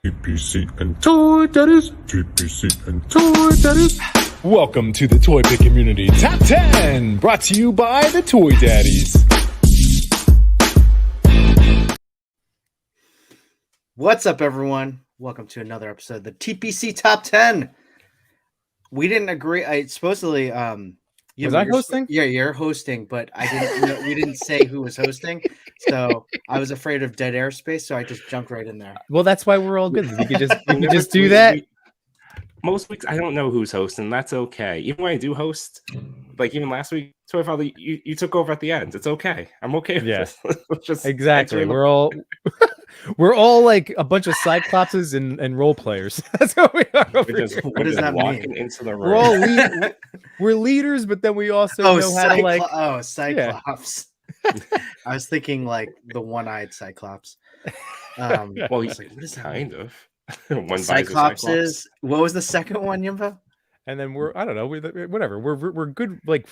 TPC and Toy Daddies. TPC and Toy Daddies. Welcome to the ToyPic Community Top 10, brought to you by the Toy Daddies. What's up, everyone? Welcome to another episode of the TPC Top 10. We didn't agree. Supposedly, Was I hosting? Yeah, you're hosting, but I didn't. We didn't say who was hosting, so I was afraid of dead airspace, so I just jumped right in there. Well, that's why we're all good. We could just do that. Most weeks I don't know who's hosting. That's okay. Even when I do host, like even last week, Toy Father, you took over at the end. It's okay. I'm okay with this. Just exactly. We're all like a bunch of cyclopses and role players. That's what we are. What does that mean? Into the room. We're all we're leaders, but then we also know how to like. Oh, Cyclops. Yeah. I was thinking like the one-eyed Cyclops. Well, he's like, like, what is that kind mean? of. One Cyclops is. What was the second one, Yimbo? And then I don't know, whatever. We're good like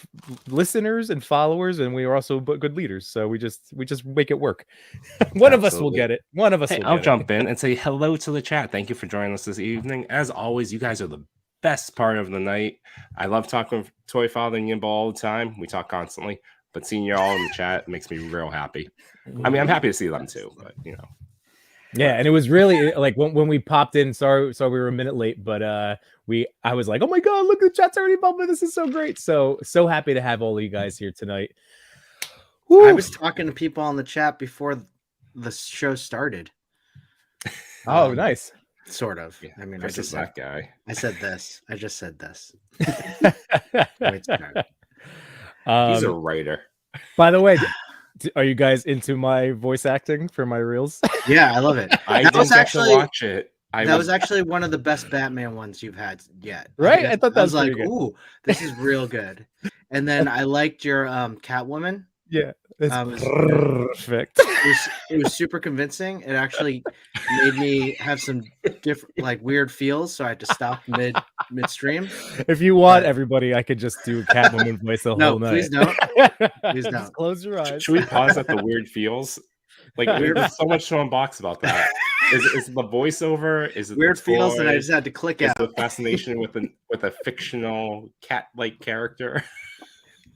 listeners and followers, and we are also good leaders. So we just make it work. One of us will get it. One of us. Hey, I'll jump in and say hello to the chat. Thank you for joining us this evening. As always, you guys are the best part of the night. I love talking with Toy Father and Yimbo all the time. We talk constantly, but seeing you all in the chat makes me real happy. I mean, I'm happy to see them too, but you know. Yeah, and it was really like when we popped in. Sorry, we were a minute late, but I was like, oh my god, look, the chat's already bubbling. This is so great. So happy to have all of you guys here tonight. Woo. I was talking to people on the chat before the show started. Oh, nice. Sort of. Yeah, I mean, I just that guy. I said this. I just said this. He's a writer. By the way, are you guys into my voice acting for my reels? Yeah, I love it. I didn't get to watch it. That was actually one of the best Batman ones you've had yet. Right? I thought that was like, good. Ooh, this is real good. And then I liked your Catwoman. Yeah, it's perfect. It was super convincing. It actually made me have some different, like weird feels, so I had to stop midstream. If you want, everybody, I could just do Catwoman voice the whole night. Please don't. Please don't. Just close your eyes. Should we pause at the weird feels? Like, there's so much to unbox about that. Is the voiceover? Is it weird feels? And I just had to click out. The fascination with a fictional cat-like character.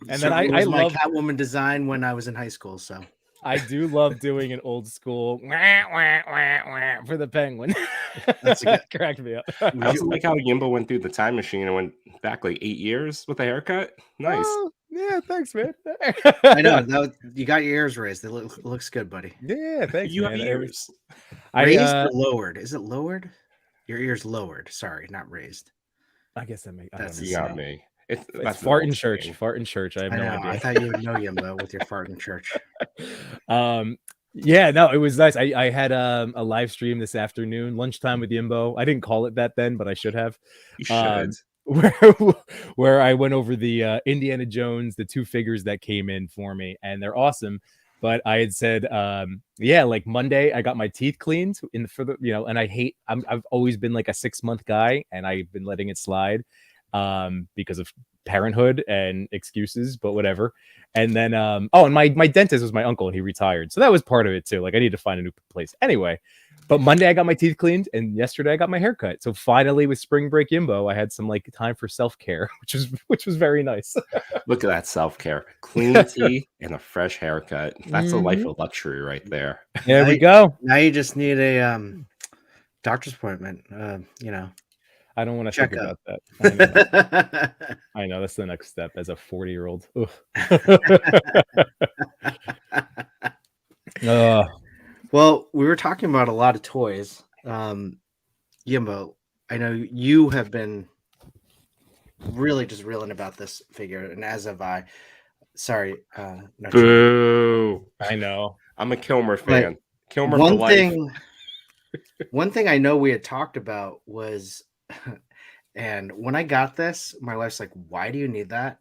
And then I love my love Catwoman design when I was in high school. So I do love doing an old school for the penguin. That's That cracked me up. I also like how Yimbo went through the time machine and went back like 8 years with a haircut. Nice. Oh, yeah, thanks, man. I know you got your ears raised. It looks good, buddy. Yeah, thanks. You man. have ears. Raised or lowered? Is it lowered? Your ears lowered. Sorry, not raised. I guess that makes. That's You got me. That's fart in church. Fart in church. I have no idea. I thought you would know Yimbo with your fart in church. Yeah, no, it was nice. I had a live stream this afternoon, lunchtime with Yimbo. I didn't call it that then, but I should have. You should. Where I went over the Indiana Jones, the two figures that came in for me, and they're awesome. But I had said, like Monday, I got my teeth cleaned and I've always been like a 6-month guy, and I've been letting it slide because of parenthood and excuses, but whatever. And then and my dentist was my uncle, and he retired, so that was part of it too. Like I need to find a new place anyway. But Monday I got my teeth cleaned, and yesterday I got my hair cut. So finally, with spring break Yimbo, I had some like time for self-care, which was very nice. Look at that self-care. Clean teeth and a fresh haircut. That's a life of luxury right there. There we go. Now you just need a doctor's appointment. I don't want to think about that. I know that's the next step as a 40-year-old. Well, we were talking about a lot of toys. Yimbo, I know you have been really just reeling about this figure, and as have I. Sorry. Boo. I know. I'm a Kilmer fan. Kilmer one for life. One thing I know we had talked about was, and when I got this, my wife's like, "Why do you need that?"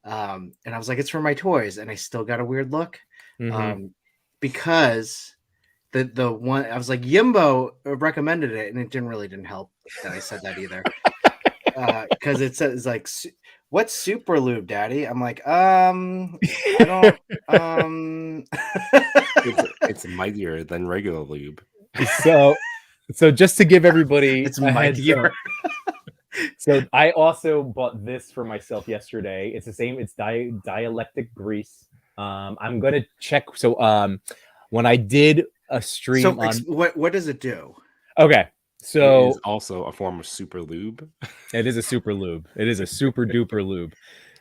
And I was like, "It's for my toys," and I still got a weird look, because the one I was like, Yimbo recommended it, and it didn't help that I said that either, because it says like, "What's super lube, Daddy?" I'm like, I don't, it's mightier than regular lube. So So just to give everybody It's a heads mightier. up, so I also bought this for myself yesterday. It's the same. It's dielectric grease. I'm gonna check. So when I did a stream So on, what does it do? okay, It so is also a form of super lube. it is a super lube. It is a super duper lube.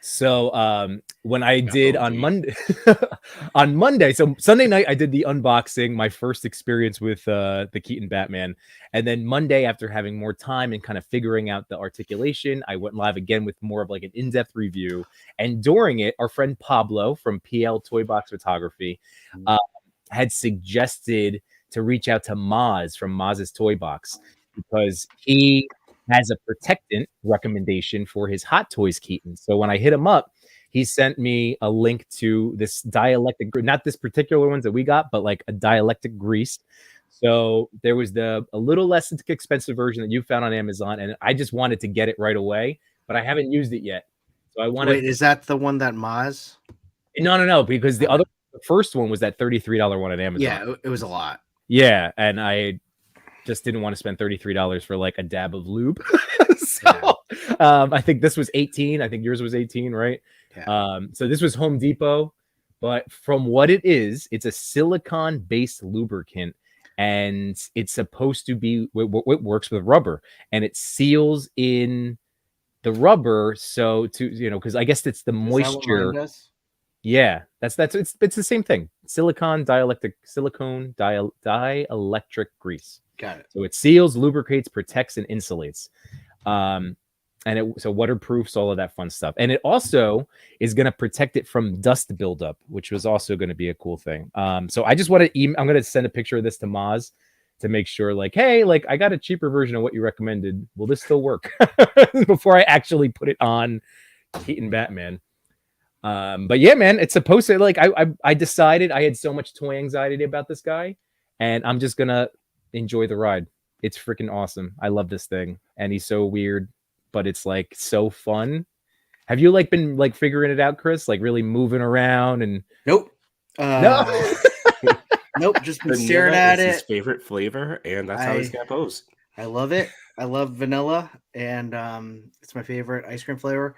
So when I Got did the on OG. Monday, on Monday, so Sunday night I did the unboxing, my first experience with the Keaton Batman, and then Monday, after having more time and kind of figuring out the articulation, I went live again with more of like an in-depth review. And during it, our friend Pablo from PL Toy Box Photography had suggested to reach out to Maz from Maz's Toy Box because he has a protectant recommendation for his Hot Toys Keaton. So when I hit him up, he sent me a link to this dielectric, not this particular ones that we got, but like a dielectric grease. So there was a little less expensive version that you found on Amazon, and I just wanted to get it right away, but I haven't used it yet. So I wanted. Wait, is that the one that Maz? No, because the first one was that $33 one on Amazon. Yeah, it was a lot. Yeah, and I just didn't want to spend $33 for like a dab of lube. So I think this was 18. I think yours was 18, right? Yeah. So this was Home Depot, but from what it is, it's a silicone-based lubricant, and it's supposed to be it works with rubber, and it seals in the rubber. So because I guess it's the moisture. Yeah, it's the same thing. Silicone dielectric grease. Got it. So it seals, lubricates, protects, and insulates. So waterproofs, all of that fun stuff. And it also is going to protect it from dust buildup, which was also going to be a cool thing. So I just want to I'm going to send a picture of this to Maz to make sure, like, hey, like I got a cheaper version of what you recommended. Will this still work? Before I actually put it on Keaton Batman. But yeah, man, it's supposed to, like, I decided I had so much toy anxiety about this guy, and I'm just gonna enjoy the ride. It's freaking awesome. I love this thing, and he's so weird, but it's like so fun. Have you like been like figuring it out, Chris? Like really moving around and Nope. no. Nope. Just been Vanilla staring at is it. his favorite flavor, and that's how he's got posed. I love it. I love vanilla, and it's my favorite ice cream flavor.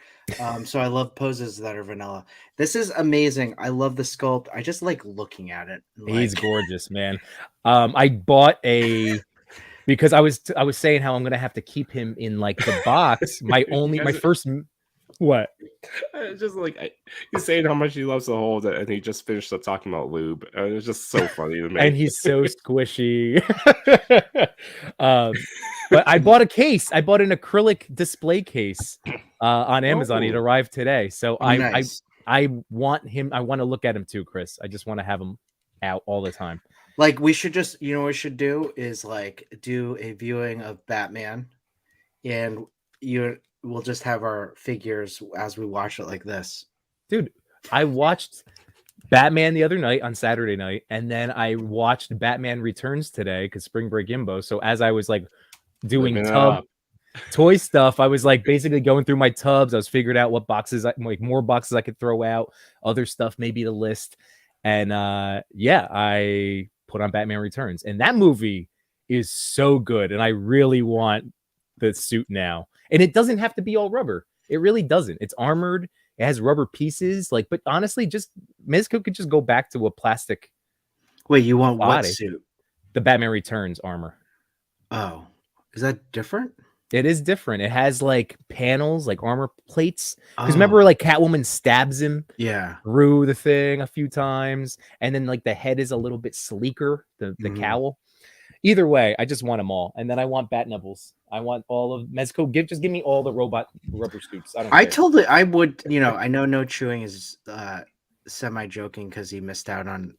So I love poses that are vanilla. This is amazing. I love the sculpt. I just like looking at it. He's gorgeous, man. I bought because I was saying how I'm gonna have to keep him in like the box. My first what? It's just like he's saying how much he loves to hold it, and he just finished up talking about lube. It was just so funny to me. And he's so squishy. But I bought a case. I bought an acrylic display case on Amazon. It arrived today. So nice. I want him. I want to look at him too, Chris. I just want to have him out all the time. Like we should just, what we should do is like do a viewing of Batman, and we'll just have our figures as we watch it like this. Dude, I watched Batman the other night on Saturday night, and then I watched Batman Returns today because spring break Yimbo. So as I was like doing toy stuff, I was like basically going through my tubs. I was figuring out what boxes, more boxes I could throw out, other stuff maybe to list. And I put on Batman Returns, and that movie is so good, and I really want the suit now. And it doesn't have to be all rubber. It really doesn't. It's armored. It has rubber pieces. But honestly, just Mezco could just go back to a plastic. Wait, you want body. What suit? The Batman Returns armor. Oh, is that different? It is different. It has like panels, like armor plates. Because remember, like Catwoman stabs him through the thing a few times, and then like the head is a little bit sleeker, the cowl. Either way, I just want them all, and then I want bat nipples. I want all of Mezco. Just give me all the robot rubber suits. I told it I would. I know no chewing is semi-joking because he missed out on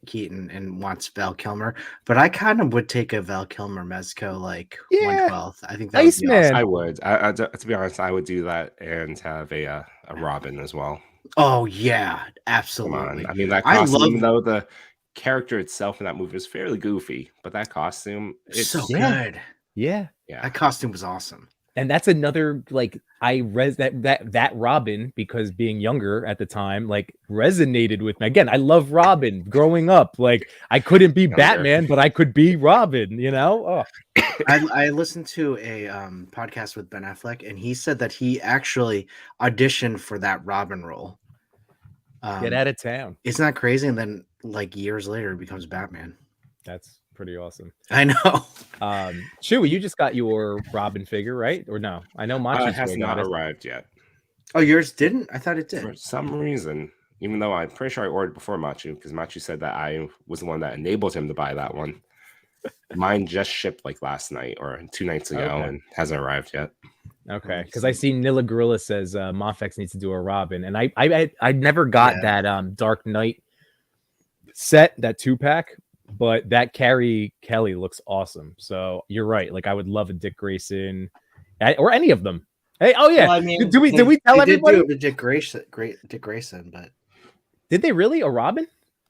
Keaton and wants Val Kilmer, but I kind of would take a Val Kilmer Mezco like 1/12. I think that would be awesome. I would. To be honest, I would do that and have a Robin as well. Oh yeah, absolutely. Come on. I mean, that costume, though, the character itself in that movie is fairly goofy, but that costume, it's so good. Yeah. That costume was awesome. And that's another, like, I that Robin, because being younger at the time, like, resonated with me. Again, I love Robin growing up. Like, I couldn't be Batman, but I could be Robin, you know? Oh. I listened to a podcast with Ben Affleck, and he said that he actually auditioned for that Robin role. Get out of town. Isn't that crazy? And then, like, years later, he becomes Batman. That's pretty awesome. I know. Chewy, you just got your Robin figure, right? Or no? I know Machi's has not arrived yet. Oh, yours didn't? I thought it did. For some reason, even though I'm pretty sure I ordered before Machu, because Machu said that I was the one that enabled him to buy that one. Mine just shipped like last night or 2 nights ago and hasn't arrived yet. Okay, because I see Nilla Gorilla says Mofex needs to do a Robin, and I never got that Dark Knight set, that 2-pack, but that Carrie Kelly looks awesome. So you're right. Like, I would love a Dick Grayson or any of them. Hey, oh yeah. Well, I mean, did we tell everybody? Did do Dick Grayson, but did they really a Robin?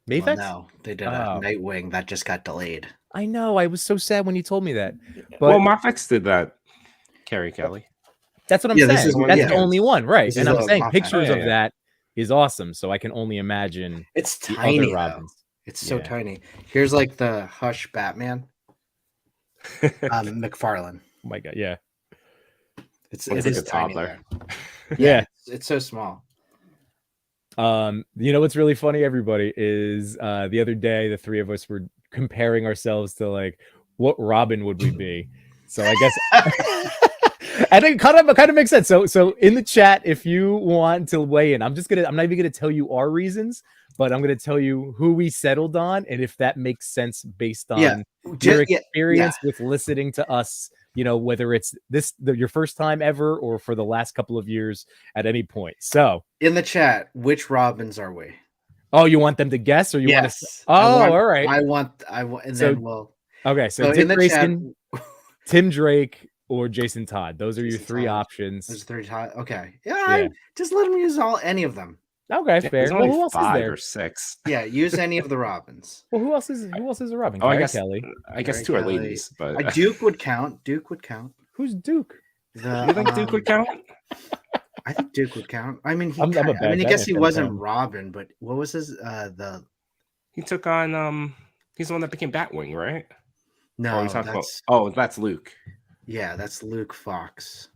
Mafex? Well, no, they did a Nightwing that just got delayed. I know. I was so sad when you told me that. But well, Mofex did that. Carrie Kelly. That's what I'm saying. That's the only one, right? This and I'm saying Mofex. pictures of that is awesome. So I can only imagine. It's tiny. Robins. It's so tiny. Here's like the Hush Batman. McFarlane. Oh my God, yeah. It is a toddler. Yeah, it's so small. You know what's really funny, everybody, is the other day the three of us were comparing ourselves to, like, what Robin would we be? So I guess and it kind of makes sense. So in the chat, if you want to weigh in, I'm not even gonna tell you our reasons, but I'm gonna tell you who we settled on and if that makes sense based on your experience with listening to us, you know, whether it's your first time ever or for the last couple of years at any point. So in the chat, which Robins are we? Oh, you want them to guess, or you want to? Oh, all right. I want, and then we'll. Okay, so Dick Grayson, Tim Drake, or Jason Todd. Those are your three options. There's 3 Todd. Okay, yeah. Just let them use any of them. Okay, fair. Well, who else 5 is there? Or 6. Yeah, use any of the Robins. Well, who else is a Robin? Oh, I guess Kelly. I guess 2 are ladies, but Duke would count. Who's Duke? You think Duke would count? I think Duke would count. I mean, I guess he wasn't Robin, but what was his He took on he's the one that became Batwing, right? No, that's Luke. Yeah, that's Luke Fox.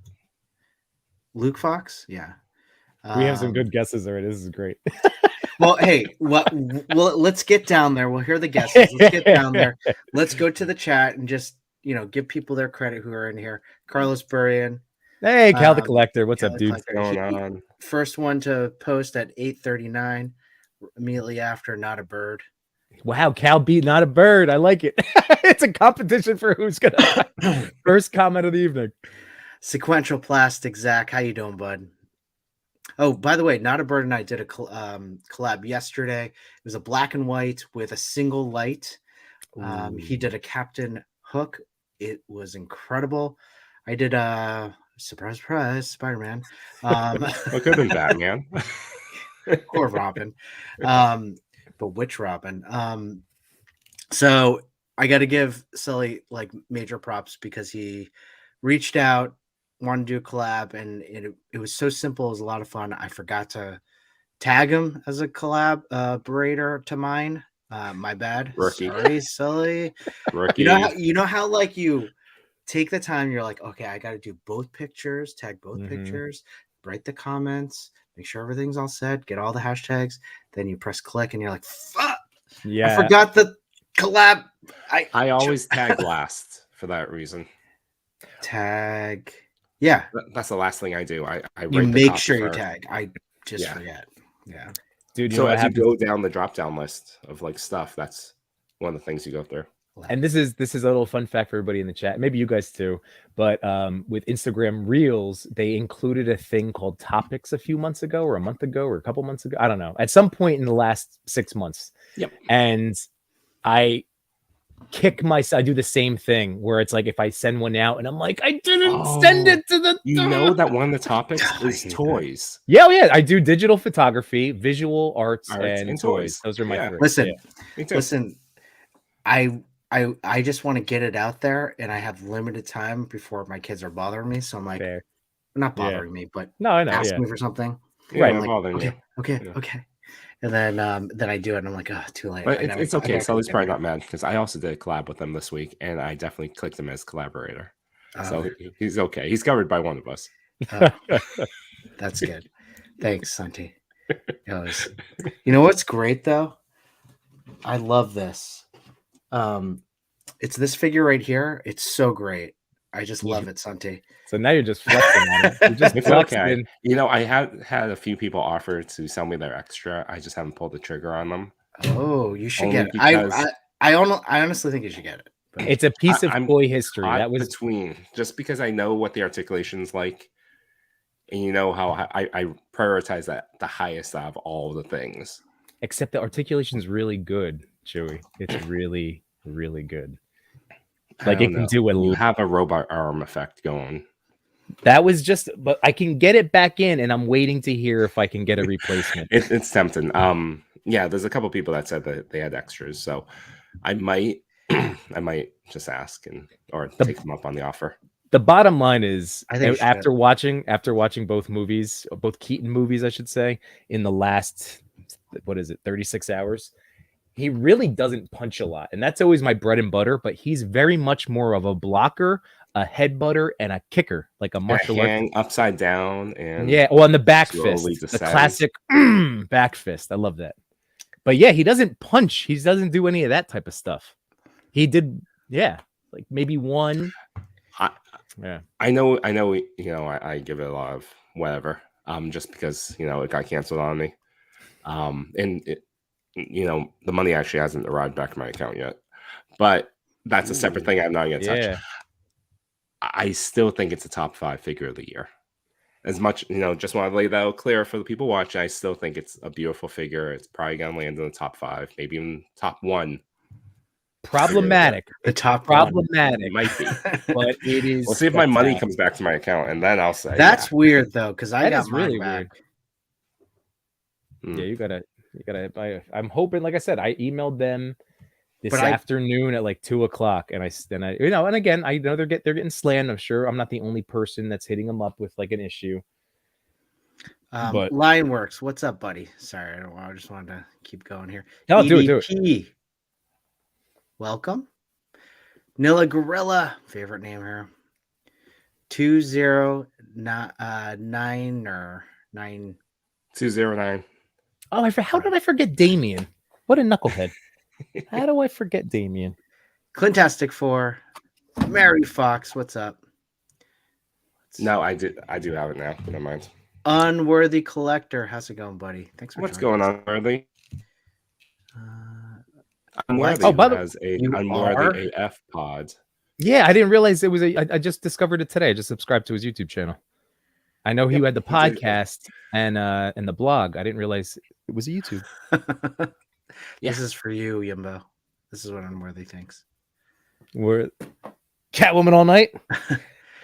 Luke Fox? Yeah. We have some good guesses already. This is great. Well, hey, let's get down there. We'll hear the guesses. Let's get down there. Let's go to the chat and just, give people their credit who are in here. Carlos Burrian. Hey, Cal the Collector. What's up, dude? What's going on? First one to post at 8:39. Immediately after, Not a Bird. Wow, Cal beat Not a Bird. I like it. It's a competition for who's gonna first comment of the evening. Sequential Plastic, Zach. How you doing, bud? Oh, by the way, Not a Bird and I did a collab yesterday. It was a black and white with a single light. He did a Captain Hook. It was incredible. I did a surprise, Spider-Man. It could have been Batman. Or Robin. But which Robin? So I got to give Sully like major props because he reached out, wanted to do a collab, and it was so simple. It was a lot of fun. I forgot to tag him as a collaborator to mine. My bad. Rookie. Sorry, Sully. Rookie. You know how like you take the time, you're like, okay, I got to do both pictures, tag both pictures, write the comments, make sure everything's all set, get all the hashtags. Then you press click and you're like, fuck. Yeah. I forgot the collab. I always tag last for that reason. Tag. Yeah. That's the last thing I do. I you make sure you tag. I just forget. Yeah. Dude, so as you go down the drop down list of like stuff, that's one of the things you go through. And this is a little fun fact for everybody in the chat, maybe you guys too, but with Instagram Reels, they included a thing called topics a few months ago or a month ago or a couple months ago. I don't know. At some point in the last 6 months. Yep. And I kick myself. I do the same thing where it's like if I send one out and I'm like, I didn't send it to the. You know that one of the topics is toys. Yeah, I do digital photography, visual arts and toys. Those are my favorites. Listen, I I just want to get it out there, and I have limited time before my kids are bothering me. So I'm like, Fair. not Yeah. bothering me, but No, I know. ask Yeah. me for something. Yeah, Right. I'm Like, bothering you. okay, Yeah. okay. And then I do it, and I'm like, oh, too late. But I never- it's I okay. never Sully's get probably there. not mad because I also did a collab with him this week, and I definitely clicked him as collaborator. So Oh, he's okay. He's covered by one of us. oh, that's good. Thanks, Santi. You know what's great though? I love this. It's this figure right here. It's so great. I just love it, Santi. So now you're just flexing on it. You just It's flexed okay. in. You know, I had a few people offer to sell me their extra. I just haven't pulled the trigger on them. Oh, you should Only get it. because I honestly think you should get it. But It's a piece of I'm toy history. caught That was between just because I know what the articulation's like, and you know how I prioritize that the highest out of all the things. except the articulation's really good, Chewy. It's really, really good. Like it can do a You lot. have a robot arm effect going. That was just, but I can get it back in, and I'm waiting to hear if I can get a replacement. It's tempting. Yeah, there's a couple people that said that they had extras, so I might I might just ask or take them up on the offer. The bottom line is, I think you should. after watching both movies, both Keaton movies, I should say, in the last 36 hours, he really doesn't punch a lot, and that's always my bread and butter. But he's very much more of a blocker, a headbutter, and a kicker, like a martial arts. Hang upside down and On the back fist, slowly the descends. classic back fist. I love that. But yeah, he doesn't punch. He doesn't do any of that type of stuff. He did, like maybe one. I know. You know, I give it a lot of whatever. Just because it got canceled on me. And it, the money actually hasn't arrived back to my account yet. But that's a separate thing. I'm not going to touch. I still think it's a top 5 figure of the year. As much, just want to lay that out clear for the people watching. I still think it's a beautiful figure. It's probably going to land in the top 5, maybe even top 1. Problematic. The top Problematic. It might be. But it is. We'll see if my money comes back to my account, and then I'll say. That's weird though, because I That got is really mine back. Yeah, you gotta buy. I'm hoping, like I said, I emailed them this But afternoon at like 2:00, and and again, I know they're getting slammed. I'm sure I'm not the only person that's hitting them up with like an issue. But Lionworks, what's up, buddy? Sorry, I just wanted to keep going here. No, do it. EDP. Welcome. Nilla Gorilla, favorite name here. 209 or 9. 209. Oh, how did I forget Damien? What a knucklehead! How do I forget Damien? Clintastic 4. Mary Fox, what's up? No, I do have it now. Never mind. Unworthy Collector, how's it going, buddy? Thanks for What's joining going us. on, Worthy? What? Unworthy by the- has a you Unworthy AF pod. Yeah, I didn't realize it was I just discovered it today. I just subscribed to his YouTube channel. I know he had the podcast and the blog. I didn't realize it was a YouTube. This is for you, Yimbo. This is what Unworthy thinks. We're Catwoman all night.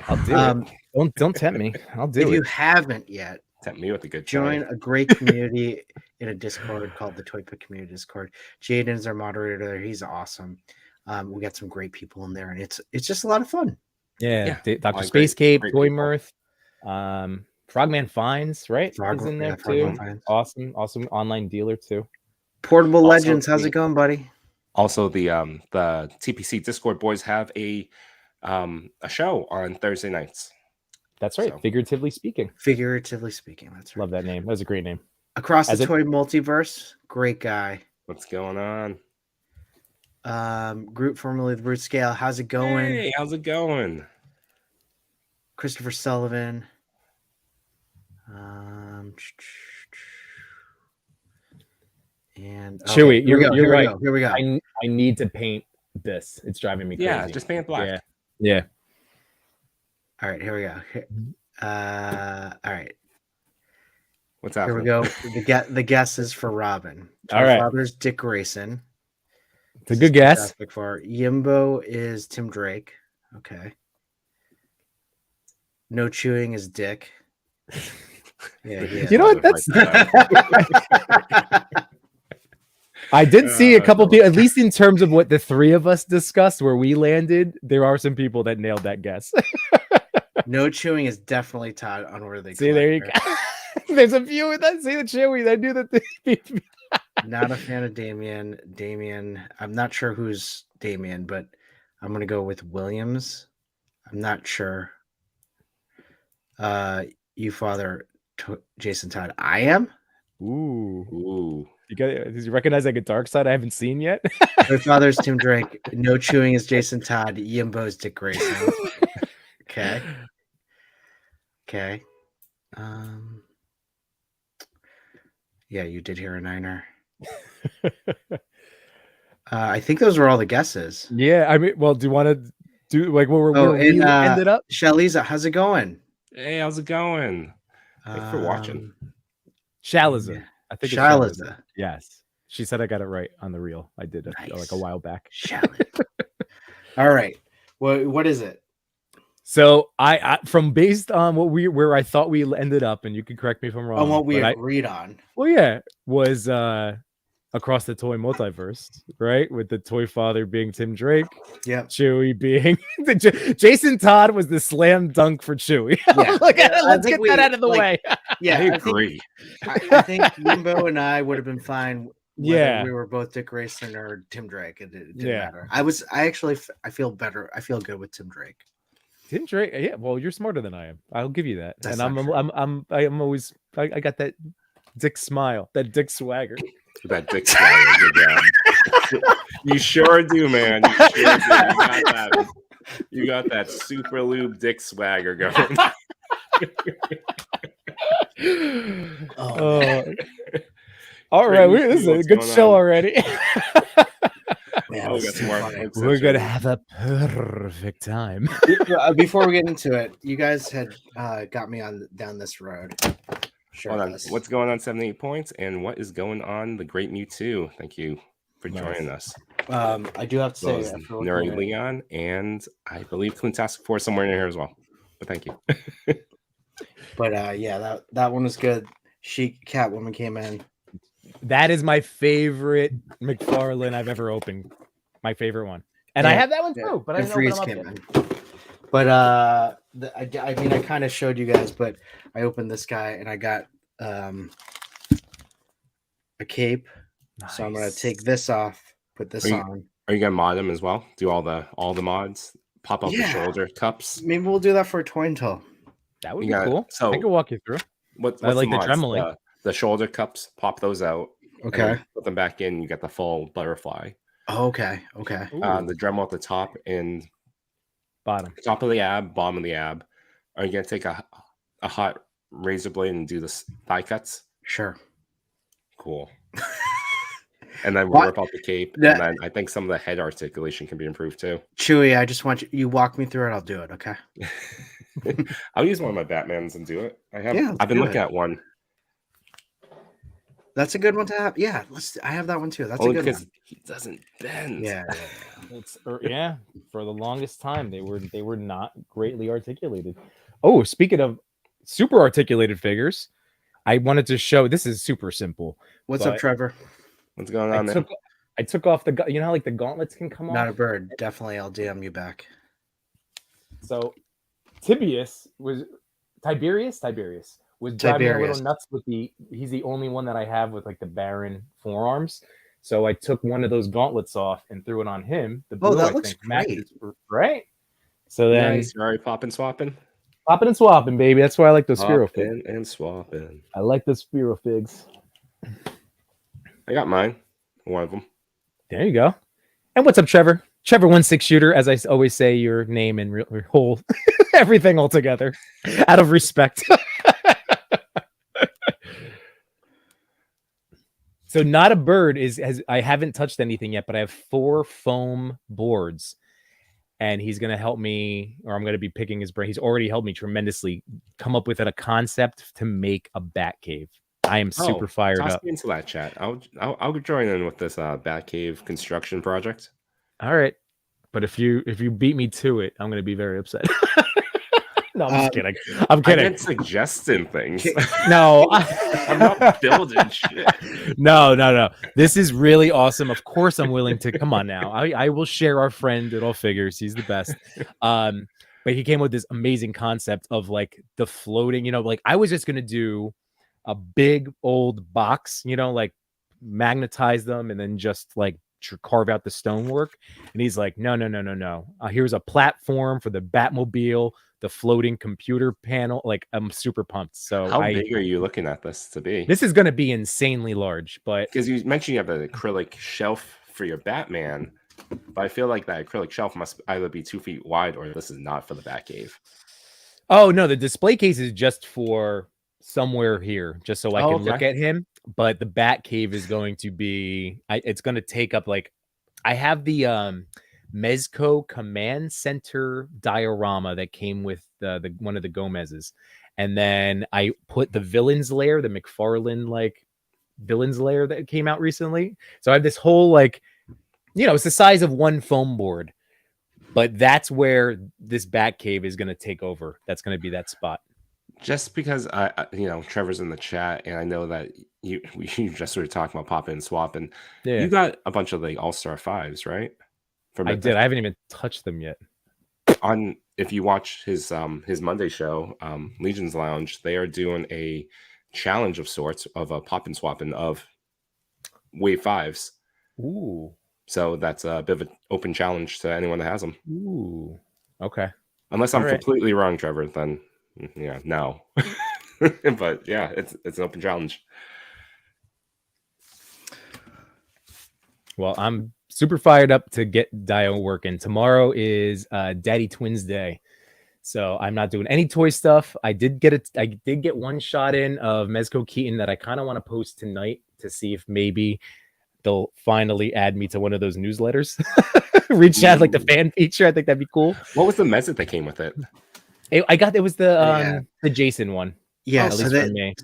I'll do it. Don't tempt me. I'll do If it. you haven't yet, Tempt me with a good join time. a great community in a Discord called the ToyPic Community Discord. Jaden is our moderator there. He's awesome. We got some great people in there, and it's just a lot of fun. Yeah, Yeah. Dr. Like Space Cape, great Toy people. Mirth, Frogman Finds, right? He's in there Frogman too. Finds. Awesome online dealer too. Portable Also, Legends, how's it going, buddy? Also, the TPC Discord boys have a show on Thursday nights. That's right. So- Figuratively speaking. Figuratively speaking, that's right. Love that name. That was a great name. Across As the a- Toy Multiverse, great guy. What's going on? Groot, formerly the Brute Scale, how's it going? Hey, how's it going? Christopher Sullivan. And Chewy, you're right. Here we go. I need to paint this. It's driving me crazy. Yeah, just paint black. Yeah. All right, here we go. All right, What's here happening? we go. The guess is for Robin. All right. Father's Dick Grayson. It's a good guess. Fantastic for Yimbo is Tim Drake. Okay. No chewing is Dick. Yeah, he is. You know what? That's I did see a couple no. people, at least in terms of what the three of us discussed, where we landed. There are some people that nailed that guess. No chewing is definitely Todd unworthy. See, there you go. There's a few of that. See the chewy. I knew that. Not a fan of Damien. Damien. I'm not sure who's Damien, but I'm gonna go with Williams. I'm not sure. You father Jason Todd. I am. Ooh. Did you recognize like a dark side I haven't seen yet? My father's Tim Drake. No chewing is Jason Todd. Yimbo's Dick Grayson. Okay. Yeah, you did hear a niner. I think those were all the guesses. Yeah, I mean, well, do you want to do like where we ended up? Shaliza, how's it going? Hey, how's it going? Thanks for watching. Shaliza. Yeah. I think Shaliza. it's Shaliza. Yes. She said I got it right on the reel. I did like a while back. Shaliza. All right. What is it? So I from based on where I thought we ended up, and you can correct me if I'm wrong. On what we agreed on. Well, yeah, was across the toy multiverse, right? With the toy father being Tim Drake, Chewy being Jason Todd was the slam dunk for Chewy. Yeah. Let's get that out of the way. Yeah, I agree. I think Yimbo and I would have been fine. Yeah, we were both Dick Grayson or Tim Drake. It didn't matter. I feel better. I feel good with Tim Drake. Tim Drake, yeah. Well, you're smarter than I am. I'll give you that. That's and I'm always I got that Dick smile, that Dick swagger. That Dick swagger. Good job. You sure do, man. You sure do. You got that super lube Dick swagger going. All right, this is a good show already. Yeah, we're gonna have a perfect time. Before we get into it, you guys had got me down this road. Hold on. What's going on 78 points and what is going on the Great Mewtwo? Thank you for joining us. I do have to say Nuri Leon and I believe Clint Task Force somewhere in here as well. But thank you. But yeah, that one was good. Catwoman came in. That is my favorite McFarlane I've ever opened. My favorite one. And I have that one too, but I didn't open them up yet. But I mean, I kind of showed you guys, but I opened this guy and I got a cape. Nice. So I'm gonna take this off, put this on. Are you gonna mod them as well? Do all the mods? Pop up the shoulder cups? Maybe we'll do that for a toy until. That would be cool. So I can walk you through. What's I like the Dremel. The shoulder cups, pop those out. Okay. Put them back in. You get the full butterfly. Oh, okay. The Dremel at the top and bottom. Top of the ab, bottom of the ab. Are you gonna take a hot razor blade and do the thigh cuts? Sure. Cool. And then we'll rip out the cape. And then I think some of the head articulation can be improved too. Chewy, I just want you walk me through it. I'll do it. Okay. I'll use one of my Batmans and do it. I've been looking at one. That's a good one to have. Yeah, I have that one too. That's only a good because one. He doesn't bend. Yeah. For the longest time they were not greatly articulated. Oh, speaking of super articulated figures, I wanted to show. This is super simple. What's up, Trevor? What's going on there? I took off the. You know how like the gauntlets can come off. Not a bird. Definitely, I'll DM you back. So, Tiberius was driving a little nuts with he's the only one that I have with like the barren forearms. So I took one of those gauntlets off and threw it on him. The blue, that looks great. Right? So then nice. You're already popping swapping, baby. That's why I like those Spiro figs. And swapping. I like the Spiro figs. I got mine. One of them. There you go. And what's up, Trevor? Trevor 1-6 shooter, as I always say, your name and your whole everything all together, out of respect. So not a bird I haven't touched anything yet, but I have 4 foam boards, and he's going to help me, or I'm going to be picking his brain. He's already helped me tremendously come up with a concept to make a bat cave. I am super fired up. Me into that chat. I'll join in with this bat cave construction project. All right, but if you beat me to it, I'm going to be very upset. No, I'm just kidding. I'm I kidding. meant suggesting things. No, I'm not building shit. no. This is really awesome. Of course, I'm willing to. Come on now. I will share our friend. It all figures. He's the best. But he came with this amazing concept of like the floating. Like I was just gonna do a big old box. Like magnetize them and then just like carve out the stonework. And he's like, no. Here's a platform for the Batmobile, the floating computer panel. Like I'm super pumped. So How big are you looking at this to be? this is going to be insanely large, but Because you mentioned you have an acrylic shelf for your Batman, but I feel like that acrylic shelf must either be 2 feet wide or this is not for the Batcave. oh no, the display case is just for somewhere here, just so I can look at him. But the Bat Cave is going to be, it's going to take up like, I have the Mezco Command Center diorama that came with the one of the Gomez's, and then I put the Villains Lair, the McFarlane like Villains Lair that came out recently. So I have this whole like, it's the size of one foam board, but that's where this Bat Cave is going to take over. That's going to be that spot. Just because Trevor's in the chat, and I know that you just started talking about pop and swap, and you got a bunch of the All-Star 5s, right? I did. I haven't even touched them yet. If you watch his Monday show, Legion's Lounge, they are doing a challenge of sorts of a pop and swapping of Wave 5s. Ooh. So that's a bit of an open challenge to anyone that has them. Ooh. Okay. Unless I'm completely wrong, Trevor, then yeah, no. But yeah, it's an open challenge. Well, I'm super fired up to get Dio working. Tomorrow is Daddy Twins Day, so I'm not doing any toy stuff. I did get one shot in of Mezco Keaton that I kind of want to post tonight to see if maybe they'll finally add me to one of those newsletters. Reach out like the fan feature. I think that'd be cool. What was the message that came with it? It was the Jason one. Yeah, at least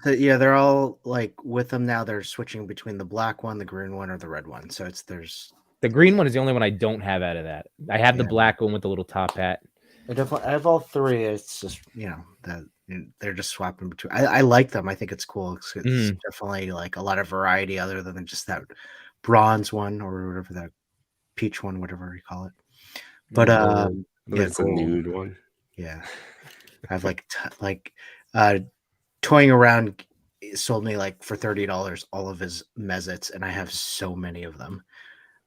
for me. They're all like with them now. They're switching between the black one, the green one, or the red one. So there's the green one is the only one I don't have out of that. I have the black one with the little top hat. I have all three. It's just that they're just swapping between. I like them. I think it's cool. It's definitely like a lot of variety other than just that bronze one or whatever, that peach one, whatever you call it. But it's a nude one. Yeah, I have toying around sold me like for $30 all of his Mezits, and I have so many of them.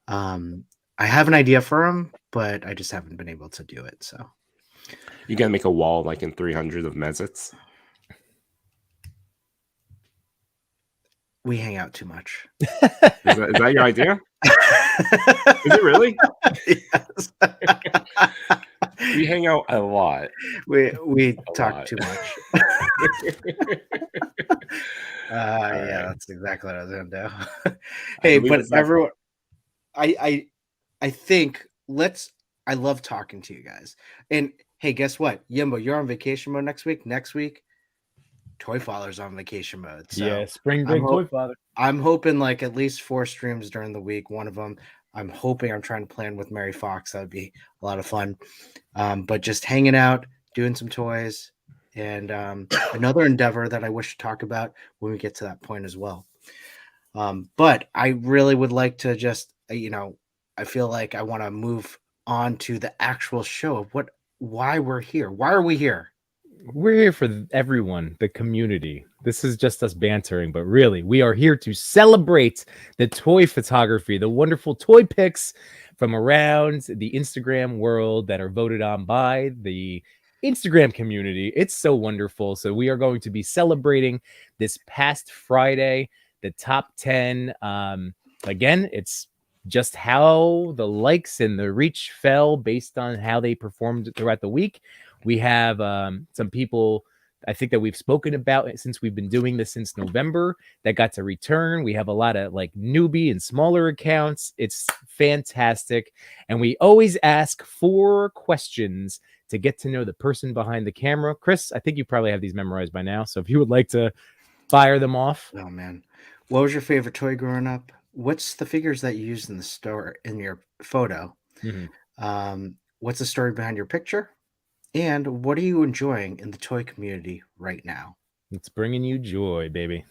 I have an idea for them, but I just haven't been able to do it. So you gotta make a wall like in 300 of Mezits. We hang out too much. Is that your idea? Is it really? Yes. We hang out a lot. We talk too much. Yeah, that's exactly what I was gonna do. Hey, but everyone, I think I love talking to you guys. And hey, guess what? Yimbo, you're on vacation mode next week. Next week, Toy Father's on vacation mode. So yeah, spring break Toy Father. I'm hoping like at least 4 streams during the week. One of them, I'm trying to plan with Mary Fox. That would be a lot of fun. But just hanging out, doing some toys, and another endeavor that I wish to talk about when we get to that point as well. But I really would like to just, I feel like I want to move on to the actual show of why we're here. Why are we here? We're here for everyone, the community. This is just us bantering, but really, we are here to celebrate the toy photography, the wonderful toy pics from around the Instagram world that are voted on by the Instagram community. It's so wonderful. So we are going to be celebrating this past Friday, the top 10. Again, it's just how the likes and the reach fell based on how they performed throughout the week. We have some people I think that we've spoken about since we've been doing this since November that got to return. We have a lot of like newbie and smaller accounts. It's fantastic. And we always ask 4 questions to get to know the person behind the camera. Chris, I think you probably have these memorized by now. So if you would like to fire them off. Oh, man. What was your favorite toy growing up? What's the figures that you used in the store in your photo? Mm-hmm. What's the story behind your picture? And what are you enjoying in the toy community right now? It's bringing you joy, baby.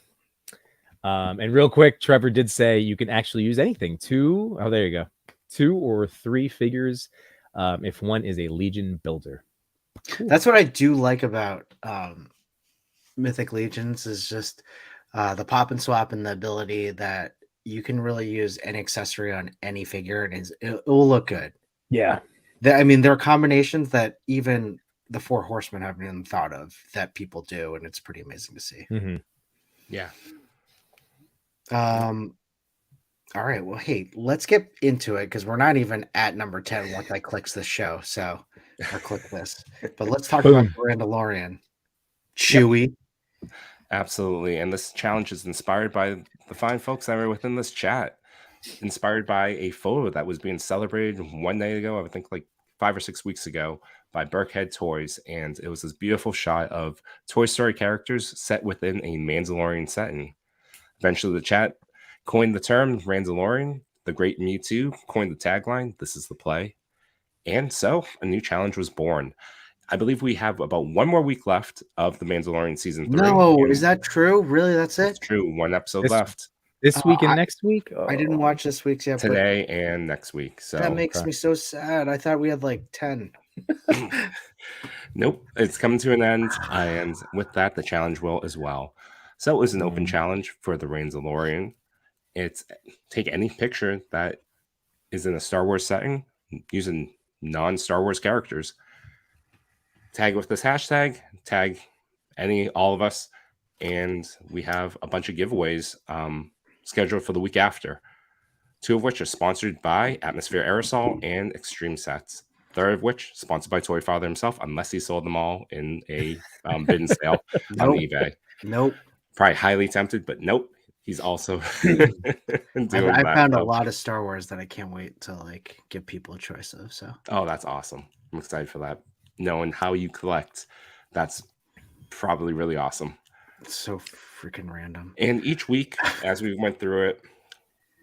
And real quick, Trevor did say you can actually use anything. There you go. 2 or 3 figures if one is a Legion builder. Cool. That's what I do like about Mythic Legions is just the pop and swap and the ability that you can really use any accessory on any figure and it will look good. Yeah. I mean, there are combinations that even the 4 Horsemen haven't even thought of that people do, and it's pretty amazing to see. Mm-hmm. Yeah. All right. Well, hey, let's get into it because we're not even at number 10 once I clicks this show. So, or click this. But let's talk about Mandalorian. Chewie. Yep. Absolutely. And this challenge is inspired by the fine folks that are within this chat. Inspired by a photo that was being celebrated one day ago, I think like 5 or 6 weeks ago, by Burkhead Toys. And it was this beautiful shot of Toy Story characters set within a Mandalorian setting. Eventually, the chat coined the term Randalorian. The great Mewtwo coined the tagline, "This is the play." And so a new challenge was born. I believe we have about 1 more week left of the Mandalorian season 3. No, is that true? Really? That's it? It's true. 1 episode left. This week and next week? I didn't watch this week's yet. Today and next week. So that makes me so sad. I thought we had like 10. Nope. It's coming to an end. And with that, the challenge will as well. So it was an open challenge for the Randalorian. It's take any picture that is in a Star Wars setting using non-Star Wars characters. Tag with this hashtag, tag all of us, and we have a bunch of giveaways scheduled for the week after. 2 of which are sponsored by Atmosphere Aerosol and Extreme Sets. 3rd of which sponsored by Toy Father himself, unless he sold them all in a bid and sale on eBay. Nope. Probably highly tempted, but nope. He's also doing I found a lot of Star Wars that I can't wait to like give people a choice of. So that's awesome. I'm excited for that. Knowing how you collect, that's probably really awesome. It's so freaking random. And each week, as we went through it,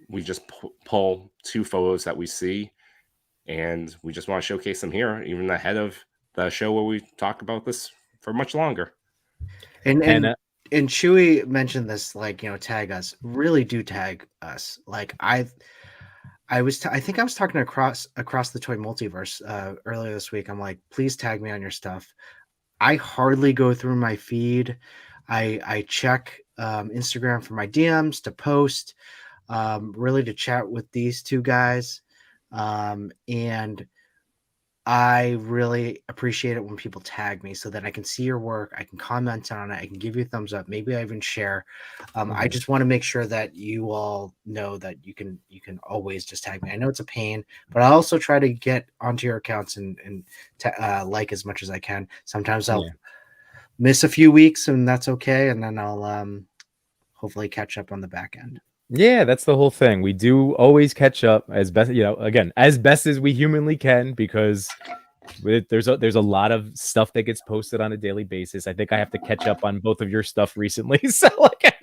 we just pull 2 photos that we see, and we just want to showcase them here, even ahead of the show where we talk about this for much longer. And Chewie mentioned this, like, tag us. Really do tag us. Like I think I was talking across the toy multiverse earlier this week. I'm like, please tag me on your stuff. I hardly go through my feed. I check Instagram for my DMs to post, really to chat with these 2 guys. And I really appreciate it when people tag me so that I can see your work. I can comment on it. I can give you a thumbs up. Maybe I even share. I just want to make sure that you all know that you can always just tag me. I know it's a pain, but I also try to get onto your accounts and like as much as I can. Sometimes I'll miss a few weeks, and that's okay. And then I'll hopefully catch up on the back end. Yeah, that's the whole thing. We do always catch up as best, again, as best as we humanly can, because there's a lot of stuff that gets posted on a daily basis. I think I have to catch up on both of your stuff recently. So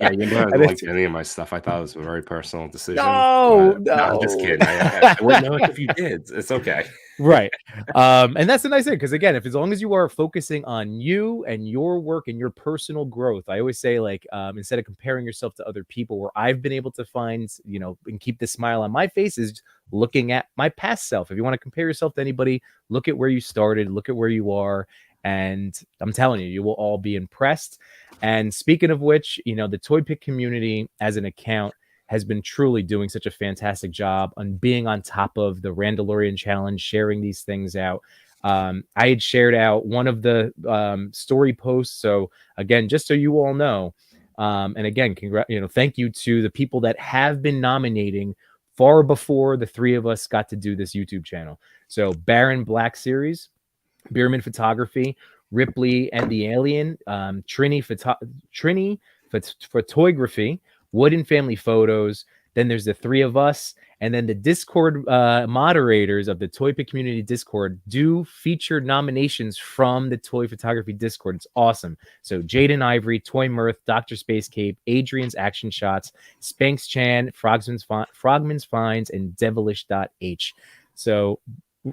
yeah, you know, I don't like any of my stuff. I thought it was a very personal decision. No, I'm just kidding. I wouldn't know if you did. It's okay. Right. And that's the nice thing, because again, as long as you are focusing on you and your work and your personal growth, I always say, like, instead of comparing yourself to other people, where I've been able to find, and keep the smile on my face, is looking at my past self. If you want to compare yourself to anybody, look at where you started, look at where you are. And I'm telling you, you will all be impressed. And speaking of which, the ToyPic community as an account has been truly doing such a fantastic job on being on top of the Randalorian challenge, sharing these things out. I had shared out one of the story posts. So again, just so you all know, and again, thank you to the people that have been nominating far before the 3 of us got to do this YouTube channel. So Baron Black Series, Bierman Photography, Ripley and the Alien, Trini Photography, Wooden Family Photos. Then there's the 3 of us, and then the Discord moderators of the ToyPic community Discord do featured nominations from the Toy Photography Discord. It's awesome. So Jaden Ivory, Toy Mirth, Dr. Space Cape, Adrian's Action Shots, Spanx Chan, Frogman's Finds, and Devilish.h. So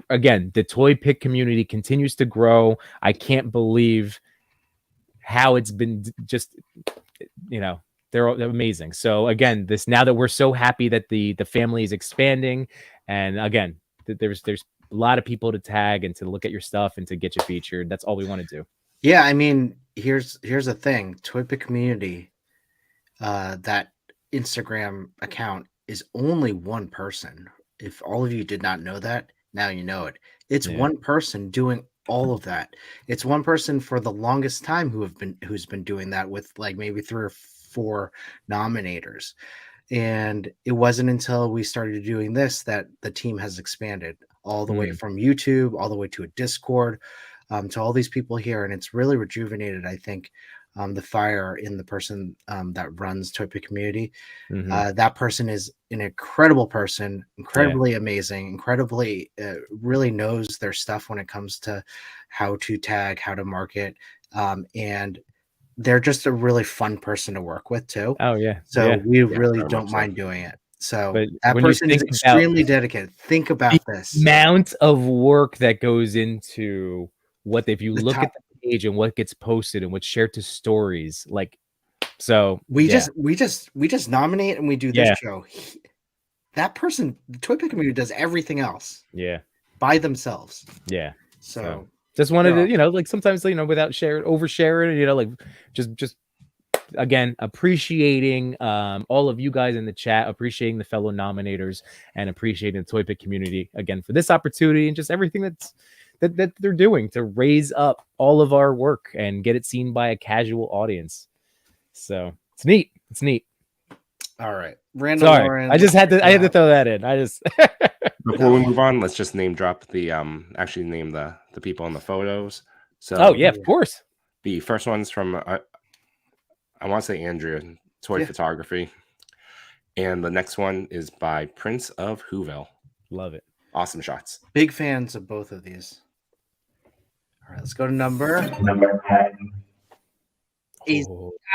again, the ToyPic community continues to grow. I can't believe how it's been just, they're amazing. So again, now that we're so happy that the family is expanding, and again, there's a lot of people to tag and to look at your stuff and to get you featured. That's all we want to do. Yeah, I mean, here's the thing. ToyPic community, that Instagram account is only one person. If all of you did not know that, now you know it. It's one person doing all of that. It's one person for the longest time who's been doing that with like maybe 3 or 4 nominators. And it wasn't until we started doing this that the team has expanded all the way from YouTube, all the way to a Discord, to all these people here. And it's really rejuvenated, I think, the fire in the person that runs ToyPic community. That person is an incredible person, incredibly amazing, incredibly really knows their stuff when it comes to how to tag, how to market, and they're just a really fun person to work with too. Oh yeah. So we really don't mind doing it. So But that person is extremely dedicated. Think about this amount of work that goes into what if you look at the page and what gets posted and what's shared to stories, like, so we just nominate and we do this show. That person, the ToyPic community, does everything else by themselves. So just wanted to, like sometimes, without oversharing, like just again, appreciating all of you guys in the chat, appreciating the fellow nominators, and appreciating the ToyPic community again for this opportunity and just everything that they're doing to raise up all of our work and get it seen by a casual audience. So it's neat. It's neat. All right. Random Sorry, Lauren, I had to throw that in. Before we move on, let's just name drop the actually name the people in the photos. So of course. The first one's from I want to say Andrea, Toy Photography. And the next one is by Prince of Whoville. Love it. Awesome shots. Big fans of both of these. All right, let's go to number 8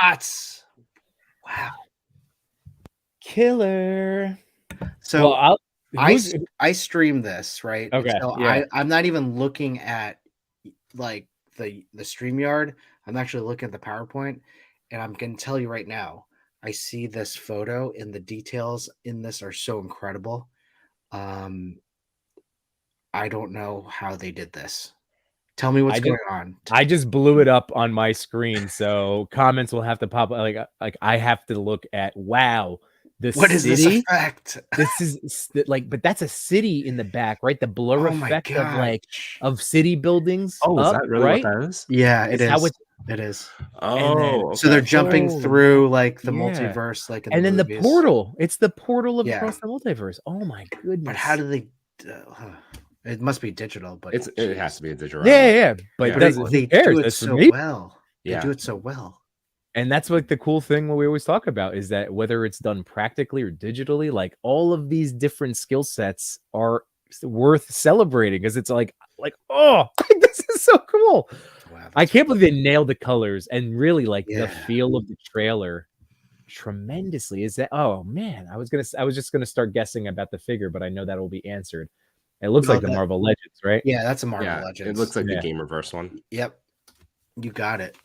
shots. Wow. Killer. So well, I stream this, right? Okay. So I'm not even looking at like the StreamYard. I'm actually looking at the PowerPoint, and I'm going to tell you right now, I see this photo and the details in this are so incredible. I don't know how they did this. Tell me what's going on. I just blew it up on my screen, so comments will have to pop. Like I have to look at. Wow, what is this effect? This is like, but that's a city in the back, right? The blur effect of city buildings. Oh, is that really right? what that is? Yeah, it is. It is. Oh, so they're jumping through like the multiverse, like, and then movies. The portal. It's the portal across the multiverse. Oh my goodness! But how do they? It must be digital, but it has to be a digital. Yeah. But they do it so well. They do it so well. And that's like the cool thing what we always talk about is that whether it's done practically or digitally, like all of these different skill sets are worth celebrating because it's like, oh, this is so cool. Wow, I can't believe they nailed the colors and really like the feel of the trailer tremendously. Is that, oh man, I was just gonna start guessing about the figure, but I know that will be answered. It looks like the Marvel Legends, right? Yeah, that's a Marvel Legends. It looks like the game reverse one. Yep, you got it.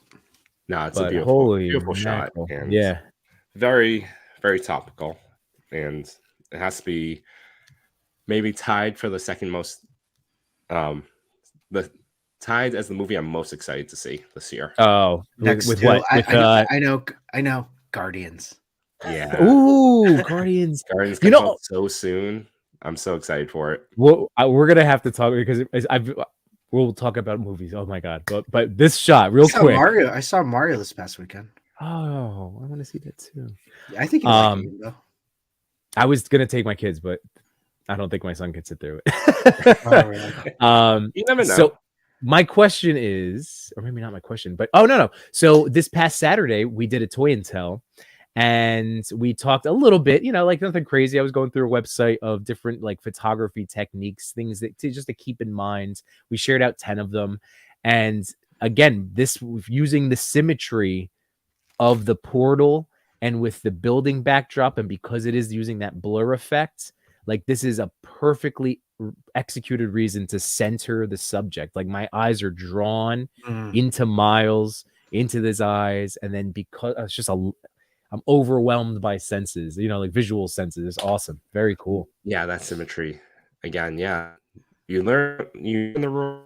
No, it's a beautiful shot. And very, very topical. And it has to be maybe tied for the second most tied as the movie I'm most excited to see this year. Oh, with what? I know. Guardians. Yeah. Ooh, Guardians. Guardians comes out so soon. I'm so excited for it. Well, we're gonna have to talk because we'll talk about movies. Oh my god! But this shot, real quick. I saw Mario this past weekend. Oh, I want to see that too. I think you like it, though. I was gonna take my kids, but I don't think my son could sit through it. You never know. So my question is, or maybe not my question, but no. So this past Saturday we did a Toy and Tell. And we talked a little bit, like nothing crazy. I was going through a website of different like photography techniques, things that just to keep in mind. We shared out 10 of them. And again, this using the symmetry of the portal and with the building backdrop. And because it is using that blur effect, like this is a perfectly executed reason to center the subject. Like my eyes are drawn Mm. into Miles, into his eyes, and then because it's just I'm overwhelmed by senses, like visual senses. It's awesome. Very cool. Yeah, that symmetry. Again, yeah. You learn the rule.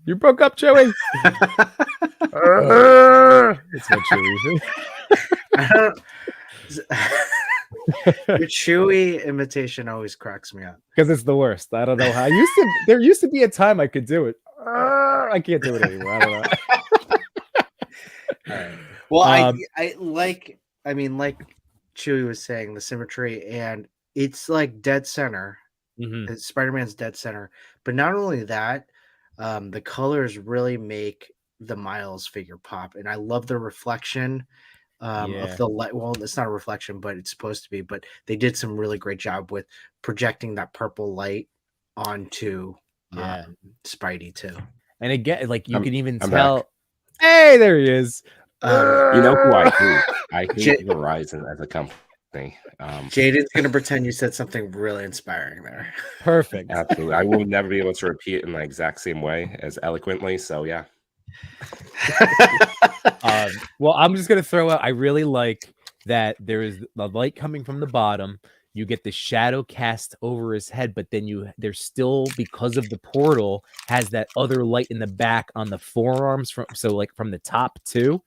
You broke up, Joey. That's what Chewy Your Chewy imitation always cracks me up. because it's the worst. I don't know how. There used to be a time I could do it. I can't do it anymore. I don't know. Well, I like Chewy was saying, the symmetry, and it's like dead center. Mhm. Spider-Man's dead center, but not only that, the colors really make the Miles figure pop, and I love the reflection of the light. Well, it's not a reflection, but it's supposed to be. But they did some really great job with projecting that purple light onto Spidey too. And again, like you can even I'm tell. back. Hey, there he is. You know who I hate? I hate Verizon as a company. Jaden's gonna pretend you said something really inspiring there. Perfect. Absolutely. I will never be able to repeat it in the exact same way as eloquently. So yeah. Well, I'm just gonna throw out. I really like that there is the light coming from the bottom. You get the shadow cast over his head, but then there's still, because of the portal, has that other light in the back on the forearms from the top too.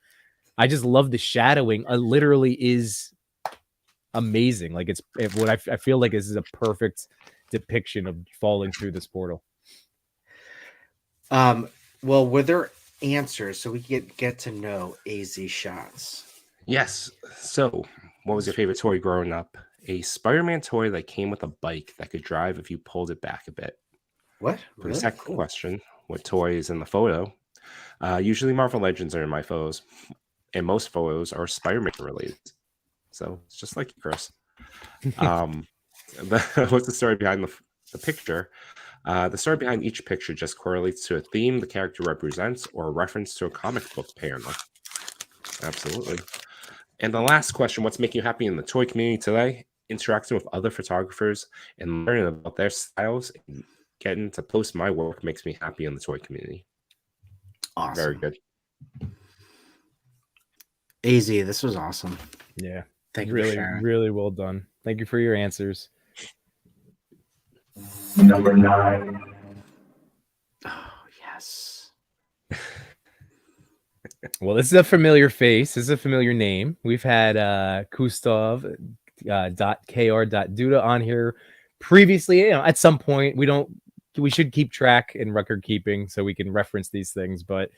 I just love the shadowing. Literally is amazing. Like I feel like this is a perfect depiction of falling through this portal. Well, were there answers so we get to know AZ shots? Yes. So, what was your favorite toy growing up? A Spider-Man toy that came with a bike that could drive if you pulled it back a bit. What? For the second question, what toy is in the photo? Usually Marvel Legends are in my photos, and most photos are Spider-Man related. So it's just like you, Chris. What's the story behind the picture? The story behind each picture just correlates to a theme the character represents or a reference to a comic book panel. Absolutely. And the last question, what's making you happy in the toy community today? Interacting with other photographers and learning about their styles and getting to post my work makes me happy in the toy community. Awesome. Very good. AZ, this was awesome. Yeah. Thank you. Really, really well done. Thank you for your answers. Number 9. Oh, yes. Well, this is a familiar face. This is a familiar name. We've had Kustov .kr.duda on here previously. At some point, we should keep track in record keeping so we can reference these things. But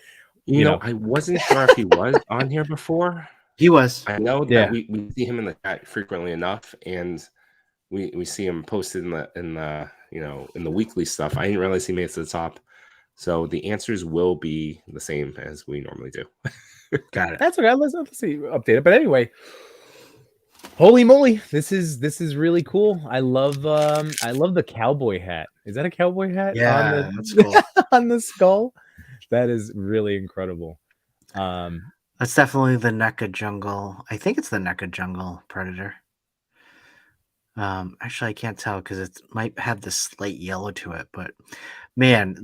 you know, I wasn't sure if he was on here before. He was. I know that we see him in the chat frequently enough, and we see him posted in the weekly stuff. I didn't realize he made it to the top. So the answers will be the same as we normally do. Got it. That's okay. Let's see update it. But anyway, holy moly, this is really cool. I love the cowboy hat. Is that a cowboy hat? Yeah, that's cool. On the skull. That is really incredible. That's definitely the NECA jungle. I think it's the NECA jungle predator. Actually, I can't tell because it might have this slight yellow to it. But man,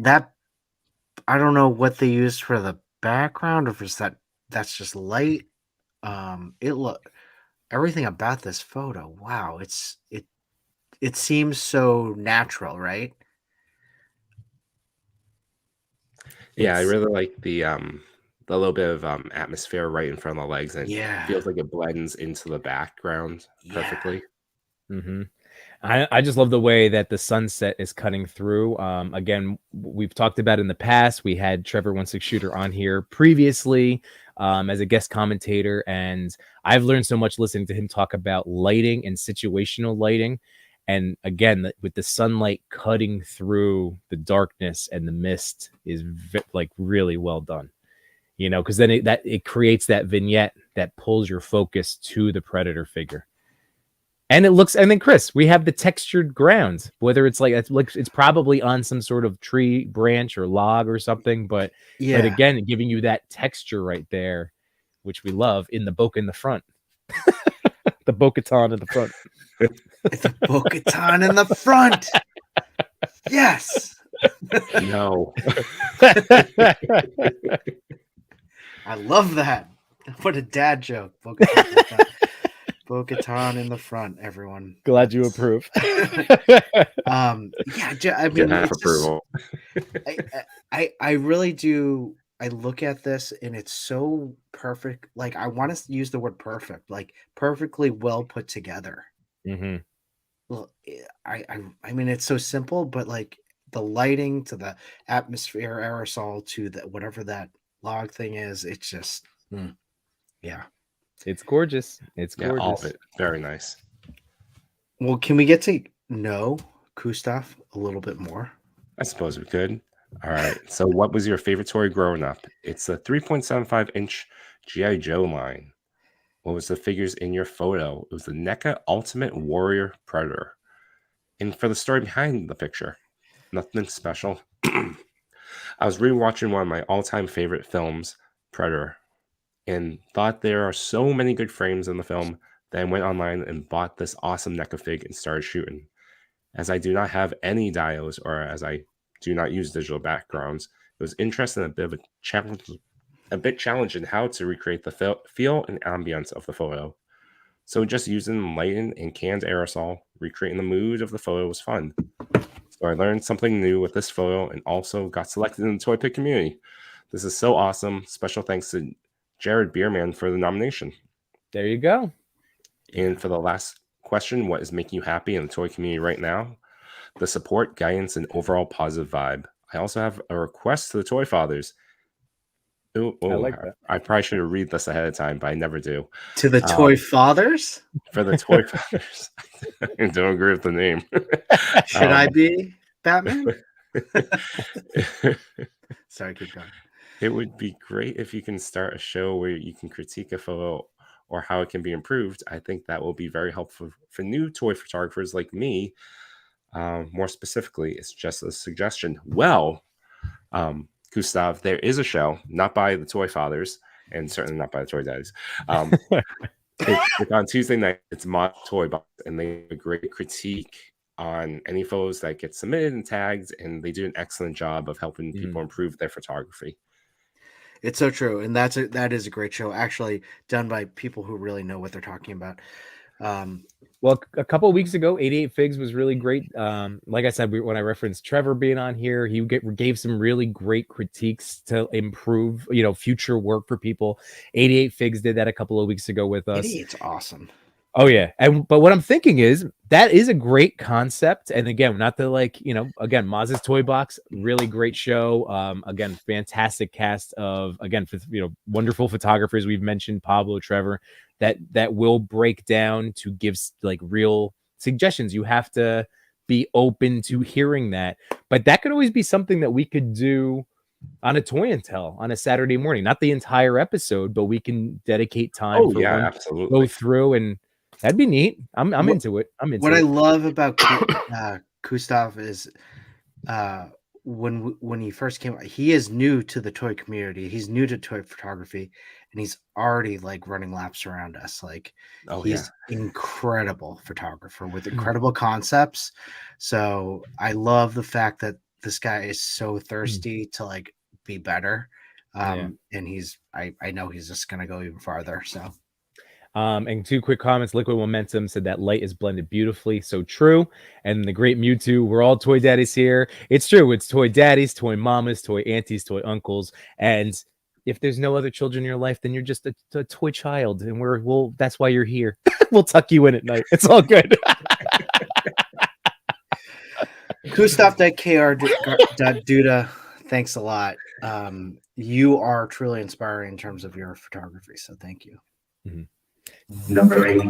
I don't know what they used for the background, or if it's that's just light. Everything about this photo. Wow, it seems so natural, right? Yeah, I really like the little bit of atmosphere right in front of the legs, and Yeah. it feels like it blends into the background perfectly. Mm-hmm. I just love the way that the sunset is cutting through. Again, we've talked about in the past. We had Trevor 16 Shooter on here previously as a guest commentator, and I've learned so much listening to him talk about lighting and situational lighting. And again, with the sunlight cutting through the darkness and the mist is really well done. Because then it creates that vignette that pulls your focus to the Predator figure. And then Chris, we have the textured ground, whether it's it's probably on some sort of tree branch or log or something, but again, giving you that texture right there, which we love in the bokeh in the front, the Bo-Katan in the front. It's a Bo-Katan in the front. Yes. No. I love that. What a dad joke. Bo-Katan in the front. Bo-Katan in the front, everyone. Glad you approve. Yeah, I mean, Half it's just, approval. I really do. I look at this and it's so perfect. Like, I want to use the word perfect, like perfectly well put together. Mm-hmm. Well, I mean, it's so simple, but like the lighting to the atmosphere aerosol to the whatever that log thing is, it's just yeah. It's gorgeous. It's Yeah, all of gorgeous. it. Very nice. Well, can we get to know Kustaf a little bit more? I suppose we could. All right. So, what was your favorite toy growing up? It's a 3.75-inch G.I. Joe line. What was the figures in your photo? It was the NECA Ultimate Warrior Predator. And for the story behind the picture, nothing special. I was rewatching one of my all-time favorite films, Predator, and thought there are so many good frames in the film that I went online and bought this awesome NECA fig and started shooting. As I do not have any dios, or as I do not use digital backgrounds, it was interesting and a bit challenging how to recreate the feel and ambience of the photo. So just using lighting and canned aerosol, recreating the mood of the photo was fun. So I learned something new with this photo and also got selected in the ToyPic community. This is so awesome. Special thanks to Jared Bierman for the nomination. There you go. And for the last question, what is making you happy in the toy community right now? The support, guidance, and overall positive vibe. I also have a request to the Toy Fathers. I like that. I probably should have read this ahead of time, but I never do. To the Toy Fathers? For the Toy Fathers. I don't agree with the name. Should I be Batman? Sorry, keep going. It would be great if you can start a show where you can critique a photo or how it can be improved. I think that will be very helpful for new toy photographers like me. More specifically, it's just a suggestion. Well, Gustav, there is a show, not by the Toy Fathers, and certainly not by the Toy Daddies. It's on Tuesday night. It's Mod Toy Box, and they have a great critique on any photos that get submitted and tagged, and they do an excellent job of helping people improve their photography. It's so true, and that is a great show, actually done by people who really know what they're talking about. Well, a couple of weeks ago, 88 Figs was really great. Like I said, when I referenced Trevor being on here, he gave some really great critiques to improve, future work for people. 88 Figs did that a couple of weeks ago with us. 88's awesome. Oh yeah, but what I'm thinking is that is a great concept, and again, not to again, Maz's Toy Box, really great show. Again, fantastic cast of wonderful photographers. We've mentioned Pablo, Trevor, that will break down to give like real suggestions. You have to be open to hearing that, but that could always be something that we could do on a Toy and Tell on a Saturday morning, not the entire episode, but we can dedicate time. Absolutely. Go through and. That'd be neat. I'm into it. What I love about Gustav is when he first came, he is new to the toy community. He's new to toy photography, and he's already like running laps around us. Like he's incredible photographer with incredible concepts. So I love the fact that this guy is so thirsty to like be better. And I know he's just gonna go even farther. So. And two quick comments. Liquid Momentum said that light is blended beautifully. So true. And the great Mewtwo, we're all toy daddies here. It's true. It's toy daddies, toy mamas, toy aunties, toy uncles. And if there's no other children in your life, then you're just a toy child. And that's why you're here. We'll tuck you in at night. It's all good. Gustav.kr.duda, thanks a lot. You are truly inspiring in terms of your photography. So thank you. Mm-hmm. Number 8.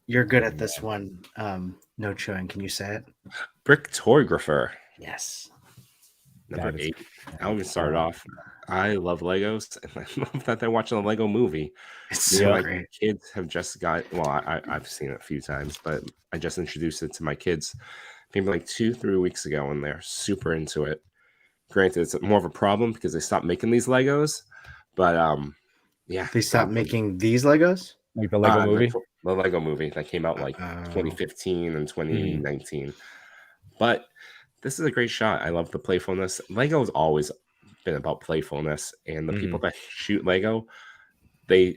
You're good at this one. No chewing. Can you say it? Bricktoygrapher. Yes. Number 8. I'll even start off. I love Legos, and I love that they're watching a Lego movie. It's so great. Kids have just got. Well, I've seen it a few times, but I just introduced it to my kids maybe like 2-3 weeks ago, and they're super into it. Granted, it's more of a problem because they stopped making these Legos. But Yeah, They stopped making these Legos. Like the Lego movie. The Lego movie that came out like 2015 and 2019. But this is a great shot. I love the playfulness. Lego's always been about playfulness, and the people that shoot Lego, they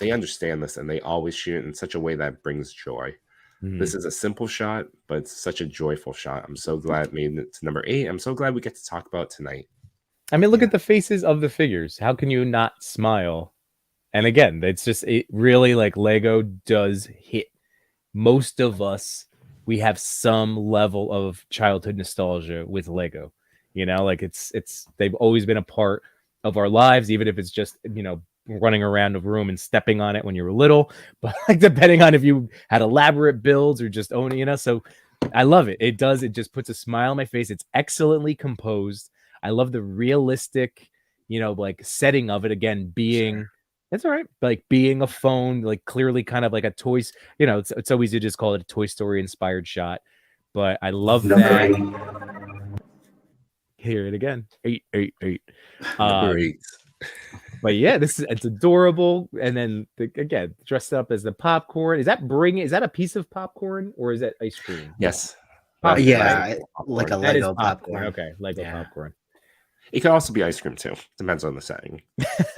understand this, and they always shoot it in such a way that brings joy. This is a simple shot, but it's such a joyful shot. I'm so glad it made it to number 8. I'm so glad we get to talk about it tonight. I mean, look at the faces of the figures. How can you not smile? And again, it's just really like Lego does hit most of us. We have some level of childhood nostalgia with Lego. You know, like it's they've always been a part of our lives, even if it's just, you know, running around a room and stepping on it when you were little. But like depending on if you had elaborate builds or just owning, you know. So I love it. It just puts a smile on my face. It's excellently composed. I love the realistic, you know, like setting of it again being It's all right. Like being a phone, like clearly kind of like a toy, you know, it's always you just call it a Toy Story inspired shot. But I love that. Hear it again. 8, 8, 8. Number 8. But yeah, it's adorable. And then again, dressed up as the popcorn. Is that a piece of popcorn or is that ice cream? Yes. Like a That Lego is popcorn. Okay, Lego popcorn. It could also be ice cream too. Depends on the setting.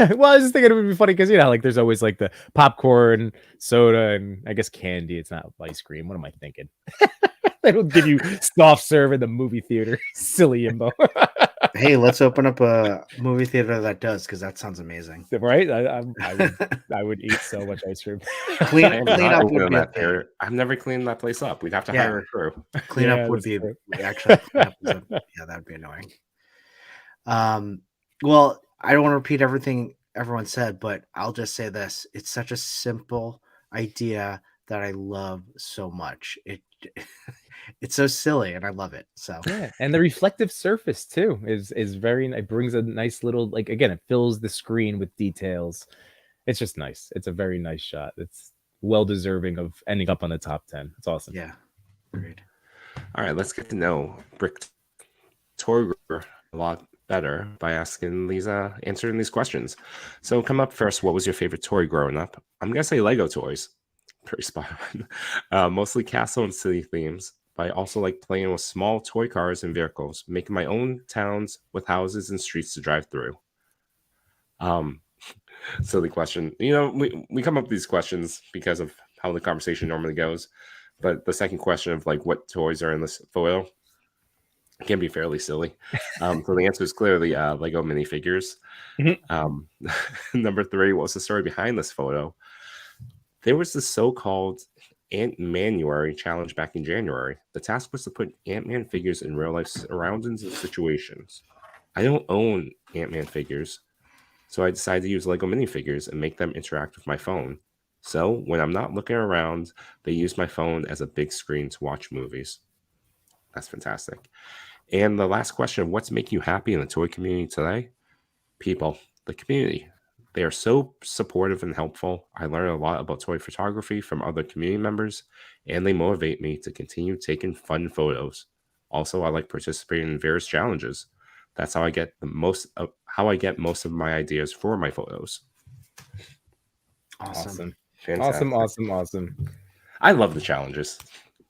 Well, I was just thinking it would be funny because, you know, like there's always like the popcorn, soda, and I guess candy. It's not ice cream. What am I thinking? They don't give you soft serve in the movie theater. Silly Yimbo. Hey, let's open up a movie theater that does, because that sounds amazing. Right? I would eat so much ice cream. Clean up would be I've never cleaned that place up. We'd have to hire a crew. Clean up would be actually that'd be annoying. Well, I don't want to repeat everything everyone said, but I'll just say this. It's such a simple idea that I love so much. It's so silly and I love it. So yeah, and the reflective surface too is very, it brings a nice little, like, again, it fills the screen with details. It's just nice. It's a very nice shot. It's well deserving of ending up on the top 10. It's awesome. Yeah. Agreed. All right, let's get to know Brick Torger a lot better by answering these questions. So come up first, what was your favorite toy growing up? I'm gonna say Lego toys. Pretty spot on. Mostly castle and city themes, but I also like playing with small toy cars and vehicles, making my own towns with houses and streets to drive through. Silly question. You know, we come up with these questions because of how the conversation normally goes, but the second question of like what toys are in this photo can be fairly silly. So the answer is clearly Lego minifigures. Number 3, what's the story behind this photo? There was the so-called Ant-Manuary challenge back in January. The task was to put Ant-Man figures in real-life surroundings and situations. I don't own Ant-Man figures, so I decided to use Lego minifigures and make them interact with my phone. So when I'm not looking around, they use my phone as a big screen to watch movies. That's fantastic. And the last question of what's making you happy in the toy community today? People, the community. They are so supportive and helpful. I learn a lot about toy photography from other community members, and they motivate me to continue taking fun photos. Also, I like participating in various challenges. That's how I get most of my ideas for my photos. Awesome. Fantastic. Awesome. I love the challenges.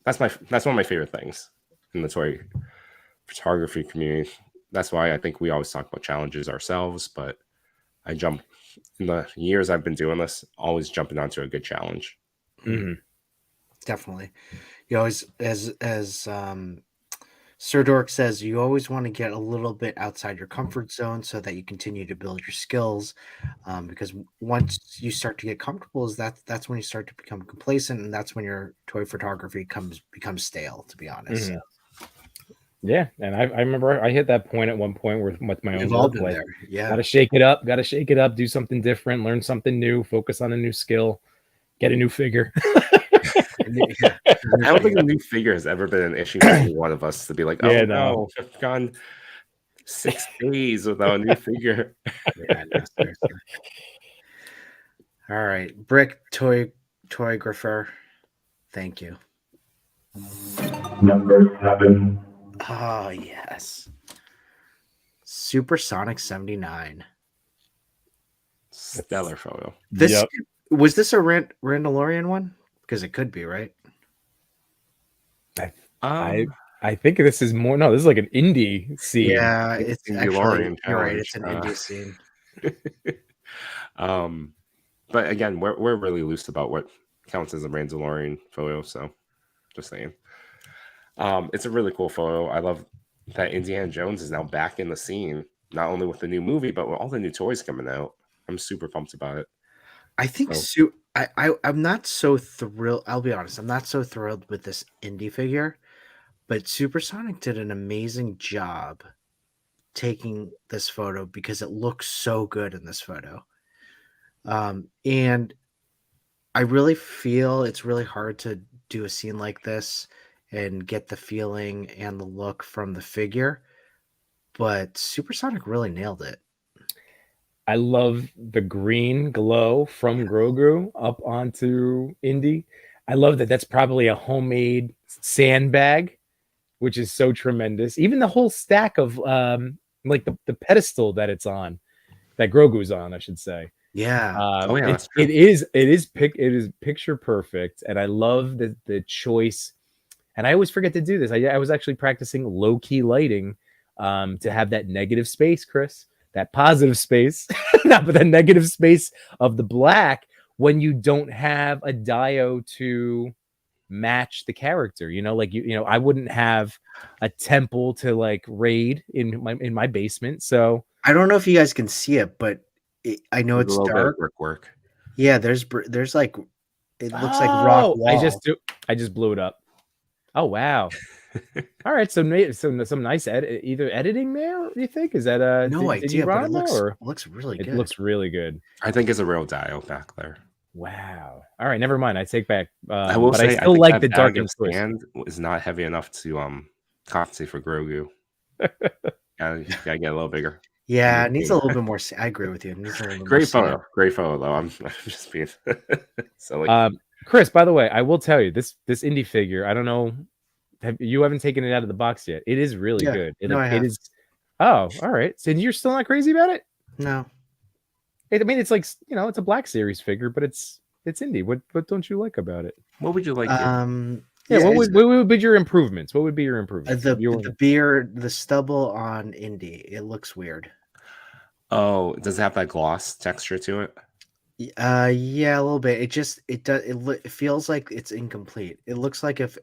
That's one of my favorite things in the toy photography community. That's why I think we always talk about challenges ourselves, but I jump in the years I've been doing this, always jumping onto a good challenge. Definitely. You always, as Sir Dork says, you always want to get a little bit outside your comfort zone so that you continue to build your skills. Because once you start to get comfortable, that's when you start to become complacent, and that's when your toy photography becomes stale, to be honest. So. Yeah, and I remember I hit that point at one point with my own work. Like, yeah, gotta shake it up, do something different, learn something new, focus on a new skill, get a new figure. I don't think a new figure has ever been an issue for any one of us to be like, oh no, I've gone 6 days without a new figure. All right, Brick Toygrapher, thank you. Number 7. Oh, yes. Supersonic 79. Stellar photo. This Yep. was this a Randalorian one? Because it could be, right? I think this is more. No, this is like an indie scene. Yeah, think it's it's in the actually DeLorean you're right. challenge. It's an indie scene. But again, we're really loose about what counts as a Mandalorian photo. So, just saying. It's a really cool photo. I love that Indiana Jones is now back in the scene, not only with the new movie, but with all the new toys coming out. I'm super pumped about it. I think So- I'm not so thrilled. I'll be honest. I'm not so thrilled with this indie figure, but Supersonic did an amazing job taking this photo because it looks so good in this photo. And I really feel it's really hard to do a scene like this and get the feeling and the look from the figure, but Supersonic really nailed it. I love the green glow from Grogu up onto Indy. I love that that's probably a homemade sandbag, which is so tremendous. Even the whole stack of like the pedestal that it's on, that Grogu's on, I should say. Yeah. Oh, yeah, that's true. It is picture perfect, and I love the choice. And I always forget to do this. I was actually practicing low key lighting to have that negative space, Chris, that positive space, not but the negative space of the black when you don't have a dio to match the character. You know, like you know, I wouldn't have a temple to like raid in my basement, so. I don't know if you guys can see it, but I know There's it's a little bit dark. of work. Yeah, there's like it looks like rock wall. I just blew it up. Oh wow! All right, so some nice either editing there. You think is that no idea, but it or looks really it good. looks really good. I think it's a real dio back there. Wow. All right, never mind. I take back. I will but say, I still think like that the bag darkened of choice. sand is not heavy enough to compensate for Grogu. You gotta get a little bigger. Yeah, it needs a little bit more. I agree with you. It needs a little bit Great more photo. Great photo, though. I'm just being silly. Chris, by the way, I will tell you this indie figure. I don't know. You haven't taken it out of the box yet. It is really good. It is. Oh, all right. So you're still not crazy about it? No. I mean, it's like, you know, it's a Black Series figure, but it's indie. What don't you like about it? What would you like? What would be your improvements? What would be your improvements? The beard, the stubble on indie, it looks weird. Oh, does it have that gloss texture to it? Yeah, a little bit. It feels like it's incomplete. It looks like if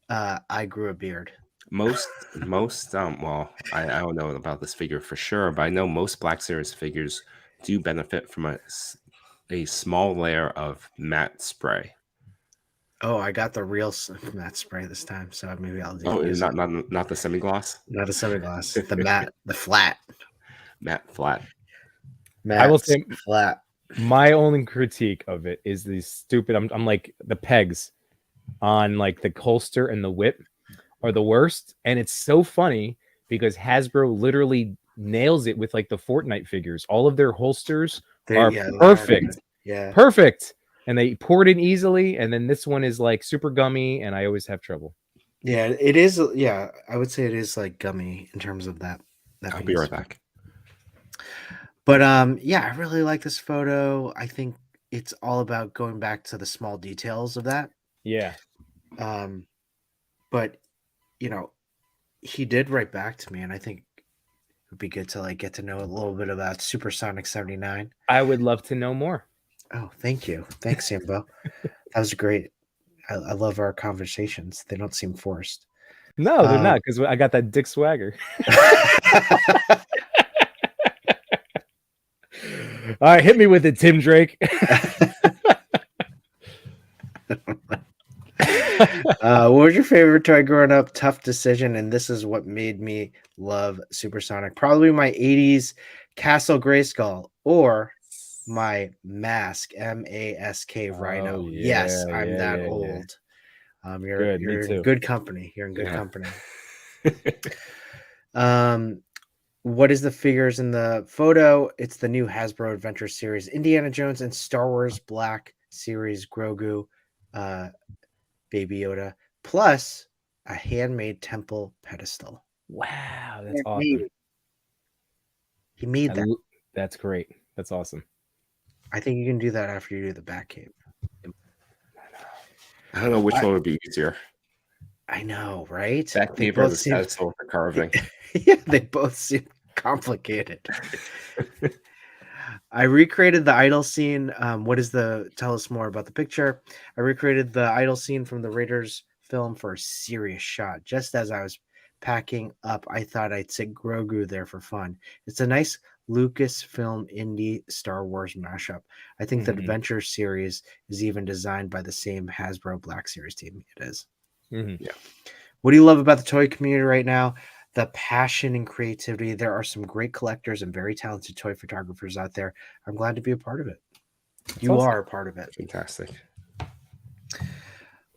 I grew a beard. Most well, I don't know about this figure for sure, but I know most Black Series figures do benefit from a small layer of matte spray. Oh, I got the real matte spray this time, so maybe I'll do. Oh, not the semi-gloss? Not a semi-gloss. The matte, the flat. Matte flat. I will say flat. My only critique of it is these stupid. I'm like the pegs on like the holster and the whip are the worst, and it's so funny because Hasbro literally nails it with like the Fortnite figures. All of their holsters are perfect. Yeah, perfect. And they pour it in easily, and then this one is like super gummy, and I always have trouble. Yeah, it is. Yeah, I would say it is like gummy in terms of that. I'll be right back. But yeah, I really like this photo. I think it's all about going back to the small details of that. Yeah. But you know, he did write back to me, and I think it would be good to like get to know a little bit about Supersonic 79. I would love to know more. Oh, thank you. Thanks, Yimbo. That was great. I love our conversations. They don't seem forced. No, they're not, because I got that dick swagger. All right, hit me with it, Tim Drake. What was your favorite toy growing up? Tough decision, and this is what made me love Supersonic. Probably my 80s Castle Grayskull or my Mask, M-A-S-K Rhino. Yes, I'm that old. You're in good company. You're in good company. What is the figures in the photo? It's the new Hasbro Adventure Series Indiana Jones and Star Wars Black Series Grogu, Baby Yoda, plus a handmade temple pedestal. Wow, that's awesome. He made that. That's great. That's awesome. I think you can do that after you do the back cape. I don't know which one would be easier. I know, right? Back They cape or both the seem pedestal for carving. yeah, they both seem complicated. I recreated the idol scene. Tell us more about the picture? I recreated the idol scene from the Raiders film for a serious shot. Just as I was packing up, I thought I'd sit Grogu there for fun. It's a nice Lucasfilm indie Star Wars mashup. I think the Adventure series is even designed by the same Hasbro Black Series team. It is. Yeah. What do you love about the toy community right now? The passion and creativity. There are some great collectors and very talented toy photographers out there. I'm glad to be a part of it. You awesome. are a part of it. Fantastic.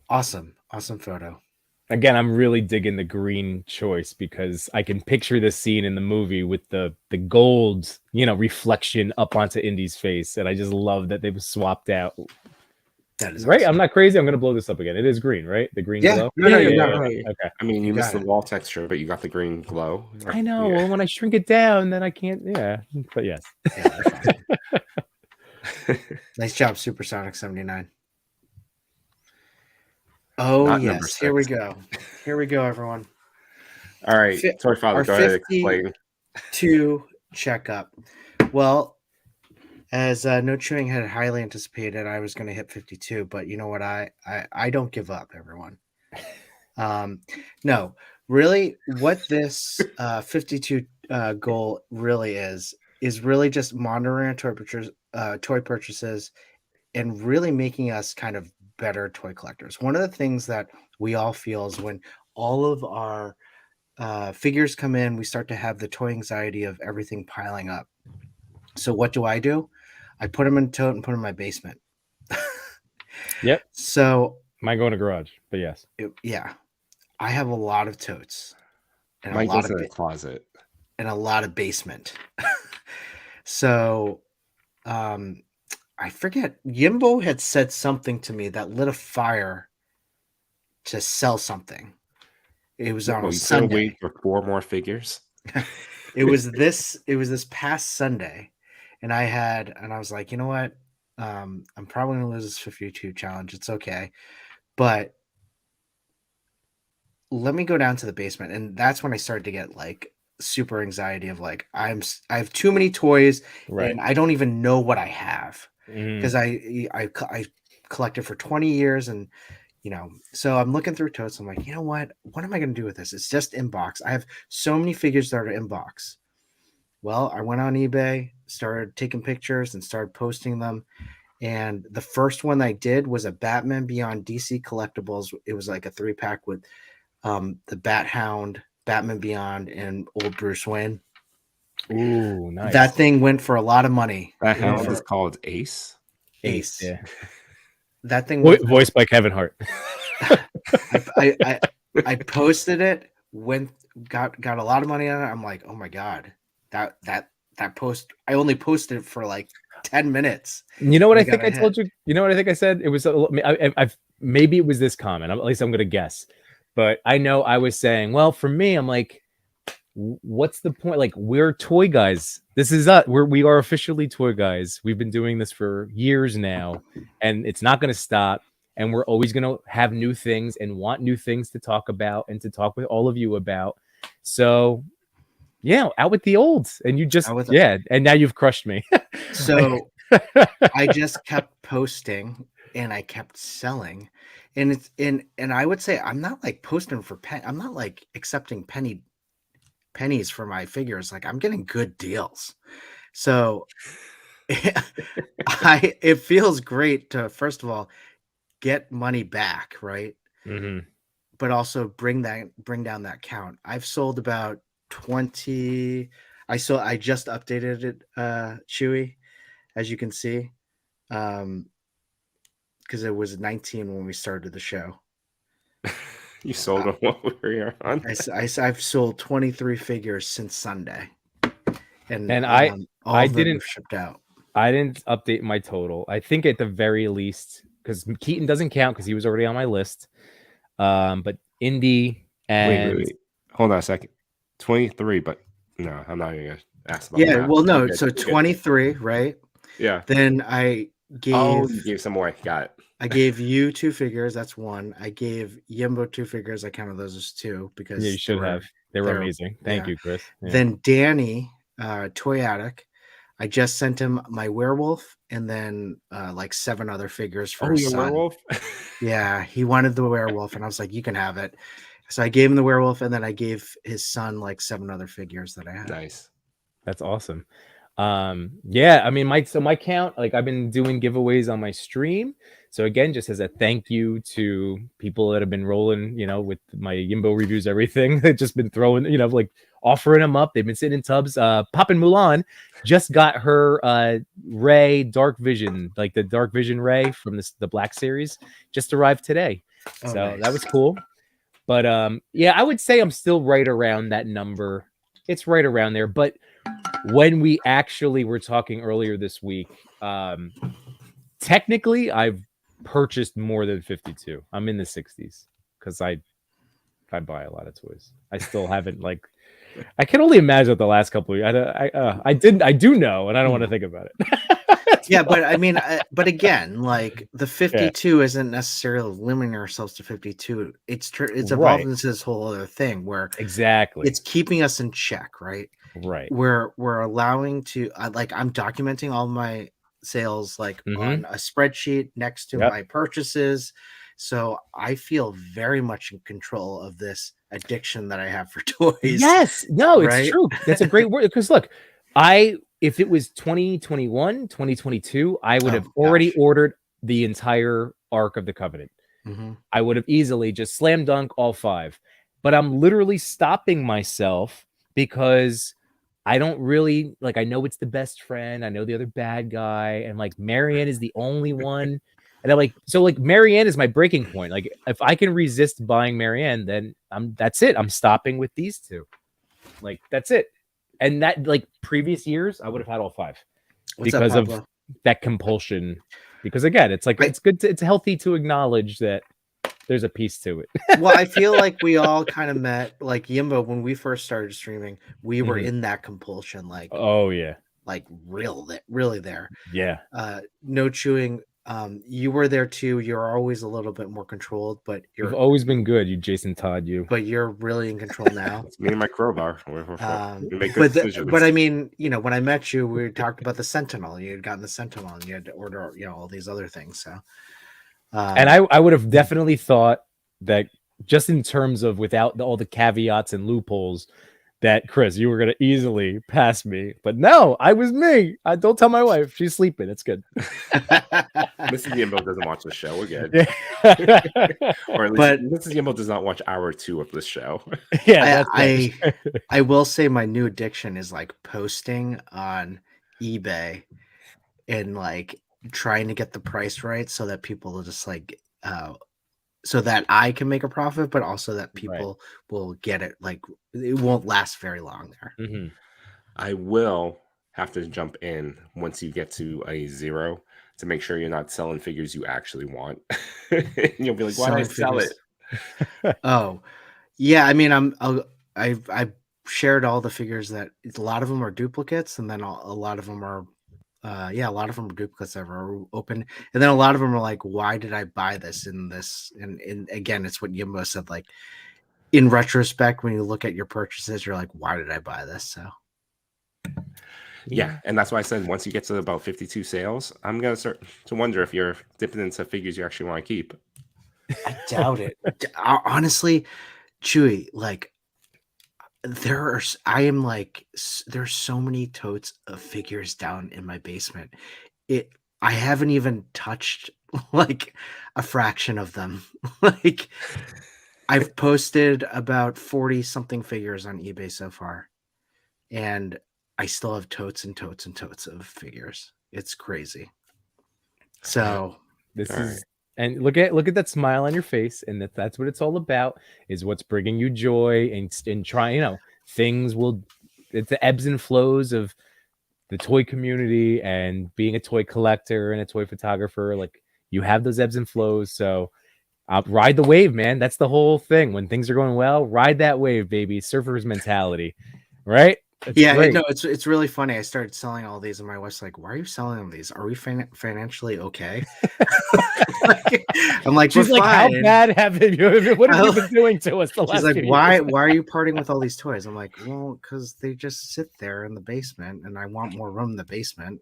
Awesome photo. Again, I'm really digging the green choice because I can picture the scene in the movie with the gold, reflection up onto Indy's face, and I just love that they've swapped out. That is right. awesome. I'm not crazy. I'm gonna blow this up again. It is green, right? The green glow. No, yeah, you're not yeah. right. Okay. I mean, you missed the got it. wall texture, but you got the green glow. I know. Yeah. Well, when I shrink it down, then I can't. Yeah, but yes. Yeah, they're fine. Nice job, Supersonic 79. Oh Not number yes, here we 6. go. Here we go, everyone. All right, Toy Father, Our go ahead and explain. 52 checkup. Well, as No Chewing had highly anticipated, I was going to hit 52, but you know what? I don't give up, everyone. No, really, what this 52 goal really is really just monitoring our toy purchases and really making us kind of better toy collectors. One of the things that we all feel is when all of our figures come in, we start to have the toy anxiety of everything piling up. So what do? I put them in a tote and put them in my basement. Yep. So Might go in a garage, but yes. yeah, I have a lot of totes and Mine a lot goes of in the closet. and a lot of basement. So I forget, Yimbo had said something to me that lit a fire to sell something. It was on a You Sunday. wait for 4 more figures. It was this past Sunday, and I was like, you know what? I'm probably gonna lose this 52 challenge. It's okay, but let me go down to the basement, and that's when I started to get like super anxiety of like I have too many toys, Right. and I don't even know what I have Mhm. because I collected for 20 years, and so I'm looking through totes. I'm like, you know what am I going to do with this? It's just inbox. I have so many figures that are inbox. Well, I went on eBay, started taking pictures and started posting them. And the first one I did was a Batman Beyond DC Collectibles. It was like a 3-pack with the Bat Hound, Batman Beyond, and old Bruce Wayne. Ooh, nice. That thing went for a lot of money. That hound is called Ace. Ace. Yeah. That thing went voiced by Kevin Hart. I posted it, got a lot of money on it. I'm like, oh my god, that post. I only posted it for like 10 minutes. You know what I think I told you? You know what I think I said? It was maybe it was this comment. At least I'm gonna guess. But I know I was saying, well, for me, I'm like, what's the point? Like, we're toy guys. This is us. We are officially toy guys. We've been doing this for years now, and it's not going to stop. And we're always going to have new things and want new things to talk about and to talk with all of you about. So, yeah, out with the old. And you just, and now you've crushed me. So I just kept posting and I kept selling. And it's and I would say I'm not like posting for I'm not like accepting pennies for my figures. Like I'm getting good deals. So it feels great to, first of all, get money back, right? Mm-hmm. But also bring down that count. I've sold about 20. I just updated it, Chewy, as you can see. Because it was 19 when we started the show. You sold them what we were here on. I've sold 23 figures since Sunday, and I didn't shipped out. I didn't update my total. I think at the very least, because Keaton doesn't count because he was already on my list. But Indy and wait, hold on a second. 23, but no, I'm not even gonna ask about that. that. Well, no, so 23, right? Yeah. Then I Oh, gave you gave some away. Got it. I gave you 2 figures. That's 1. I gave Yimbo 2 figures. I counted those as 2 because Yeah, you should have. They were amazing. Thank yeah. you, Chris. Yeah. Then Danny, Toy Attic, I just sent him my werewolf and then like 7 other figures for his your son. werewolf? Yeah, he wanted the werewolf, and I was like, you can have it. So I gave him the werewolf, and then I gave his son like 7 other figures that I had. Nice. That's awesome. Yeah, I mean, my count, like I've been doing giveaways on my stream. So again, just as a thank you to people that have been rolling, you know, with my Yimbo reviews, everything, they've just been throwing, you know, like offering them up. They've been sitting in tubs. Poppin' Mulan just got her Ray Dark Vision, like the Dark Vision Ray from the Black series, just arrived today. Oh, So nice. that was cool. But yeah, I would say I'm still right around that number. It's right around there. But when we actually were talking earlier this week, technically I've purchased more than 52. I'm in the 60s because I buy a lot of toys. I still haven't like I can only imagine what the last couple of years. I do know, and I don't want to think about it. Yeah, but I mean, but again, like the 52 isn't necessarily limiting ourselves to 52. It's evolved Right. into this whole other thing where Exactly. it's keeping us in check, right? Right. We're allowing to like I'm documenting all my sales like on a spreadsheet next to my purchases. So I feel very much in control of this addiction that I have for toys. Yes, no, right? it's true. That's a great word because look, if it was 2021, 2022, I would have already ordered the entire Ark of the Covenant. I would have easily just slam dunk all 5. But I'm literally stopping myself because I don't really like, I know it's the best friend. I know the other bad guy. And like Marianne is the only one. And I'm like, so like Marianne is my breaking point. Like if I can resist buying Marianne, then that's it. I'm stopping with these 2. Like that's it. And that like previous years, I would have had all 5 because of that compulsion. Because again, it's like it's healthy to acknowledge that there's a piece to it. Well, I feel like we all kind of met like Yimbo when we first started streaming. We were in that compulsion, like oh yeah, like really there. Yeah. No chewing. You were there too. You're always a little bit more controlled, but you've always been good. You, Jason Todd, you. But you're really in control now. It's me and my crowbar. We make good decisions. But I mean, you know, when I met you, we talked about the Sentinel. You had gotten the Sentinel, and you had to order, you know, all these other things. So, and I would have definitely thought that just in terms of without all the caveats and loopholes, that Chris, you were going to easily pass me, but no, I was me. I don't tell my wife; she's sleeping. It's good. Mrs. Yimbo doesn't watch the show. We're good. Or at least Mrs. Yimbo does not watch hour 2 of this show. Yeah, I will say my new addiction is like posting on eBay and like trying to get the price right so that people will just like so that I can make a profit, but also that people will get it. Like it won't last very long there. I will have to jump in once you get to a 0 to make sure you're not selling figures you actually want. You'll be like, why did I sell it? Oh, yeah. I mean, I've shared all the figures that a lot of them are duplicates, and then a lot of them are a lot of them are duplicates that are open, and then a lot of them are like, why did I buy this in this? And again, it's what Yimbo said, like in retrospect, when you look at your purchases, you're like, why did I buy this? So yeah, and that's why I said once you get to about 52 sales, I'm gonna start to wonder if you're dipping into figures you actually want to keep. I doubt it. Honestly, Chewy, like there's so many totes of figures down in my basement. I haven't even touched like a fraction of them. Like I've posted about 40 something figures on eBay so far, and I still have totes and totes and totes of figures. It's crazy. So this is and look at that smile on your face, and that's what it's all about, is what's bringing you joy and trying, you know, it's the ebbs and flows of the toy community and being a toy collector and a toy photographer. Like you have those ebbs and flows. So ride the wave, man. That's the whole thing. When things are going well, ride that wave, baby. Surfer's mentality, right? It's Yeah, great. no, it's really funny. I started selling all these, and my wife's like, "Why are you selling them these? Are we financially okay?" I'm like, "We're She's like, how fine." bad have you? What have you been doing to us the She's last like, few "Why? years? Why are you parting with all these toys?" I'm like, "Well, because they just sit there in the basement, and I want more room in the basement."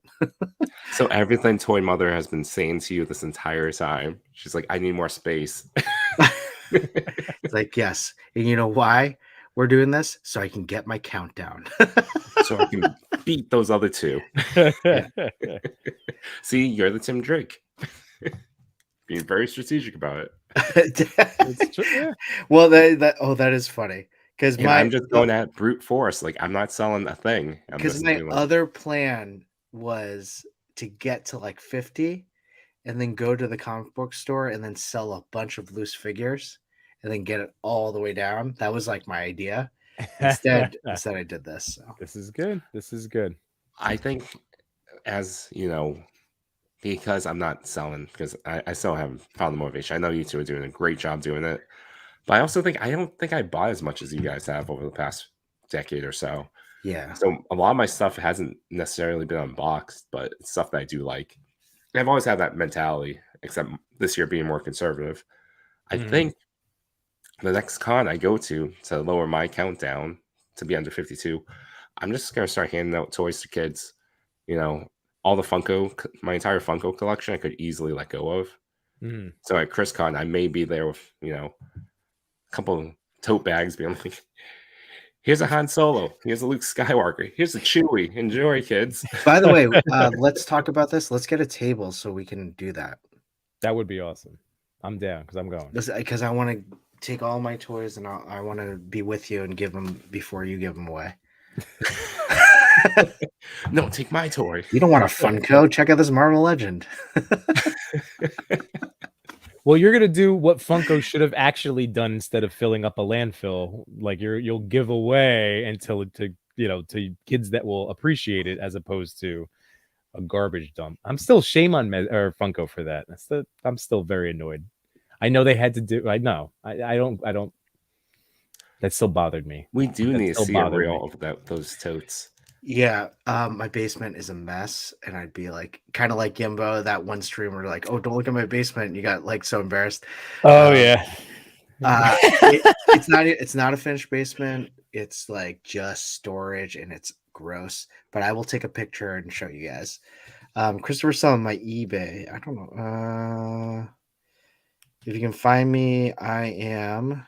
So everything Toy Mother has been saying to you this entire time, she's like, I need more space. It's like, yes, and you know why we're doing this? So I can get my countdown. So I can beat those other two. See, you're the Tim Drake. Being very strategic about it. It's true. Yeah. Well, that is funny because And I'm just going at brute force. Like, I'm not selling a thing. I'm because just my doing other plan was to get to like 50 and then go to the comic book store and then sell a bunch of loose figures and then get it all the way down. That was like my idea. Instead I did this. So. This is good. This is good. I think, as you know, because I'm not selling, because I still haven't found the motivation. I know you two are doing a great job doing it. But I also think I don't think I bought as much as you guys have over the past decade or so. Yeah. So a lot of my stuff hasn't necessarily been unboxed, but it's stuff that I do like. And I've always had that mentality, except this year being more conservative. I think the next con I go to lower my countdown to be under 52, I'm just gonna start handing out toys to kids. You know, all the my entire Funko collection, I could easily let go of. So at ChrisCon, I may be there with a couple tote bags, being like, "Here's a Han Solo. Here's a Luke Skywalker. Here's a Chewie. Enjoy, kids." By the way, let's talk about this. Let's get a table so we can do that. That would be awesome. I'm down because I'm going. Because I want to take all my toys and I want to be with you and give them before you give them away. No, take my toy. You don't want a Funko? Check out this Marvel Legend. Well, you're gonna do what Funko should have actually done instead of filling up a landfill. Like you'll give away until to kids that will appreciate it, as opposed to a garbage dump. I'm still shame on Funko for that. I'm still very annoyed. I know they had to do. I know. I don't. That still bothered me. We do need to see a reel of those totes. Yeah, my basement is a mess, and I'd be like, kind of like Yimbo, that one streamer, like, "Oh, don't look at my basement." You got like so embarrassed. Oh yeah. It's not a finished basement. It's like just storage, and it's gross. But I will take a picture and show you guys. Christopher's selling my eBay. I don't know. If you can find me, I am.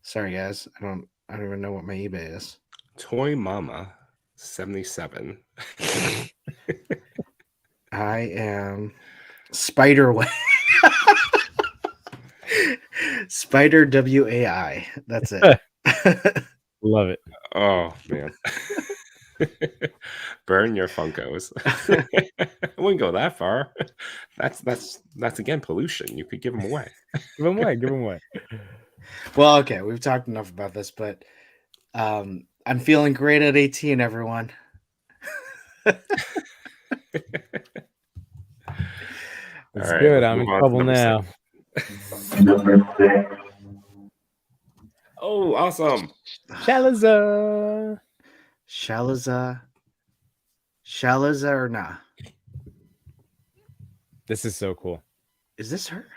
Sorry, guys. I don't even know what my eBay is. Toy Mama 77. I am Spider Spider WAI. That's it. Love it. Oh man. Burn your Funkos. I wouldn't go that far. That's again pollution. You could give them away. Give them away. Give them away. Well, okay, we've talked enough about this, but I'm feeling great at 18, everyone. It's good. I'm in trouble now. Oh, awesome. Shalaza or nah? This is so cool. Is this her?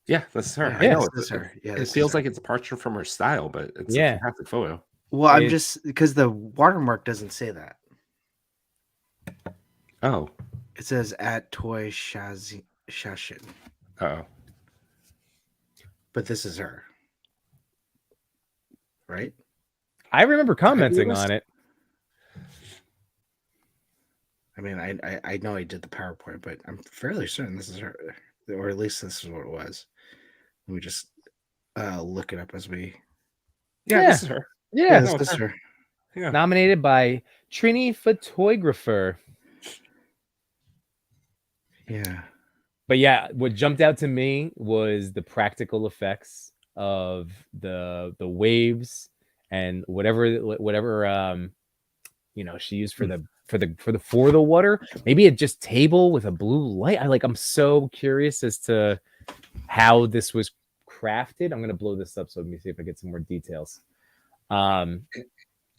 Yeah, this is her. Yeah, I know it's her. Yeah, it feels like it's a departure from her style, but it's a fantastic photo. Well, I'm just because the watermark doesn't say that. Oh. It says at Toy Shashin. Oh. But this is her. Right? I remember commenting on it. I mean, I know I did the PowerPoint, but I'm fairly certain this is her, or at least this is what it was. Let me just look it up as we. Yeah, this is her. Yeah, this is her. Yeah. Nominated by Trini Photographer. Yeah. But yeah, what jumped out to me was the practical effects of the waves and whatever she used for the water. Maybe it just table with a blue light. I'm so curious as to how this was crafted. I'm gonna blow this up so let me see if I get some more details.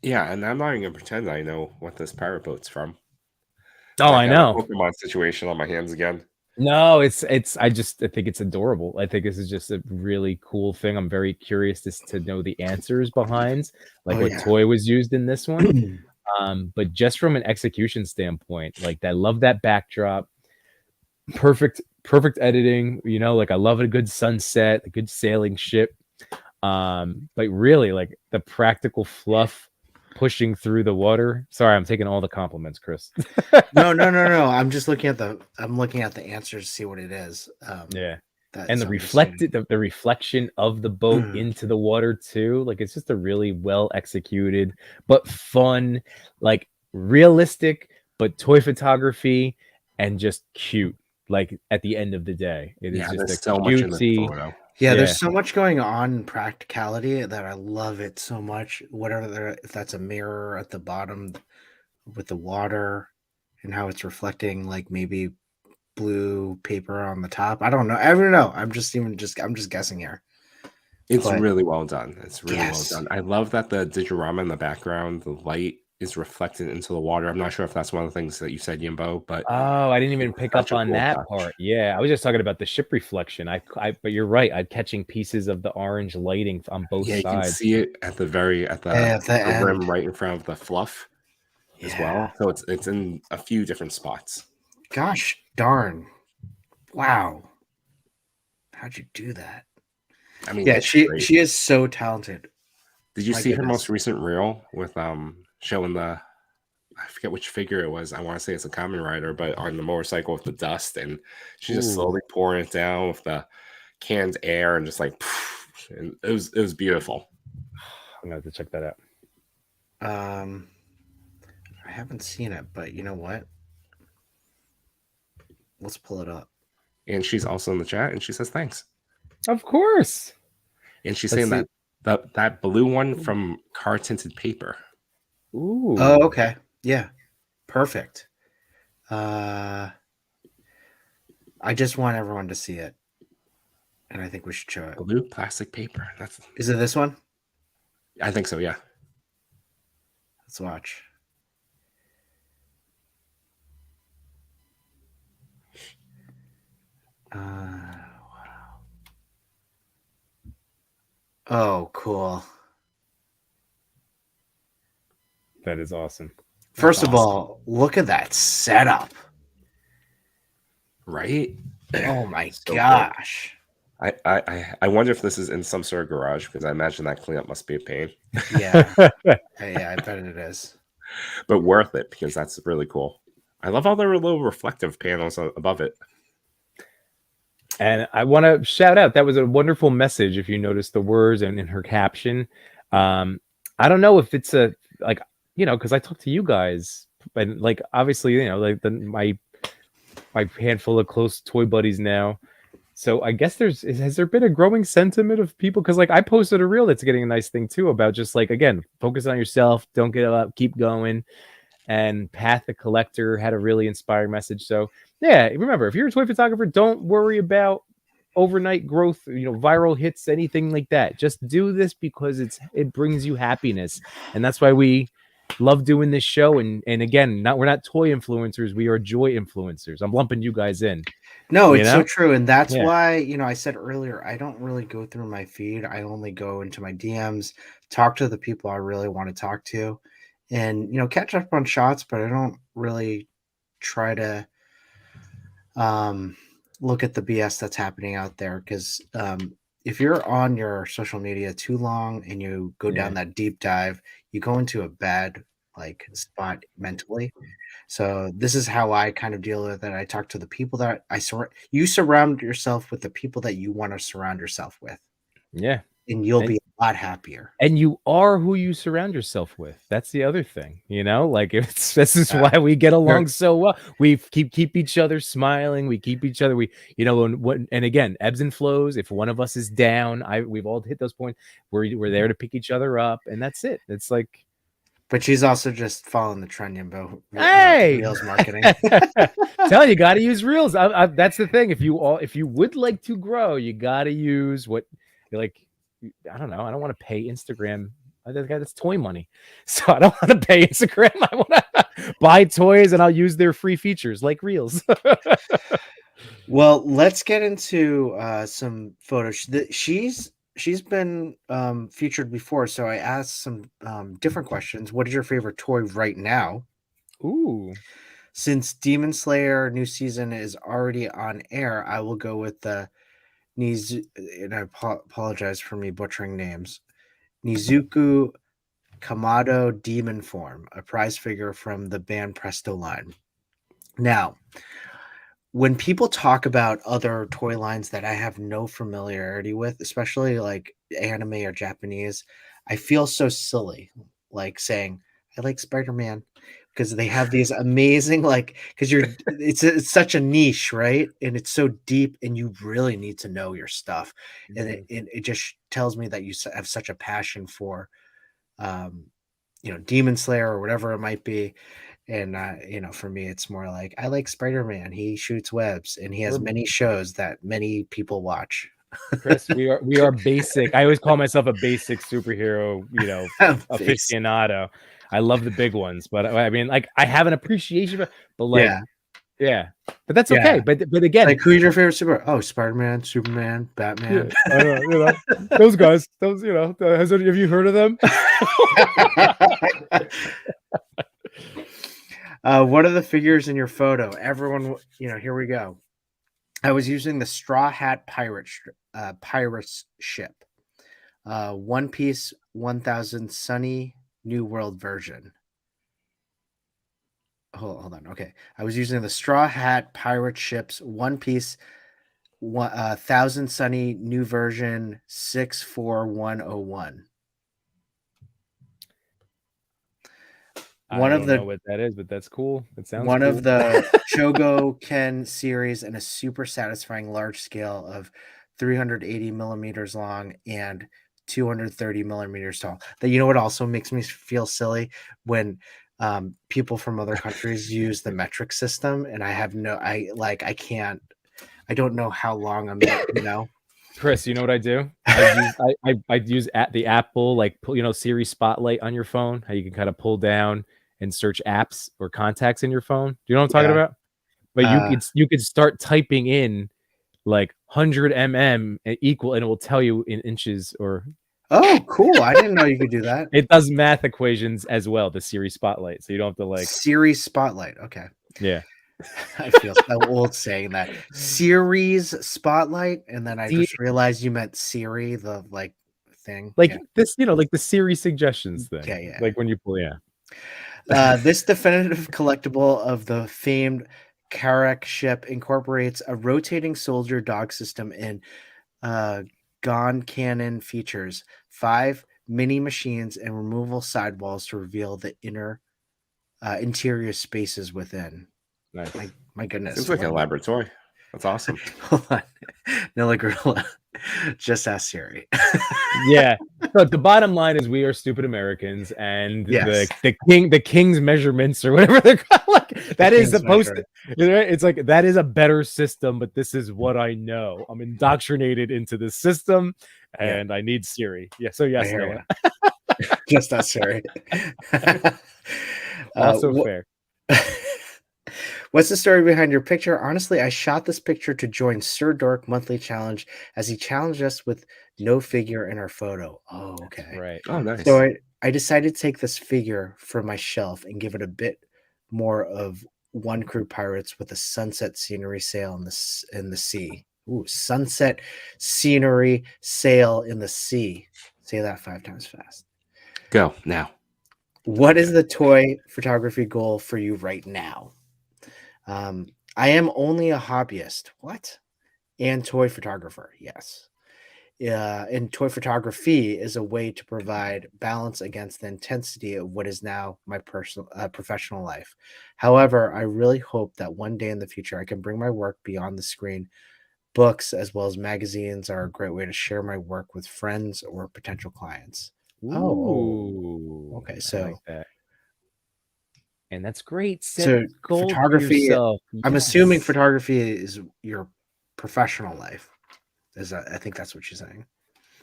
Yeah, and I'm not even gonna pretend I know what this pirate boat's from. Oh, I Got a know. Pokemon situation on my hands again. No, it's I think it's adorable. I think this is just a really cool thing. I'm very curious to know the answers behind like Oh, what yeah. toy was used in this one. But just from an execution standpoint, like I love that backdrop. Perfect editing, you know, like I love a good sunset, a good sailing ship. But really like the practical fluff pushing through the water. Sorry, I'm taking all the compliments, Chris. No. I'm just looking at the answers to see what it is. Yeah. That's And the reflection of the boat into the water too. Like it's just a really well executed but fun, like realistic, but toy photography and just cute. Like at the end of the day, it is Yeah, just there's a so much in the cutesy. photo. Yeah, there's so much going on in practicality that I love it so much. If that's a mirror at the bottom with the water and how it's reflecting, like maybe blue paper on the top. I don't know. I don't know. I'm just guessing here. It's But really well done. It's really yes. well done. I love that the diorama in the background, the light is reflected into the water. I'm not sure if that's one of the things that you said, Yimbo, but Oh, I didn't even pick up such a on cool that touch. part. Yeah, I was just talking about the ship reflection. But you're right. I'm catching pieces of the orange lighting on both Yeah, you can sides. see it at the rim end. right in front of the fluff as well. So it's in a few different spots. Gosh darn. Wow. How'd you do that? I mean, Yeah, it's she great. is so talented. Did you My see her goodness. most recent reel with showing I forget which figure it was. I want to say it's a Kamen Rider, but on the motorcycle with the dust, and she's just slowly pouring it down with the canned air and just like, and it was beautiful. I'm gonna have to check that out. I haven't seen it, but you know what? Let's pull it up. And she's also in the chat, and she says thanks. Of course. And she's saying that blue one from car tinted paper. Ooh. Oh, okay. Yeah. Perfect. I just want everyone to see it. And I think we should show it. Blue plastic paper. Is it this one? I think so, yeah. Let's watch. Wow. Oh, cool. That is awesome. First of all, look at that setup. Right? Oh my gosh. I wonder if this is in some sort of garage, because I imagine that cleanup must be a pain. Yeah. Yeah, I bet it is. But worth it, because that's really cool. I love all the little reflective panels above it. And I want to shout out, that was a wonderful message. If you notice the words and in her caption, I don't know if it's a, like, you know, because I talk to you guys, and like obviously, you know, like my handful of close toy buddies now. So I guess has there been a growing sentiment of people, because like I posted a reel that's getting a nice thing too about just like, again, focus on yourself, don't get up, keep going. And Pat the Collector had a really inspiring message. So yeah, remember, if you're a toy photographer, don't worry about overnight growth, you know, viral hits, anything like that. Just do this because it brings you happiness, and that's why we love doing this show. And again, we're not toy influencers, we are joy influencers. I'm lumping you guys in. No, it's so true. And that's Yeah. why, you know, I said earlier, I don't really go through my feed. I only go into my DMs, talk to the people I really want to talk to, and, you know, catch up on shots, but I don't really try to look at the BS that's happening out there. Because if you're on your social media too long and you go down that deep dive, you go into a bad like spot mentally. So this is how I kind of deal with it. I talk to the people that you surround yourself with the people that you want to surround yourself with. Yeah. And you'll be a lot happier. And you are who you surround yourself with. That's the other thing, you know, like this is why we get along so well. We keep each other smiling. We keep each other. You know, and again, ebbs and flows. If one of us is down, we've all hit those points. We're there to pick each other up, and that's it. It's like. But she's also just following the trend, Yimbo. Hey, Reels marketing. Tell you got to use Reels. That's the thing. If you would like to grow, you got to use what, like, I don't know. I don't want to pay Instagram That's toy money. So I don't want to pay Instagram. I want to buy toys and I'll use their free features like Reels. Well, let's get into some photos. She's been featured before, so I asked some different questions. What is your favorite toy right now? Ooh. Since Demon Slayer new season is already on air, I will go with the and I apologize for me butchering names. Nizuku Kamado Demon Form, a prize figure from the band Presto line. Now, when people talk about other toy lines that I have no familiarity with, especially like anime or Japanese, I feel so silly, like saying I like Spider-Man because they have these amazing because it's such a niche, right? And it's so deep, and you really need to know your stuff, and it just tells me that you have such a passion for, Demon Slayer or whatever it might be. And for me, it's more like I like Spider-Man. He shoots webs, and he has many shows that many people watch. Chris, we are basic. I always call myself a basic superhero, aficionado. I love the big ones, but I mean, like, I have an appreciation for, but like, yeah, but that's okay. But again, like, who's your favorite superhero? Oh, Spider-Man, Superman, Batman. Yeah, those guys. Those, have you heard of them? What are the figures in your photo? Everyone, here we go. I was using the Straw Hat Pirates ship. One Piece 1000 Sunny New World version. Hold on. Okay. I was using the Straw Hat Pirate Ships One Piece 1000 Sunny New version 64101. I don't know what that is, but that's cool. It sounds one cool. of the Chogo Ken series, and a super satisfying large scale of 380 millimeters long and 230 millimeters tall. That, what also makes me feel silly when people from other countries use the metric system, and I don't know how long I'm Chris, you know what I do? I use the Apple, like, Siri Spotlight on your phone, how you can kind of pull down and search apps or contacts in your phone. Do you know what I'm talking about? But you could start typing in like 100 mm equal, and it will tell you in inches or. Oh, cool! I didn't know you could do that. It does math equations as well, the Siri Spotlight, so you don't have to Siri Spotlight. Okay. Yeah. I feel so old saying that. Series Spotlight, and then I just realized you meant Siri, the thing. This, like the Siri suggestions thing. Yeah. Like when you pull, This definitive collectible of the famed Karak ship incorporates a rotating soldier dog system and Gon cannon features, 5 mini machines, and removable sidewalls to reveal the interior spaces within. Nice. My goodness. It's like a laboratory. That's awesome. Hold on. Nilla Gorilla. Just ask Siri. Yeah. But the bottom line is we are stupid Americans, and Yes. the king's measurements or whatever they're called, that is supposed to, it's like, that is a better system, but this is what I know. I'm indoctrinated into this system, and I need Siri. Yeah. So yes, Noah. Just ask Siri. Also fair. What's the story behind your picture? Honestly, I shot this picture to join Sir Dork monthly challenge, as he challenged us with no figure in our photo. Oh, okay. Right. Oh, nice. So I decided to take this figure from my shelf and give it a bit more of One Crew Pirates with a sunset scenery sail in the sea. Ooh, sunset scenery sail in the sea. Say that 5 times fast. Go now. What is the toy photography goal for you right now? I am only a hobbyist. What? And toy photographer. Yes. And toy photography is a way to provide balance against the intensity of what is now my personal professional life. However, I really hope that one day in the future I can bring my work beyond the screen. Books as well as magazines are a great way to share my work with friends or potential clients. Ooh, okay. So I like that. And that's great. So photography, I'm assuming photography is your professional life. I think that's what she's saying.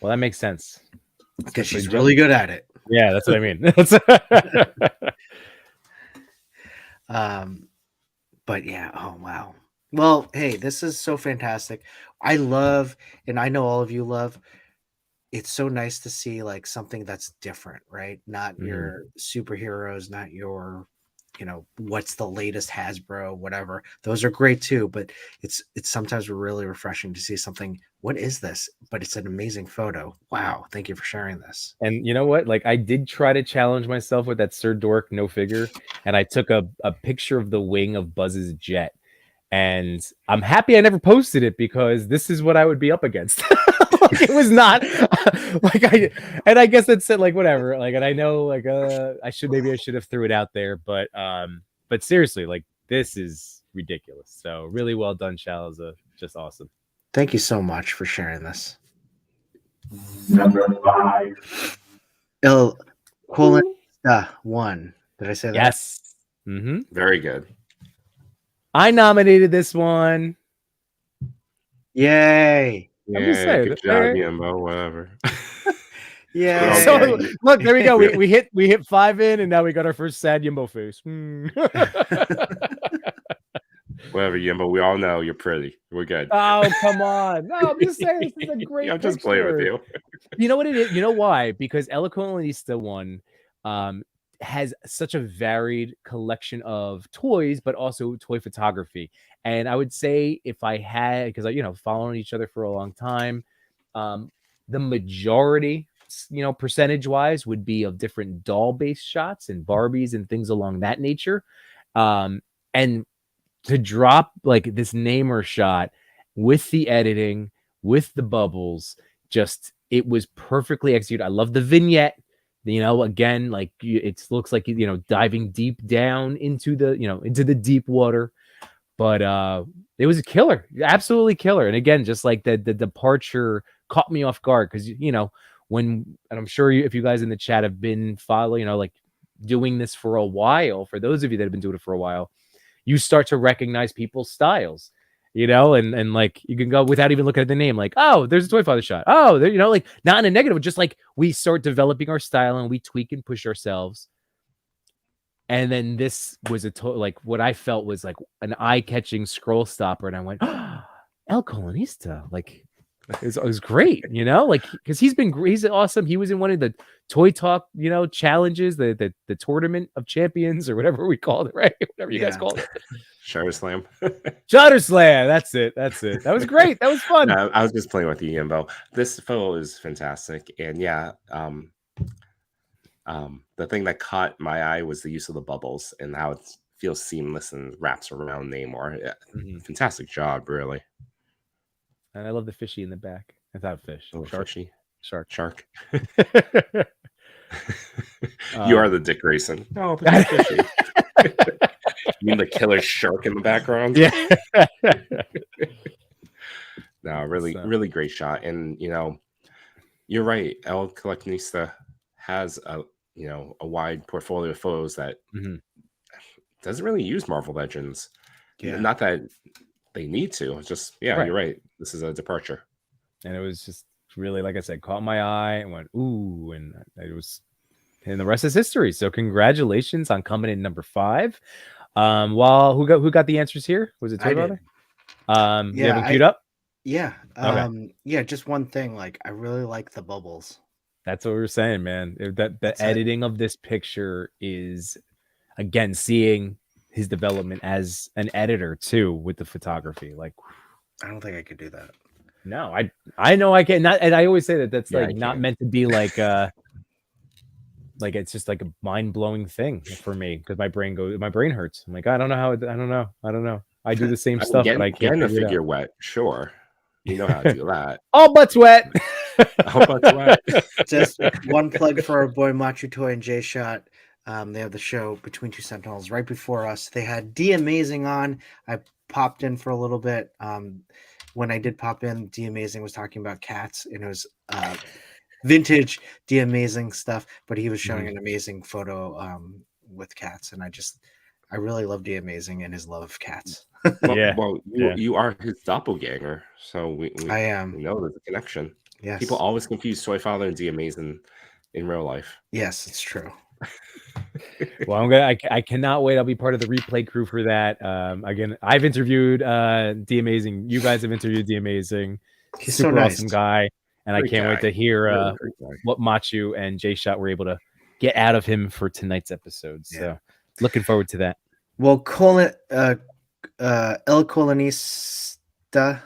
Well, that makes sense. Because she's really good at it. Yeah, that's what I mean. But yeah, oh wow. Well, hey, this is so fantastic. I love, and I know all of you love, it's so nice to see like something that's different, right? Not your superheroes, not your, what's the latest Hasbro, whatever. Those are great too, but it's sometimes really refreshing to see something. What is this? But it's an amazing photo. Wow, thank you for sharing this. And you know what? Like I did try to challenge myself with that Sir Dork no figure, and I took a picture of the wing of Buzz's jet. And I'm happy I never posted it because this is what I would be up against. Like, it was not like I guess it said like whatever. Like, and I know like I should have threw it out there, but seriously, like this is ridiculous. So really well done, Shalza. Just awesome. Thank you so much for sharing this. Number 5. Il Quillenista 1. Did I say that? Yes. Very good. I nominated this one. Yay. I'm just saying, good job, Yimbo, whatever. Yeah. So look, there we go. We hit 5 in, and now we got our first sad Yimbo face. Whatever, Yimbo. We all know you're pretty. We're good. Oh, come on. No, I'm just saying this is a great I'm just playing with you. You know what it is? You know why? Because El Colonista one has such a varied collection of toys, but also toy photography. And I would say if I had, because I, following each other for a long time, the majority, percentage wise would be of different doll based shots and Barbies and things along that nature. And to drop like this Namor shot with the editing, with the bubbles, it was perfectly executed. I love the vignette. Again, like it looks like diving deep down into the deep water, but it was a killer, absolutely killer. And again, just like the departure caught me off guard because and I'm sure if you guys in the chat have been following, like doing this for a while, for those of you that have been doing it for a while, you start to recognize people's styles. And like you can go without even looking at the name, like, oh, there's a Toy Father shot. Oh, there, like not in a negative, just like we start developing our style and we tweak and push ourselves. And then this was like what I felt was like an eye-catching scroll stopper, and I went, oh, El Colonista, like it was great, like because he's awesome. He was in one of the Toy Talk, challenges, the tournament of champions or whatever we called it, right? Whatever you guys called it. Shutter Slam. Shutter Slam. That's it. That was great. That was fun. No, I was just playing with you, Yimbo. This photo is fantastic. And yeah, the thing that caught my eye was the use of the bubbles and how it feels seamless and wraps around Namor. Yeah, fantastic job, really. And I love the fishy in the back. I thought fish. Oh, Shark. fishy. Shark. You are the Dick Grayson. Oh, but that's fishy. You mean the killer shark in the background? Yeah. No, really great shot. And you're right. El Collectionista has a wide portfolio of photos that doesn't really use Marvel Legends. Yeah. Not that they need to. It's just Right. You're right. This is a departure. And it was just really, like I said, caught my eye and went, ooh, and the rest is history. So congratulations on coming in number 5. Who got the answers here? Was it Toy Father? You have it queued up? Yeah. Okay. Yeah, just one thing. Like I really like the bubbles. That's what we were saying, man. The editing of this picture is, again, seeing his development as an editor too with the photography. Like, I don't think I could do that. No, I know I can't. And I always say that's Yeah, like not meant to be like like it's just like a mind-blowing thing for me because my brain hurts. I'm like, I don't know. I do the same stuff, but I can't get a figure wet. Sure, you know how to do that. All butts wet. All butts wet. Just one plug for our boy Machu Toy and J Shot. They have the show Between Two Sentinels right before us. They had D Amazing on. I popped in for a little bit. When I did pop in, D Amazing was talking about cats, and it was vintage D Amazing stuff, but he was showing an amazing photo with cats, and I really love D Amazing and his love of cats. You are his doppelganger, so we I am. We know there's a connection. Yes. People always confuse Toy Father and D Amazing in real life. Yes, it's true. Well, I cannot wait. I'll be part of the replay crew for that. Again, I've interviewed D Amazing. You guys have interviewed D Amazing. He's so Super nice. awesome guy, and Great I can't wait guy. to hear Really great guy. what Machu and Jay Shot were able to get out of him for tonight's episode. So Yeah. looking forward to that. Well, El Colonista.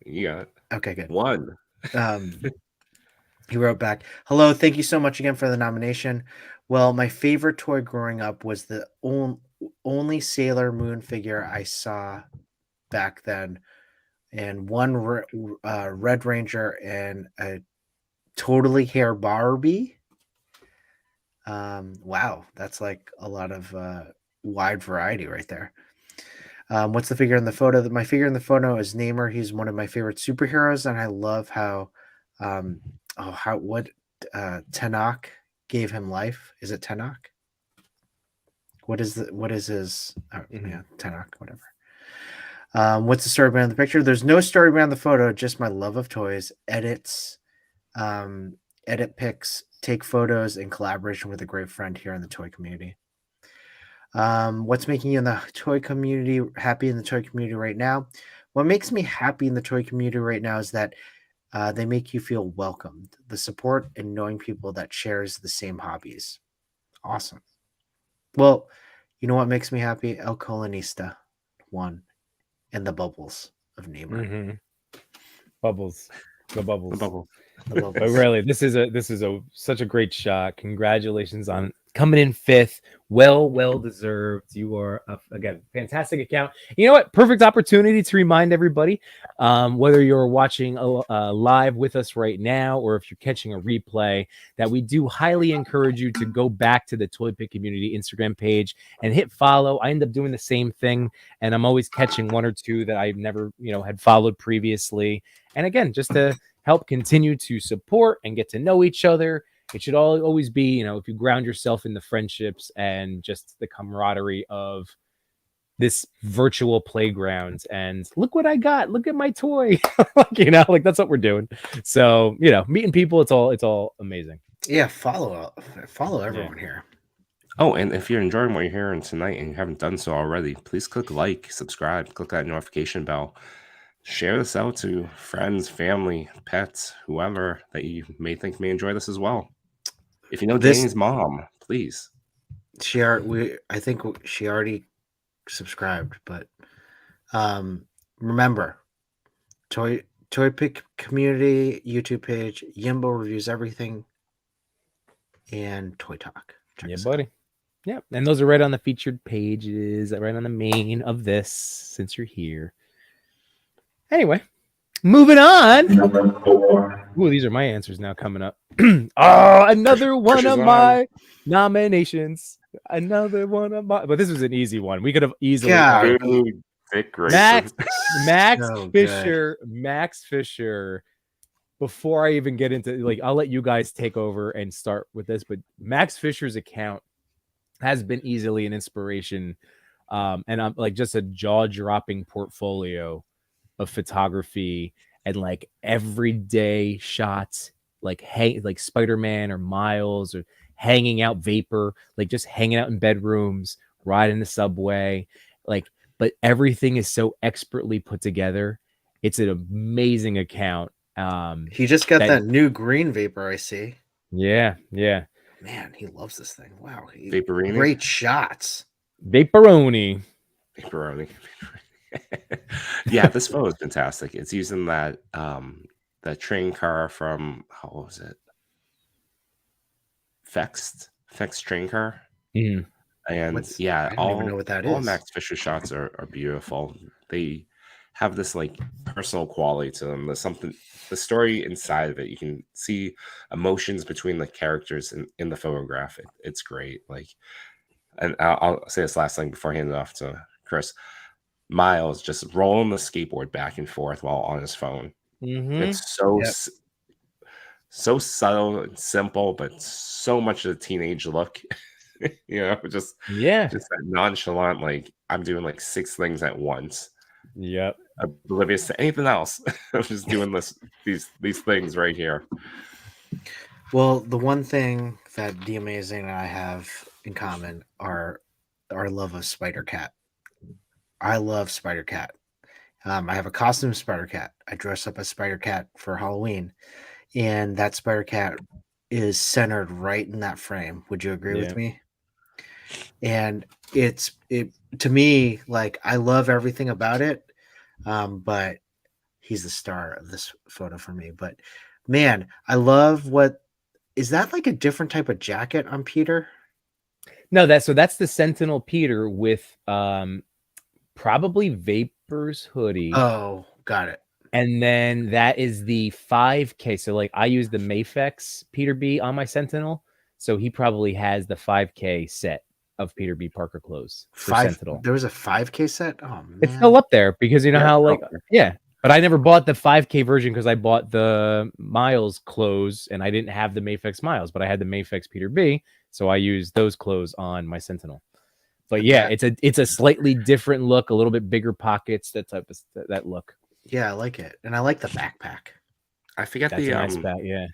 You got it. Okay, good. One. He wrote back, "Hello, thank you so much again for the nomination. Well, my favorite toy growing up was the only Sailor Moon figure I saw back then, and one Red Ranger and a totally hair Barbie. Wow, that's like a lot of wide variety right there. What's the figure in the photo? My figure in the photo is Namor. He's one of my favorite superheroes, and I love how Tanakh gave him life. Is it Tanakh? What is his yeah, Tanakh, whatever. What's the story behind the picture? There's no story behind the photo, just my love of toys, edits, edit pics, take photos in collaboration with a great friend here in the toy community. What's making you in the toy community happy in the toy community right now? What makes me happy in the toy community right now is that they make you feel welcomed, the support and knowing people that shares the same hobbies. Awesome. Well, you know what makes me happy? El Colonista 1 and the bubbles of Namor. Bubbles. The bubbles. The bubble. The bubbles. But really, this is such a great shot. Congratulations on coming in 5th. Well deserved. You are again fantastic account. You know what? Perfect opportunity to remind everybody, whether you're watching live with us right now or if you're catching a replay, that we do highly encourage you to go back to the ToyPic community Instagram page and hit follow. I end up doing the same thing, and I'm always catching one or two that I've never had followed previously. And again, just to help continue to support and get to know each other. It should always be, if you ground yourself in the friendships and just the camaraderie of this virtual playground. And look what I got. Look at my toy. That's what we're doing. So, meeting people, it's all amazing. Yeah, follow everyone here. Oh, and if you're enjoying what you're hearing tonight and you haven't done so already, please click like, subscribe, click that notification bell. Share this out to friends, family, pets, whoever that you may think may enjoy this as well. If you know Danny's mom, please. I think she already subscribed, but remember, ToyPic community YouTube page, Yimbo reviews everything, and Toy Talk. Yeah, buddy. Yeah, and those are right on the featured pages, right on the main of this. Since you're here. Anyway, moving on. Ooh, these are my answers now coming up. Another one of my nominations. Another one of my. But this was an easy one. We could have easily. Max Fisher. Before I even get into I'll let you guys take over and start with this. But Max Fisher's account has been easily an inspiration, and I'm just a jaw-dropping portfolio of photography and everyday shots, like Spider-Man or Miles or hanging out Vapor, just hanging out in bedrooms, riding the subway, but everything is so expertly put together. It's an amazing account. He just got that new green Vapor, I see. Yeah. Man, he loves this thing. Wow. Vaporini. Great shots. Vaporoni. Yeah, this photo is fantastic. It's using that train car from what was it? Fext train car. And I don't even know what that all is. Max Fisher shots are beautiful. They have this personal quality to them. There's something, the story inside of it. You can see emotions between the characters in the photograph. It's great. And I'll say this last thing before I hand it off to Chris. Miles just rolling the skateboard back and forth while on his phone. It's so subtle and simple, but so much of the teenage look. Just that nonchalant, I'm doing 6 things at once. Yep. Oblivious to anything else. I'm just doing these things right here. Well, the one thing that the Amazing and I have in common are our love of Spider Cat. I love Spider Cat. I have a costume Spider Cat. I dress up as Spider Cat for Halloween, and that Spider Cat is centered right in that frame. Would you agree Yeah. with me? And it to me, like, I love everything about it, but he's the star of this photo for me. But man, I love what is that, like a different type of jacket on Peter? No, that's the Sentinel Peter with probably Vapor's hoodie. Oh, got it. And then that is the 5K. So like I use the Mafex Peter B on my Sentinel. So he probably has the 5K set of Peter B Parker clothes for Sentinel. There was a 5K set. Oh man, It's still up there because you know Yeah, how it's like up there. yeah. But I never bought the 5K version because I bought the Miles clothes and I didn't have the Mafex Miles, but I had the Mafex Peter B. So I used those clothes on my Sentinel. But yeah, it's a slightly different look, a little bit bigger pockets, that type of that look. yeah, I like it, and I like the backpack. I forget That's the a nice back, yeah.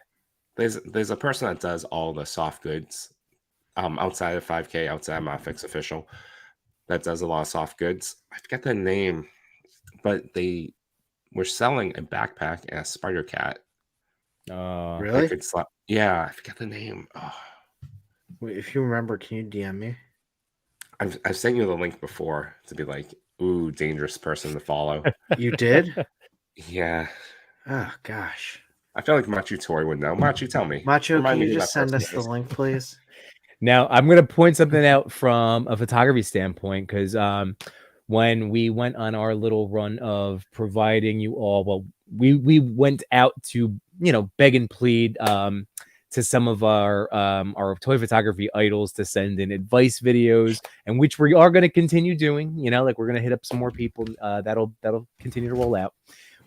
There's a person that does all the soft goods, outside of 5K, outside my Fix Official, that does a lot of soft goods. I forget the name, but they were selling a backpack and a Spider Cat. Really? Yeah, I forget the name. Oh, Wait, if you remember, can you DM me? I've sent you the link before to be like, ooh, dangerous person to follow. You did? Yeah, Oh gosh, I feel like Machu Toy would know. Machu, tell me. Macho, Remind can me you who just that send person us the is. link, please? Now I'm gonna point something out from a photography standpoint because when we went on our little run of providing you all, well, we went out to beg and plead to some of our toy photography idols to send in advice videos, and which we are going to continue doing. Like we're going to hit up some more people that'll continue to roll out.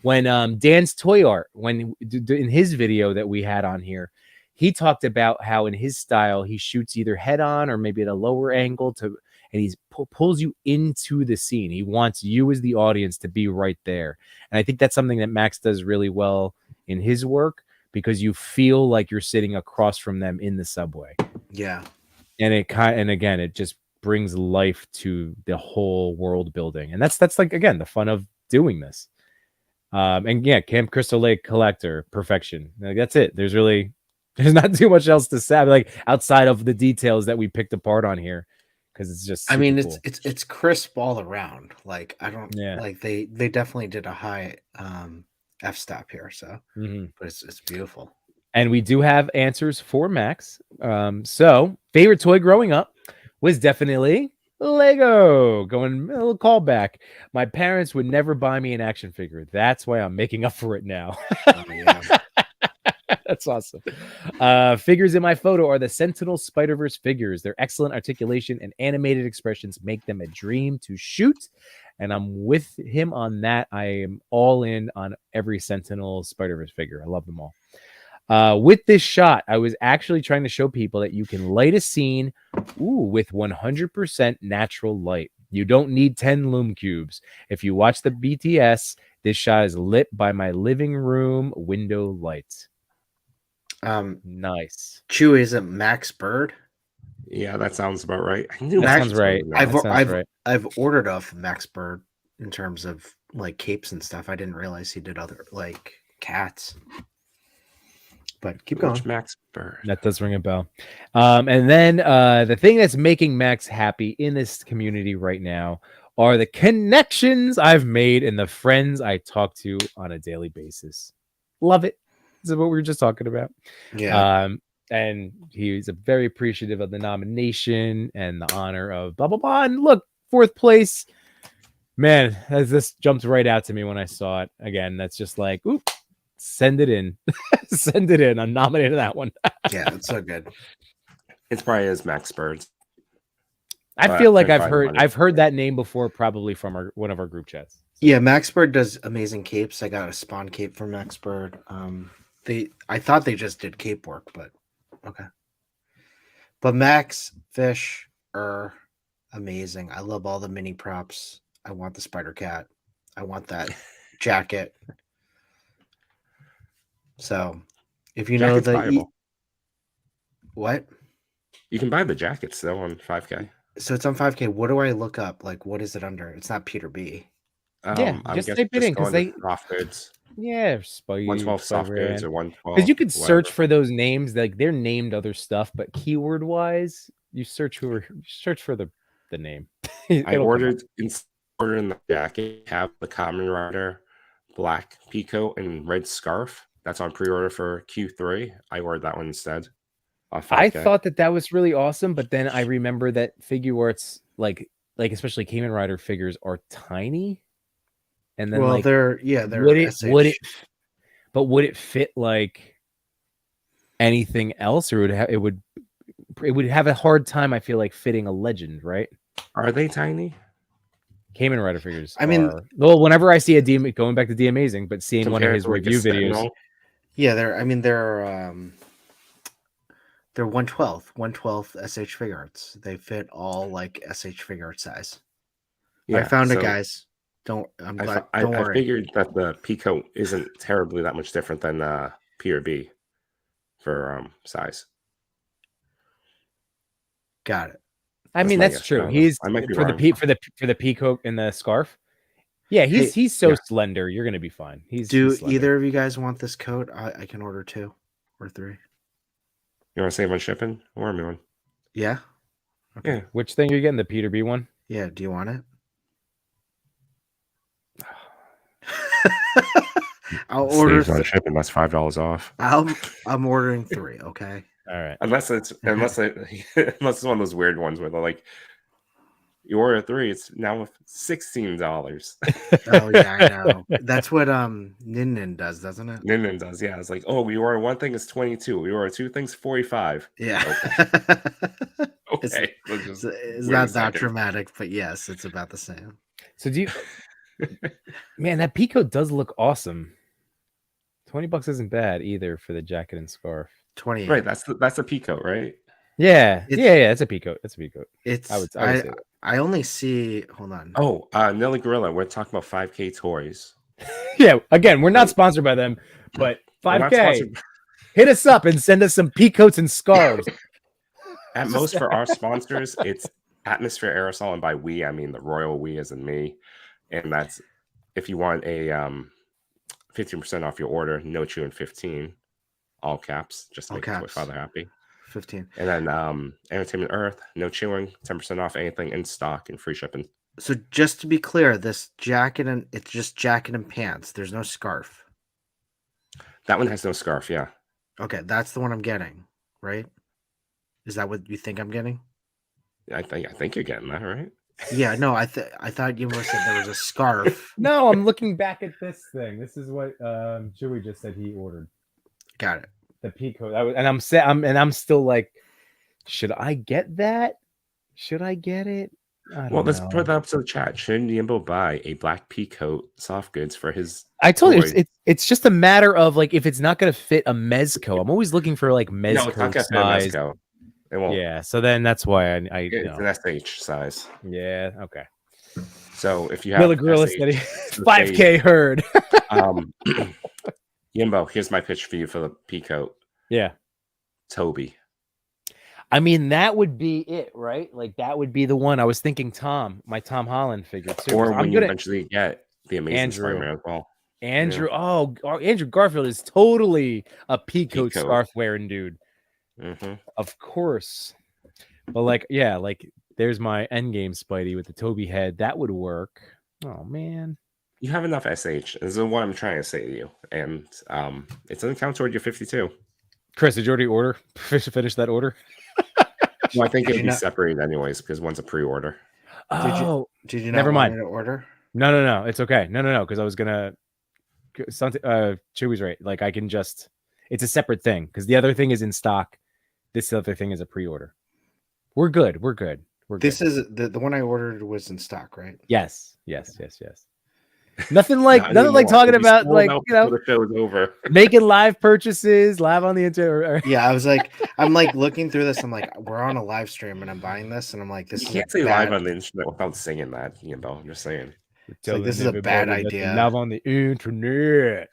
When Dan's Toy Art, when in his video that we had on here, he talked about how in his style he shoots either head on or maybe at a lower angle and he pulls you into the scene. He wants you as the audience to be right there, and I think that's something that Max does really well in his work because you feel like you're sitting across from them in the subway. Yeah, and again, it just brings life to the whole world building, and that's like again the fun of doing this. And yeah, Camp Crystal Lake Collector, perfection. Like, that's it. There's not too much else to say, like outside of the details that we picked apart on here, because it's just I mean, cool. it's crisp all around. Like I don't Yeah. like they definitely did a high f stop here. So, but it's beautiful. And we do have answers for Max. So favorite toy growing up was definitely Lego. Going a little callback. My parents would never buy me an action figure. That's why I'm making up for it now. Oh, yeah. That's awesome. Figures in my photo are the Sentinel Spider-Verse figures. Their excellent articulation and animated expressions make them a dream to shoot. And I'm with him on that. I am all in on every Sentinel Spider-Verse figure. I love them all. With this shot, I was actually trying to show people that you can light a scene with 100% natural light. You don't need 10 lume cubes. If you watch the BTS, this shot is lit by my living room window lights. Nice. Chewy, is it Max Bird? Yeah, that sounds about right. I knew that sounds right. I've ordered off Max Bird in terms of like capes and stuff. I didn't realize he did other like cats. But keep going. Max Bird. That does ring a bell. And then the thing that's making Max happy in this community right now are the connections I've made and the friends I talk to on a daily basis. Love it. This is what we were just talking about. Yeah. And he's very appreciative of the nomination and the honor of blah, blah, blah. And look, 4th place. Man, this jumped right out to me when I saw it. Again, that's just like, oop. Send it in. Send it in. I'm nominated that one. Yeah, it's so good. It's probably is Max Bird. I feel like I've heard that name before, probably from one of our group chats. Yeah, Max Bird does amazing capes. I got a Spawn cape from Max Bird. I thought they just did cape work, but okay. But Max Fish are amazing. I love all the mini props. I want the Spider Cat. I want that jacket. So, if you know the What? You can buy the jacket still on 5K. So it's on 5K. What do I look up? Like, what is it under? It's not Peter B. Yeah, I'm just guessing type it in, 'cause going to they- soft goods, Yeah, Spidey, 112 soft goods Spider-Man. or Because 112. you could search whatever. for those names, like they're named other stuff, but keyword wise, you search for the name. I It'll come up. ordered in the jacket, have the Common Rider black peacoat and red scarf. That's on pre-order for Q3. I ordered that one instead. On 5K. I thought that was really awesome, but then I remember that figure arts, like especially Kamen Rider figures, are tiny, and then Well, like they're would it SH. would it fit like anything else, or it would have a hard time, I feel like, fitting a legend, right? Are they tiny? Kamen Rider figures. I mean- are, well, whenever I see a DM, going back to D Amazing, but seeing one of Compared his to, like, a review videos, Sentinel? Yeah, they're 112th SH figure arts. They fit all like SH figure art size. I found it, so guys. Don't I'm I, glad. fi- Don't I worry. figured that the peacoat isn't terribly that much different than P or B for size. Got it. I mean, my that's guess. I true. don't know. He's I might be for wrong. the peacoat and the scarf. Yeah, he's so yeah. slender. You're gonna be fine. He's Do slender. either of you guys want this coat? I can order 2 or 3. You want to save on shipping? Or me one? Yeah. Yeah. Which thing are you getting? The Peter B one? Yeah. Do you want it? I'll order. Saves on shipping. That's $5 off. I'm ordering 3. Okay. All right. Unless it's unless it's one of those weird ones where they're like, you order 3, it's now $16. Oh yeah, I know. That's what Nin does, doesn't it? Nin does, yeah. It's like, oh, we order one thing, it's 22. We order 2 things, 45. Yeah. Okay. It's Wait a not that second. dramatic, but yes, it's about the same. So do you? Man, that peacoat does look awesome. $20 isn't bad either for the jacket and scarf. 28. Right, that's the peacoat, right? Yeah, It's- yeah. It's a peacoat. It's a peacoat. It's I would say that. I only see. Hold on. Oh, Nelly Gorilla, we're talking about 5K toys. Yeah. Again, we're not sponsored by them, but We're not 5K. sponsored- Hit us up and send us some peacoats and scarves. At most for our sponsors, it's Atmosphere Aerosol, and by we I mean the royal we as in me. And that's if you want a 15% off your order, no chewing 15, all caps, just to All make the Toy caps. Father happy. 15. And then Entertainment Earth, no chewing, 10% off anything in stock and free shipping. So just to be clear, this jacket and it's just jacket and pants. There's no scarf. That one has no scarf, yeah. Okay, that's the one I'm getting, right? Is that what you think I'm getting? I think you're getting that, right? Yeah, no, I thought you must said there was a scarf. No, I'm looking back at this thing. This is what Chewy just said he ordered. Got it. The peacoat. I'm still like, should I get that? Should I get it? I don't Well, let's know. put that up to the chat. Shouldn't Yimbo buy a black peacoat soft goods for his I told you toy? it's just a matter of like if it's not gonna fit a mezco. I'm always looking for like mezco No, it's not gonna fit a size. Mezco. It won't. Yeah, so then that's why I you It's know. an SH size. Yeah, okay. So if you have Miller Gorilla SH, said he- let's 5K herd. Yimbo, here's my pitch for you for the peacoat. Yeah. Toby. I mean, that would be it, right? Like that would be the one. I was thinking my Tom Holland figure too. Or I'm when you gonna eventually get the Amazing Andrew. Spider-Man as well. Andrew. Oh, Andrew Garfield is totally a peacoat Peacoat. scarf wearing dude. Mm-hmm. Of course. But like, yeah, like there's my endgame Spidey with the Toby head. That would work. Oh man. You have enough SH. This is what I'm trying to say to you. And it doesn't count toward your 52. Chris, did you already order? Finish that order? Well, I think Did it'd you be not- separated anyways because one's a pre-order. Oh, Did you not Never want mind. me to order? no. It's okay. No. Because I was gonna. Something. Chewy's right. Like I can just. It's a separate thing because the other thing is in stock. This other thing is a pre-order. We're good. This is the one I ordered was in stock, right? Yes. Nothing like Not nothing like anymore. talking It'll be about sold like out you know before the show is over. making live purchases live on the internet. Yeah, I was like, I'm like looking through this. I'm like, we're on a live stream and I'm buying this, and I'm like, this You is can't a say bad, live on the internet without singing that, Yimbo. I'm just saying. like, this is a bad idea. Live on the internet.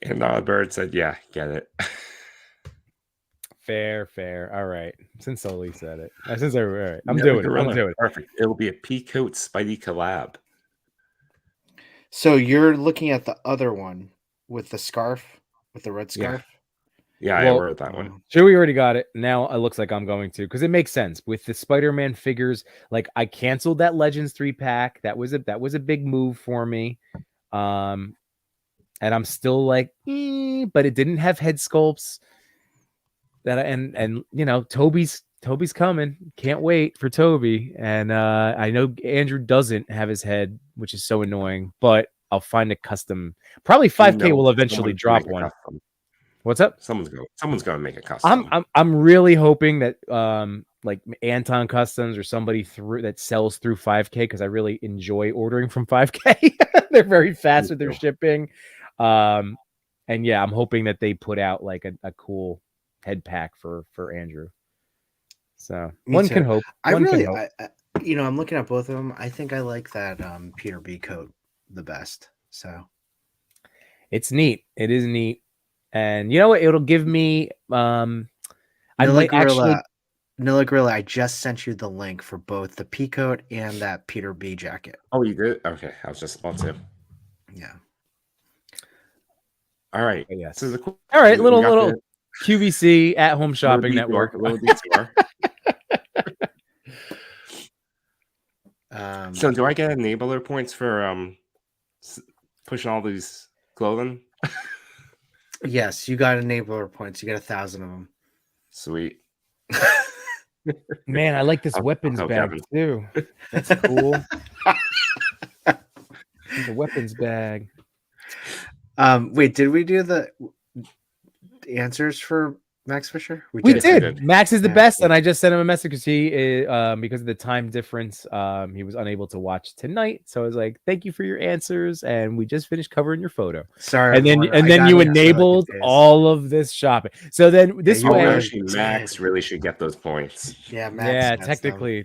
And Not a bird said, yeah, get it. Fair. All right. Since Sully said it. Since all right. I'm Yeah, doing it. gorilla. I'm doing it. Perfect. It'll be a Peacoat Spidey collab. So you're looking at the other one with the scarf, with the red scarf. Yeah, I Well, wrote that one. Chewie already got it. Now it looks like I'm going to, because it makes sense with the Spider-Man figures. Like I canceled that Legends 3-pack. That was a big move for me. And I'm still like, but it didn't have head sculpts. And you know, Toby's coming. Can't wait for Toby. And I know Andrew doesn't have his head, which is so annoying, but I'll find a custom. Probably 5K will eventually drop one. What's up? Someone's gonna make a custom. I'm really hoping that like Anton Customs or somebody that sells through 5K, because I really enjoy ordering from 5K. They're very fast with their shipping. And yeah, I'm hoping that they put out like a cool head pack for Andrew. So one can hope. I'm looking at both of them. I think I like that Peter B coat the best. So it's neat. It is neat. And you know what? It'll give me Nilla Gorilla, I just sent you the link for both the Peacoat and that Peter B jacket. Oh, you did? Okay, I was just about to. Yeah. All right. Yes. So all right, little QVC at home shopping network. Little detour. So do I get enabler points for pushing all these clothing? Yes, you got enabler points. You got 1,000 of them. Sweet. Man, I like this weapons bag Kevin. too. That's cool. The weapons bag. Wait, did we do the answers for Max Fisher? We did. Max is the best, and I just sent him a message because he, because of the time difference, he was unable to watch tonight. So I was like, "Thank you for your answers," and we just finished covering your photo. Sorry, and then you enabled all of this shopping. So then this way, actually, Max really should get those points. Yeah, Max. Technically.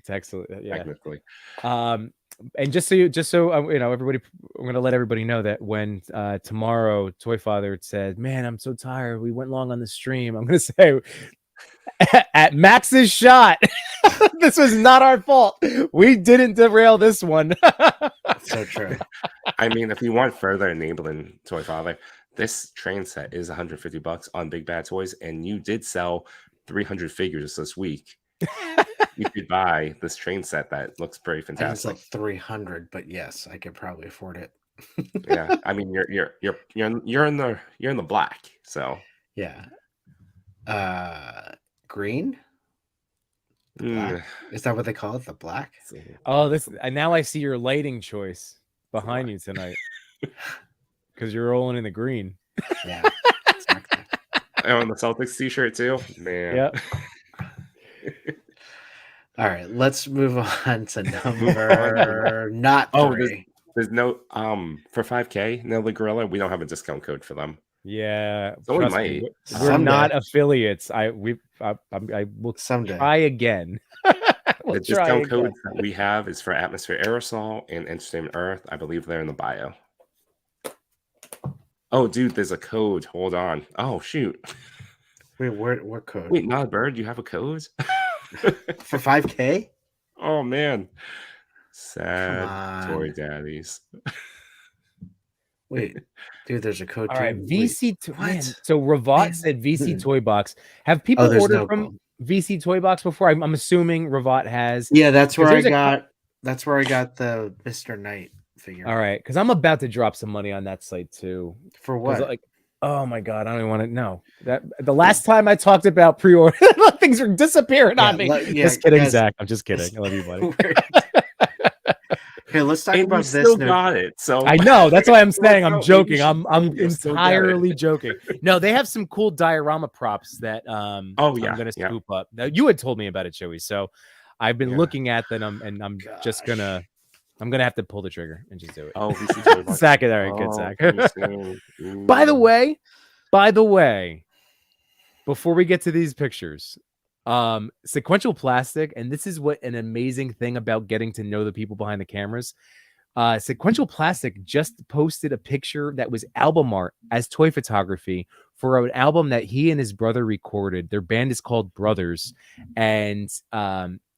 And just so everybody, I'm gonna let everybody know that when tomorrow Toy Father said, "Man, I'm so tired. We went long on the stream." I'm gonna say, at Max's shot, this was not our fault. We didn't derail this one. So true. I mean, if you want further enabling Toy Father, this train set is $150 on Big Bad Toys, and you did sell 300 figures this week. You could buy this train set that looks pretty fantastic. It's like 300, but yes, I could probably afford it. Yeah, I mean you're in the black, so yeah. Green. Black. Is that what they call it? The black. Oh, now I see your lighting choice behind you tonight because you're rolling in the green. Yeah, exactly. On the Celtics t-shirt too, man. Yep. All right, let's move on to number not three. There's no for 5K, Nilla Gorilla, we don't have a discount code for them. Yeah, so we might. We're not affiliates. I will someday try again. The discount code that we have is for Atmosphere Aerosol and Entertainment Earth. I believe they're in the bio. Oh, dude, there's a code. Hold on. Oh, shoot. Wait, what code? Wait, not a bird. You have a code for 5K? Oh man, sad toy daddies. Wait, dude, there's a code. All right, VC. So Ravat said VC Toy Box. Have people ordered from VC Toy Box before? I'm assuming Ravat has. Yeah, that's where I got. That's where I got the Mr. Knight figure. All right, because I'm about to drop some money on that site too. For what? Like, oh my god, I don't even want to know. That the last time I talked about pre-order, things are disappearing on me. Just kidding, guys, Zach. I'm just kidding. I love you, buddy. Okay, let's talk about this. Still got it. So I know that's why I'm saying I'm joking. I'm entirely joking. No, they have some cool diorama props that I'm gonna scoop up. Now you had told me about it, Joey. So I've been looking at them, and I'm just gonna. I'm gonna have to pull the trigger and just do it. Oh, Zach, all right, good, Zach. By the way, before we get to these pictures, sequential plastic, and this is what an amazing thing about getting to know the people behind the cameras. Sequential Plastic just posted a picture that was album art as toy photography for an album that he and his brother recorded. Their band is called Brothers, and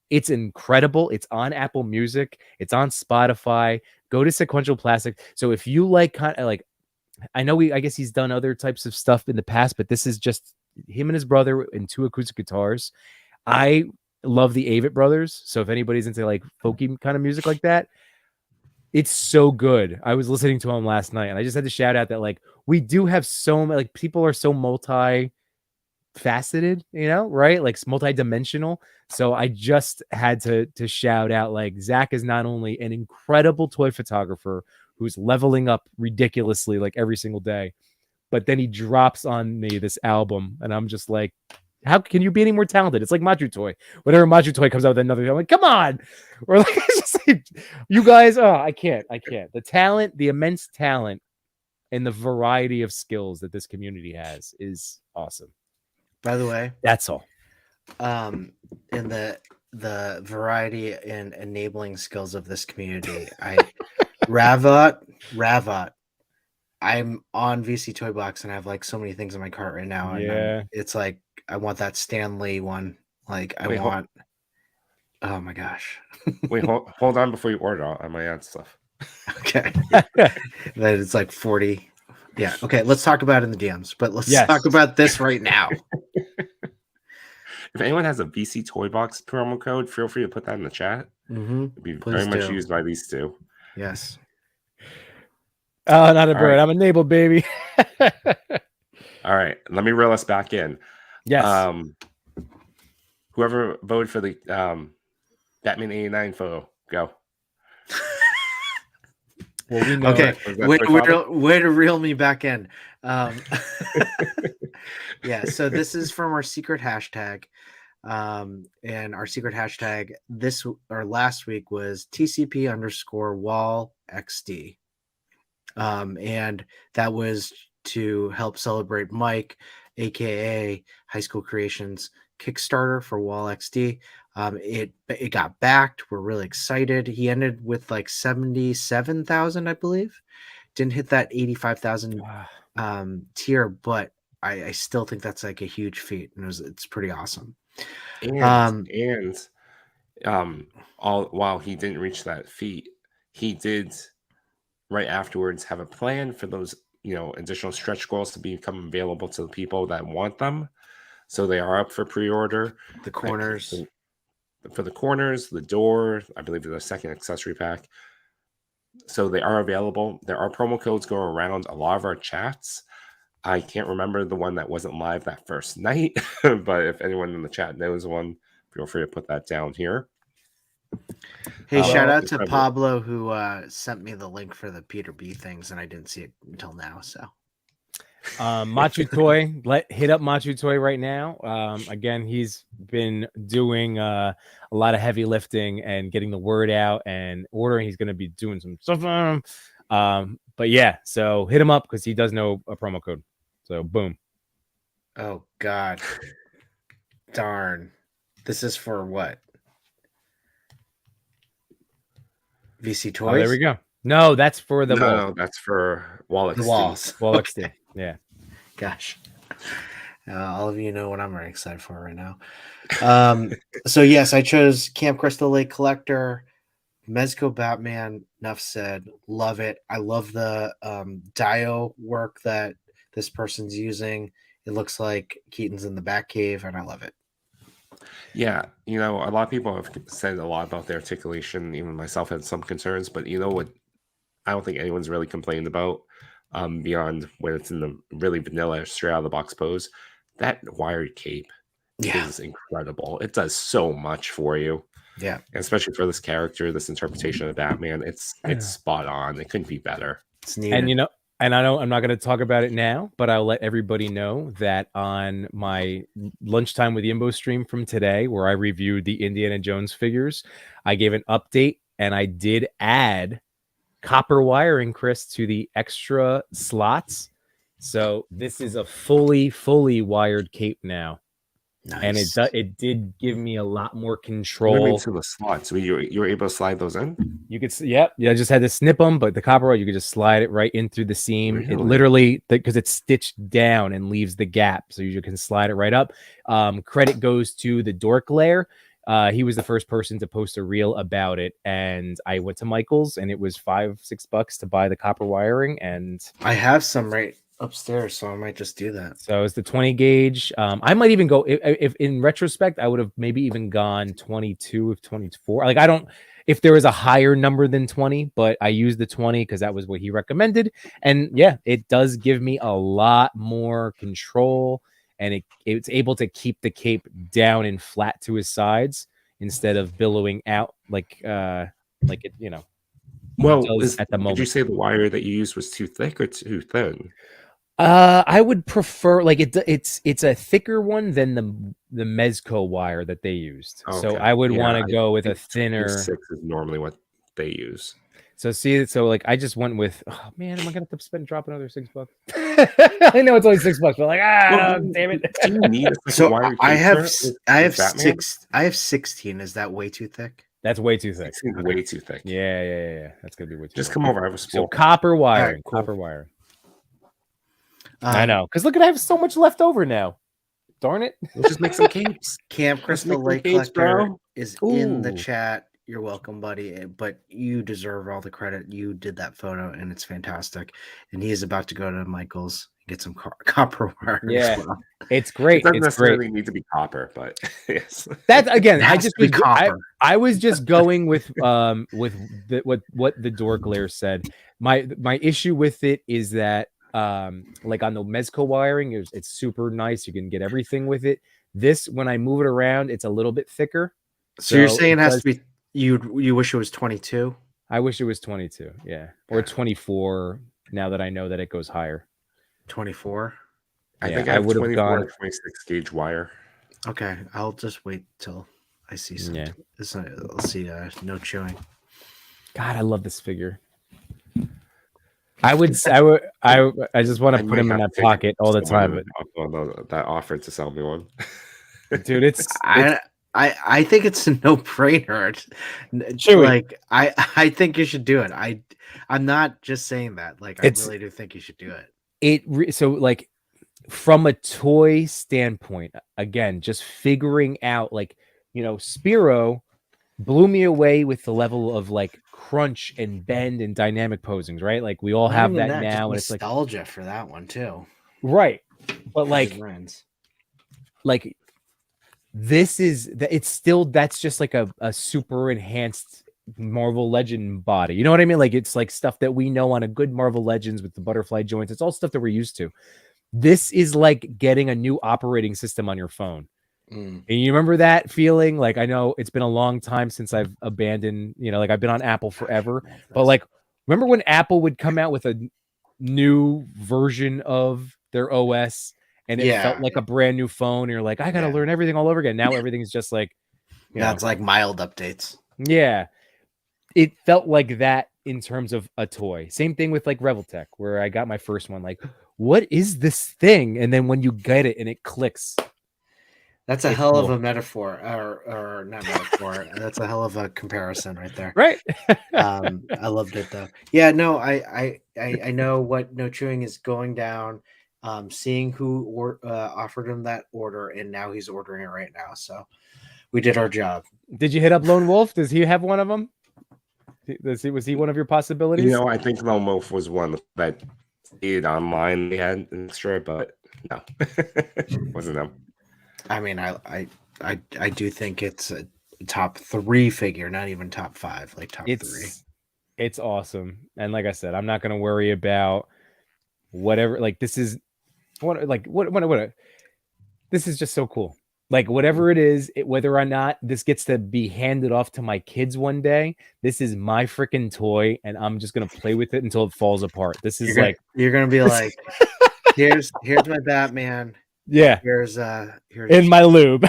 it's incredible. It's on Apple Music. It's on Spotify. Go to Sequential Plastic. So if you like, kind of like, I know I guess he's done other types of stuff in the past, but this is just him and his brother and 2 acoustic guitars. I love the Avett Brothers. So if anybody's into like folky kind of music like that, it's so good. I was listening to him last night, and I just had to shout out that like we do have so many, like people are so multi-faceted, right? Like multi-dimensional. So I just had to shout out, like, Zach is not only an incredible toy photographer who's leveling up ridiculously like every single day, but then he drops on me this album, and I'm just like, how can you be any more talented? It's like Machu Toy. Whenever Machu Toy comes out with another, I'm like, come on. Or like, it's just like, you guys, I can't. The talent, the immense talent, and the variety of skills that this community has is awesome. By the way, that's all. In the variety and enabling skills of this community, Ravat. I'm on VC Toy Box, and I have like so many things in my cart right now. And it's like, I want that Stanley one. Like, oh my gosh. Wait, hold on before you order. I might add stuff. Okay. That it's like 40. Yeah. Okay. Let's talk about it in the DMs, but let's talk about this right now. If anyone has a VC Toy Box promo code, feel free to put that in the chat. It'd be very much used by these two. Yes. Oh, not a bird. Right. I'm enabled, baby. All right. Let me reel us back in. Yes. Whoever voted for the Batman 89 photo, go. Well, we know. Okay. Way to reel me back in. Yeah. So this is from our secret hashtag. And our secret hashtag last week was TCP_WallXD. And that was to help celebrate Mike, aka High School Creations Kickstarter for WallXD. It got backed. We're really excited. He ended with like 77,000, I believe. Didn't hit that 85,000 tier, but I still think that's like a huge feat, and it's pretty awesome. And while he didn't reach that feat, he did right afterwards have a plan for those additional stretch goals to become available to the people that want them. So they are up for pre-order. The corners. For the corners, the door, I believe there's a second accessory pack. So they are available. There are promo codes going around a lot of our chats. I can't remember the one that wasn't live that first night, but if anyone in the chat knows one, feel free to put that down here. Hey, shout out to Pablo, who sent me the link for the Peter B things, and I didn't see it until now. So Machu Toy, hit up Machu Toy right now. Again, he's been doing a lot of heavy lifting and getting the word out and ordering. He's going to be doing some stuff. But yeah, so hit him up because he does know a promo code. So boom. Oh God, darn! This is for what? VC Toys. Oh, there we go. No, that's for the wall. No, that's for WallXD. The walls. WallXD. Okay. Yeah. Gosh. All of you know what I'm very excited for right now. So yes, I chose Camp Crystal Lake Collector, Mezco Batman. Enough said. Love it. I love the dio work that this person's using. It looks like Keaton's in the Batcave, and I love it. Yeah, a lot of people have said a lot about the articulation. Even myself had some concerns, but you know what? I don't think anyone's really complained about beyond when it's in the really vanilla, straight out of the box pose. That wired cape is incredible. It does so much for you. Yeah, and especially for this character, this interpretation of Batman. It's spot on. It couldn't be better. It's needed. And and I'm not going to talk about it now, but I'll let everybody know that on my lunchtime with Yimbo stream from today, where I reviewed the Indiana Jones figures, I gave an update and I did add copper wiring, Chris, to the extra slots. So this is a fully wired cape now. And Nice. it did give me a lot more What do you mean control. to the slots? You were able to slide those in? You could, yeah, I just had to snip them, but the copper wire, you could just slide it right in through the seam. It Really? literally, because it's stitched down and leaves the gap, so you can slide it right up. Credit goes to the Dork Lair. He was the first person to post a reel about it, and I went to Michael's, and it was $5-6 to buy the copper wiring, and I have some right upstairs, so I might just do that. so it's the 20 gauge. I might even go if in retrospect, I would have maybe even gone 22 if 24. Like I don't, if there was a higher number than 20, but I used the 20 because that was what he recommended. And yeah, it does give me a lot more control, and it's able to keep the cape down and flat to his sides instead of billowing out like it, you know. Well, does at the did you moment. say the wire that you used was too thick or too thin? I would prefer like it's a thicker one than the Mezco wire that they used. So Okay. I would Yeah, want I to go with a think thinner. 6 is normally what they use. So see, so like I just went with. Oh man, am I gonna have to drop another $6? I know it's only $6, but like Well, damn it. Do you need a second So wire? I have caser I with have Batman? 16. Is that way too thick? That's way too thick. 16 is way too thick. Yeah. That's gonna be way too. Just thick. come over. I have a So spool. copper wiring, Alright, cool. copper wiring. I know, because look, I have so much left over now. Darn it. We'll just make some capes. Camp Crystal make Lake some cakes, Collector bro. is in the Ooh. chat. You're welcome, buddy. But you deserve all the credit. You did that photo, and it's fantastic. And he is about to go to Michael's and get some copper wire. Yeah. As well. It's great. It doesn't It's necessarily great. need to be copper, but yes. That's again. It I has just to be was, copper. I was just going with what the Dork Lair said. My issue with it is that like on the Mezco wiring, it's super nice. You can get everything with it. This, when I move it around, it's a little bit thicker. So you're saying it it has does- to be you wish it was 22? I wish it was 22, yeah, or 24. Now that I know that it goes higher. 24. I Yeah, think I I have would've 24 gone- and 26 gauge wire. Okay, I'll just wait till I see something. Yeah. I'll see no chewing. God, I love this figure. I just want to I put might him in have that to take pocket all the time, that offered to sell me one. but dude, it's I think it's a no-brainer. Chewy. Like I think you should do it. I'm not just saying that. Like I It's- really do think you should do it. so like from a toy standpoint, again, just figuring out like, you know, Spiro blew me away with the level of like crunch and bend and dynamic posings, right? Like we all Not have even that just now, and it's like nostalgia for that one too. right, but like Good lines. like this is it's still, that's just like a super enhanced Marvel Legend body. You know what I mean? Like it's like stuff that we know on a good Marvel Legends with the butterfly joints. It's all stuff that we're used to. This is like getting a new operating system on your phone. Mm. And you remember that feeling? Like, I know it's been a long time since I've abandoned, you know, like I've been on Apple forever, but like, remember when Apple would come out with a new version of their OS and it felt like a brand new phone, and you're like, I got to learn everything all over again. Now everything's just like, you know, It's like mild updates. yeah, it felt like that in terms of a toy. Same thing with like Reveltech, where I got my first one. Like, what is this thing? And then when you get it and it clicks, That's a it's hell of cool. a metaphor, or not metaphor. That's a hell of a comparison right there. right? I loved it though. Yeah, no, I know what No Chewing is going down. Seeing who offered him that order, and now he's ordering it right now. So we did our job. Did you hit up Lone Wolf? Does he have one of them? Was he one of one possibilities? You know, I think Lone Wolf was one that it online they had an extra, but no, wasn't them. I mean, I do think it's a top 3 figure, not even top 5, like top 3. It's awesome. And like I said, I'm not going to worry about whatever. Like this is what this is just so cool. Like whatever it is, whether or not this gets to be handed off to my kids one day, this is my freaking toy, and I'm just gonna play with it until it falls apart. This is you're gonna be like, here's my Batman. Yeah. Here's in my lube.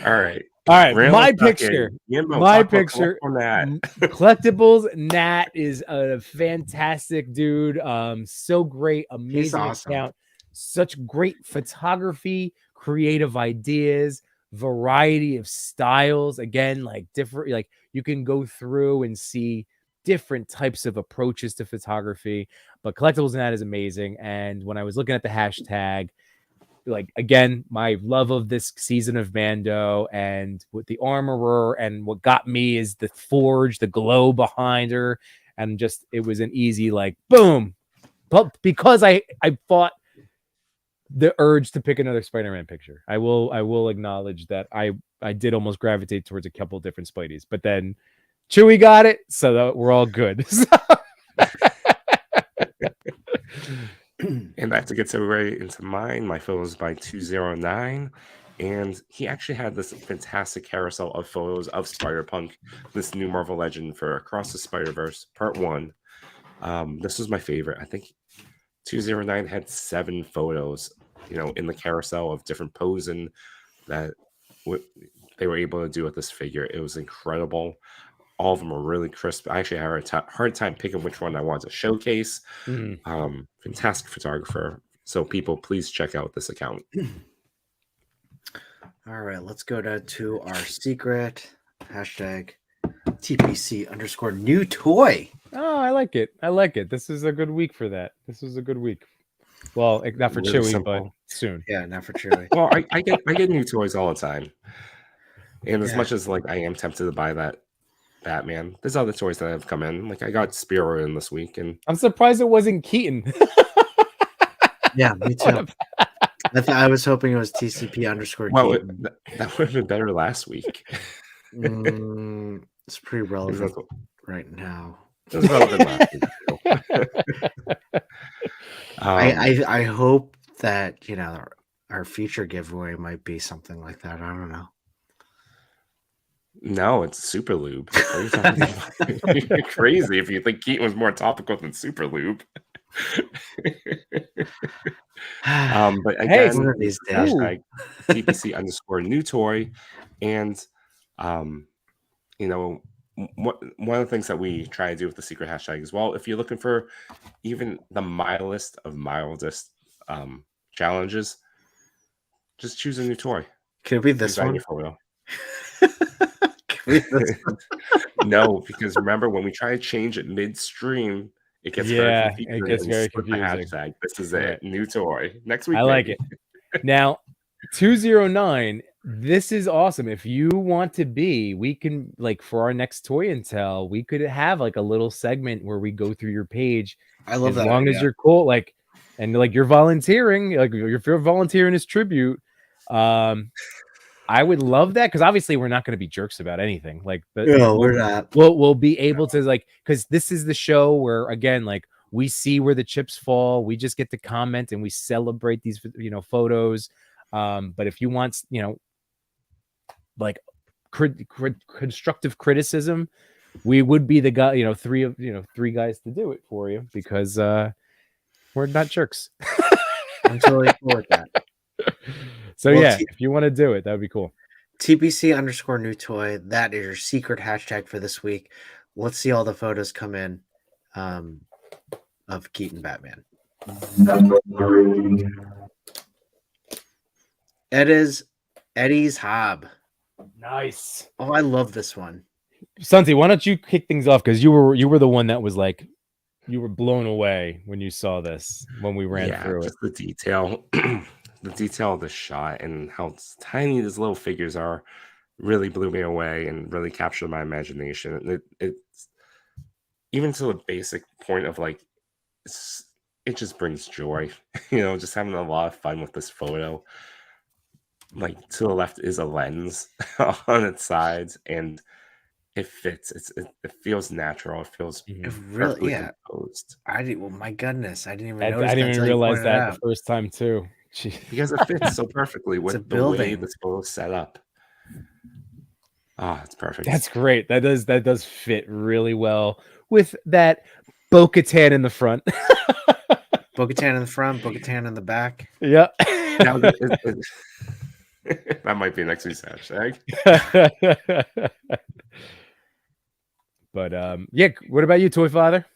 All right. All right. Rail My is stuck picture. in. Yimbo, My talk about picture. collectible Nat. Collectibles. Nat is a fantastic dude. So great. Amazing awesome. account. such great photography, creative ideas, variety of styles. Again, like different, like you can go through and see different types of approaches to photography. But Collectibles and that is amazing. And when I was looking at the hashtag, like again, my love of this season of Mando and with the armorer, and what got me is the forge, the glow behind her, and just it was an easy like boom. But because I fought the urge to pick another Spider-Man picture, I will acknowledge that I did almost gravitate towards a couple different Spideys, but then Chewie got it, so that we're all good. And I have to get right into mine. My photos by 209. And he actually had this fantastic carousel of photos of Spider-Punk, this new Marvel Legend for Across the Spider-Verse, Part 1. This was my favorite. I think 209 had 7 photos, in the carousel of different posing that they were able to do with this figure. It was incredible. All of them are really crisp. I actually had a hard time picking which one I wanted to showcase. Fantastic photographer. So people, please check out this account. All right, let's go to our secret hashtag TPC_new toy. Oh, I like it. This is a good week for that. This is a good week. Well, not for Really Chewie, simple. but soon. Yeah, not for Chewie. Well, I get new toys all the time. And as much as I am tempted to buy that Batman, there's other toys that have come in. Like I got Spiro in this week, and I'm surprised it wasn't Keaton. Yeah, me too. I was hoping it was TCP_. well, that would have been better last week. It's pretty relevant right now. It was relevant last week. I hope that our future giveaway might be something like that. I don't know. No, it's Super Lube. What are you talking about? You're crazy if you think Keaton was more topical than Super Lube. But again, one of these days. hashtag TPC_new toy. And one of the things that we try to do with the secret hashtag as well, if you're looking for even the mildest of mildest challenges, just choose a new toy. Can it be this one? Photo. No, because remember when we try to change it midstream, it gets very confusing. It gets very confusing. Hashtag. This is it. New toy. Next week. I like it. Now, 209. This is awesome. If you want to be, we can for our next toy intel, we could have a little segment where we go through your page. I love that. As long as you're cool, and you're volunteering, if you're volunteering as tribute, I would love that, because obviously we're not going to be jerks about anything. No, we're not. We'll be able to because this is the show where again we see where the chips fall. We just get to comment and we celebrate these photos. But if you want constructive criticism, we would be the guy, three guys to do it for you, because we're not jerks. I'm totally cool with that. So if you want to do it, that would be cool. TPC_new toy. That is your secret hashtag for this week. Let's see all the photos come in of Keaton Batman. Eddie's Hob. Nice. Oh, I love this one. Santi, why don't you kick things off, because you were the one that was you were blown away when you saw this, when we ran through it. The detail. The detail of the shot and how tiny these little figures are really blew me away and really captured my imagination. It's even to the basic point of it just brings joy, just having a lot of fun with this photo. To the left is a lens on its sides, and it fits. It feels natural. It feels really composed. Well, my goodness, I didn't even notice. I didn't even realize that the first time too. Because it fits so perfectly with the way this photo is set up. It's perfect. That's great. That does fit really well with that Bo-Katan in the front. Bo-Katan in the front, Bo-Katan in the back. Yeah. That might be next week's hashtag. But what about you, Toy Father?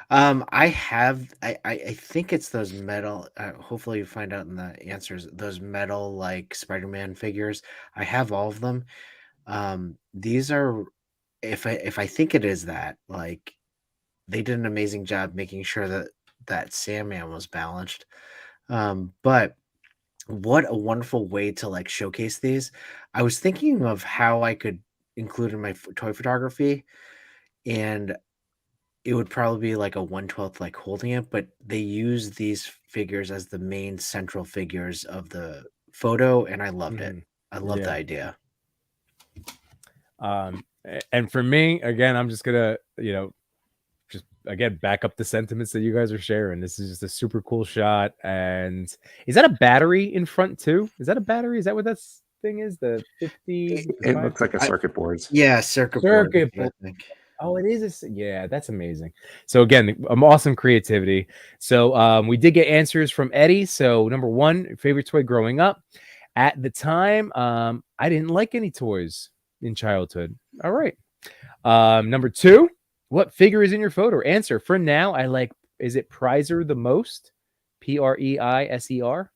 I have. I think it's those metal. Hopefully, you find out in the answers. Those metal like Spider-Man figures. I have all of them. These are. If I think it is that, like, they did an amazing job making sure that Sandman was balanced. But what a wonderful way to like showcase these. I was thinking of how I could include in my toy photography, and it would probably be like a 1/12 like holding it, but they use these figures as the main central figures of the photo, and I loved it. Mhm. I love the Yeah. idea. And for me, again, I'm just gonna, just again back up the sentiments that you guys are sharing. This is just a super cool shot. And is that a battery in front too? Is that a battery? Is that what that thing is? The 50? It looks like a circuit boards. Yeah, circuit board. Circuit I board. think. Oh, it is. Yeah, that's amazing. So again, awesome creativity. So we did get answers from Eddie. So number one, favorite toy growing up. At the time, I didn't like any toys in childhood. All right. Number two, what figure is in your photo? Answer. For now, I like, is it Prizer the most? Preiser.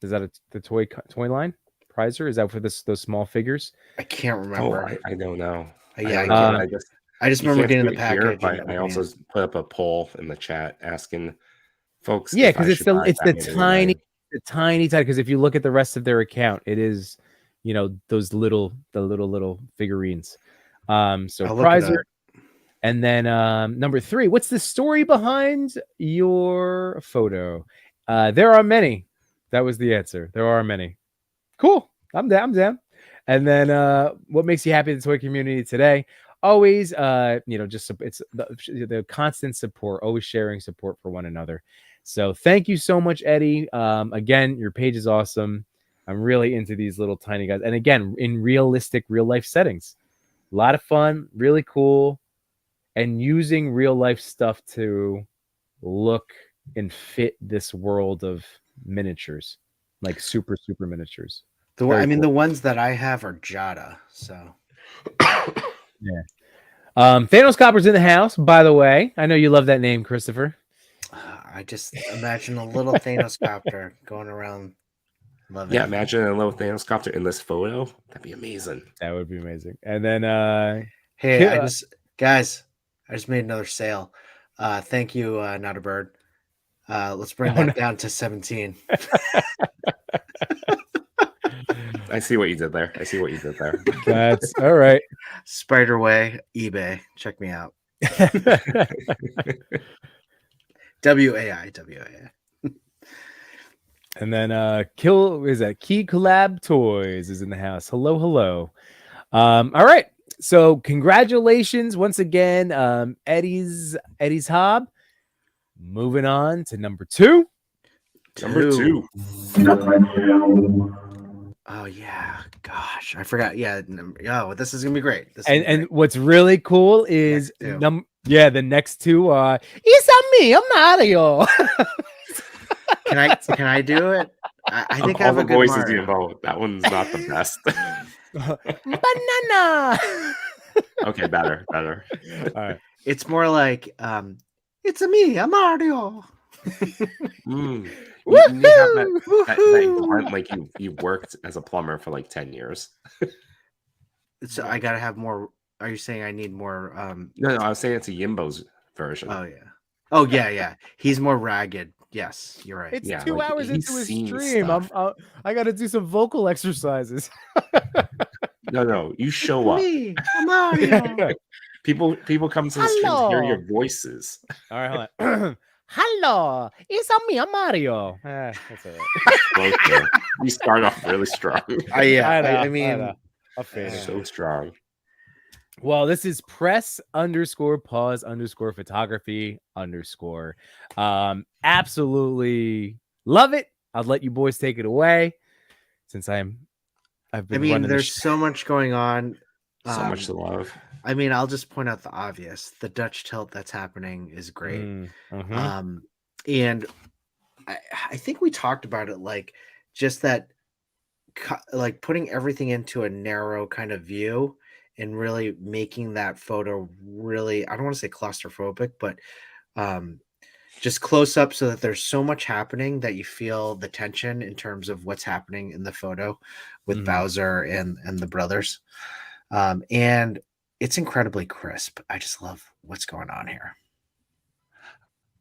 Is that the toy line? Prizer? Is that for those small figures? I can't Oh, remember. I don't know. Yeah, I just I just you remember can't getting see the it here, package. but and I opening also it. put up a poll in the chat asking folks. Yeah, if I because it's should the buy Batman tiny. Because if you look at the rest of their account, it is, those little figurines. So I'll look it Prizer. up. And then number three, what's the story behind your photo? There are many. That was the answer. There are many. Cool. I'm down. And then what makes you happy in the toy community today? Always, just it's the constant support, always sharing support for one another. So thank you so much, Eddie. Again, your page is awesome. I'm really into these little tiny guys. And again, in realistic, real life settings. A lot of fun, really cool. And using real life stuff to look and fit this world of miniatures, like super miniatures. Very cool. The ones that I have are Jada. So Yeah. Thanos Copper's in the house, by the way. I know you love that name, Christopher. I just imagine a little Thanos copter going around. Love it. Yeah, imagine a little Thanos copter in this photo. That'd be amazing. That would be amazing. And then Hey, I just made another sale. Thank you, Not a Bird. Let's bring that down to 17. I see what you did there. That's all right. Spiderway, eBay. Check me out. WAI. And then Key Collab Toys is in the house. Hello. All right. So congratulations once again, Eddie's Hob. Moving on to number two. Number two. Oh yeah, gosh, I forgot. Yeah, this is gonna be great. And what's really cool is the next two are it's on me, I'm Mario. Can I do it? I think I have all a the good voices Mario. you involve. That one's not the best. Banana. Okay, better. All right. It's more like it's a me, I'm Mario. You need to have that grunt, like you worked as a plumber for like 10 years. So I gotta have more. Are you saying I need more? No, I was saying it's a Yimbo's version. Oh yeah. He's more ragged. Yes, you're right. It's 2 hours into his stream. I got to do some vocal exercises. No, you show up. Me, I'm Mario. People come to the stream to hear your voices. All right, hold on. Hello, it's on me, I'm Mario. That's all right. You start off really strong. I mean, so strong. Well, this is press_pause_photography_. Absolutely love it. I'll let you boys take it away since I've been there's so much going on. So much to love. I mean, I'll just point out the obvious. The Dutch tilt that's happening is great. And I think we talked about it, like just that, like putting everything into a narrow kind of view in really making that photo really, I don't want to say claustrophobic, but just close up so that there's so much happening that you feel the tension in terms of what's happening in the photo with Bowser and the brothers. And it's incredibly crisp. I just love what's going on here.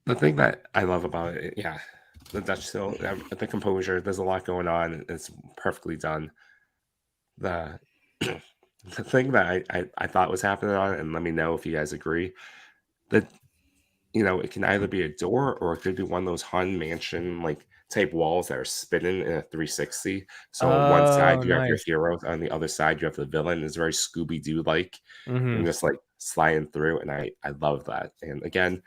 The thing that I love about it, yeah, the Dutch still, the composure, there's a lot going on. It's perfectly done. The the thing that I thought was happening on it, and let me know if you guys agree, that it can either be a door or it could be one of those Hun mansion like type walls that are spinning in a 360. So on one side you have your nice. heroes, on the other side you have the villain. It's very Scooby-Doo like, and just like sliding through, and I love that. And again,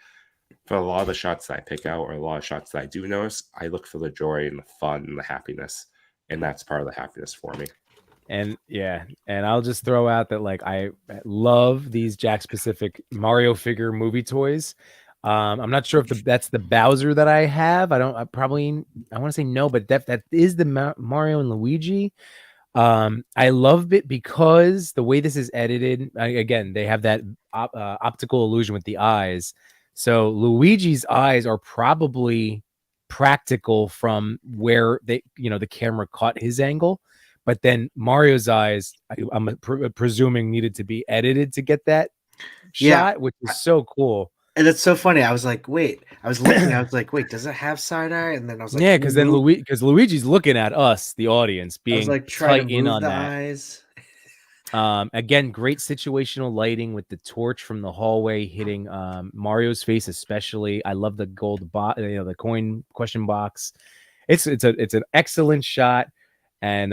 for a lot of the shots that I pick out, or a lot of shots that I do notice, I look for the joy and the fun and the happiness, and that's part of the happiness for me. And yeah, and I'll just throw out that like I love these Jack specific Mario figure movie toys. I'm not sure if that's the Bowser that I have. I want to say no, but that is the Mario and Luigi. I love it because the way this is edited, again, they have that optical illusion with the eyes. So Luigi's eyes are probably practical from where the camera caught his angle. But then Mario's eyes, I'm presuming, needed to be edited to get that shot, which is so cool. And it's so funny. I was like, wait, I was looking, I was like, wait, does it have side eye? And then I was like, yeah, because then Luigi's looking at us, the audience, being like tight in on that. Eyes. Again, great situational lighting with the torch from the hallway hitting Mario's face, especially. I love the gold the coin question box. It's an excellent shot. And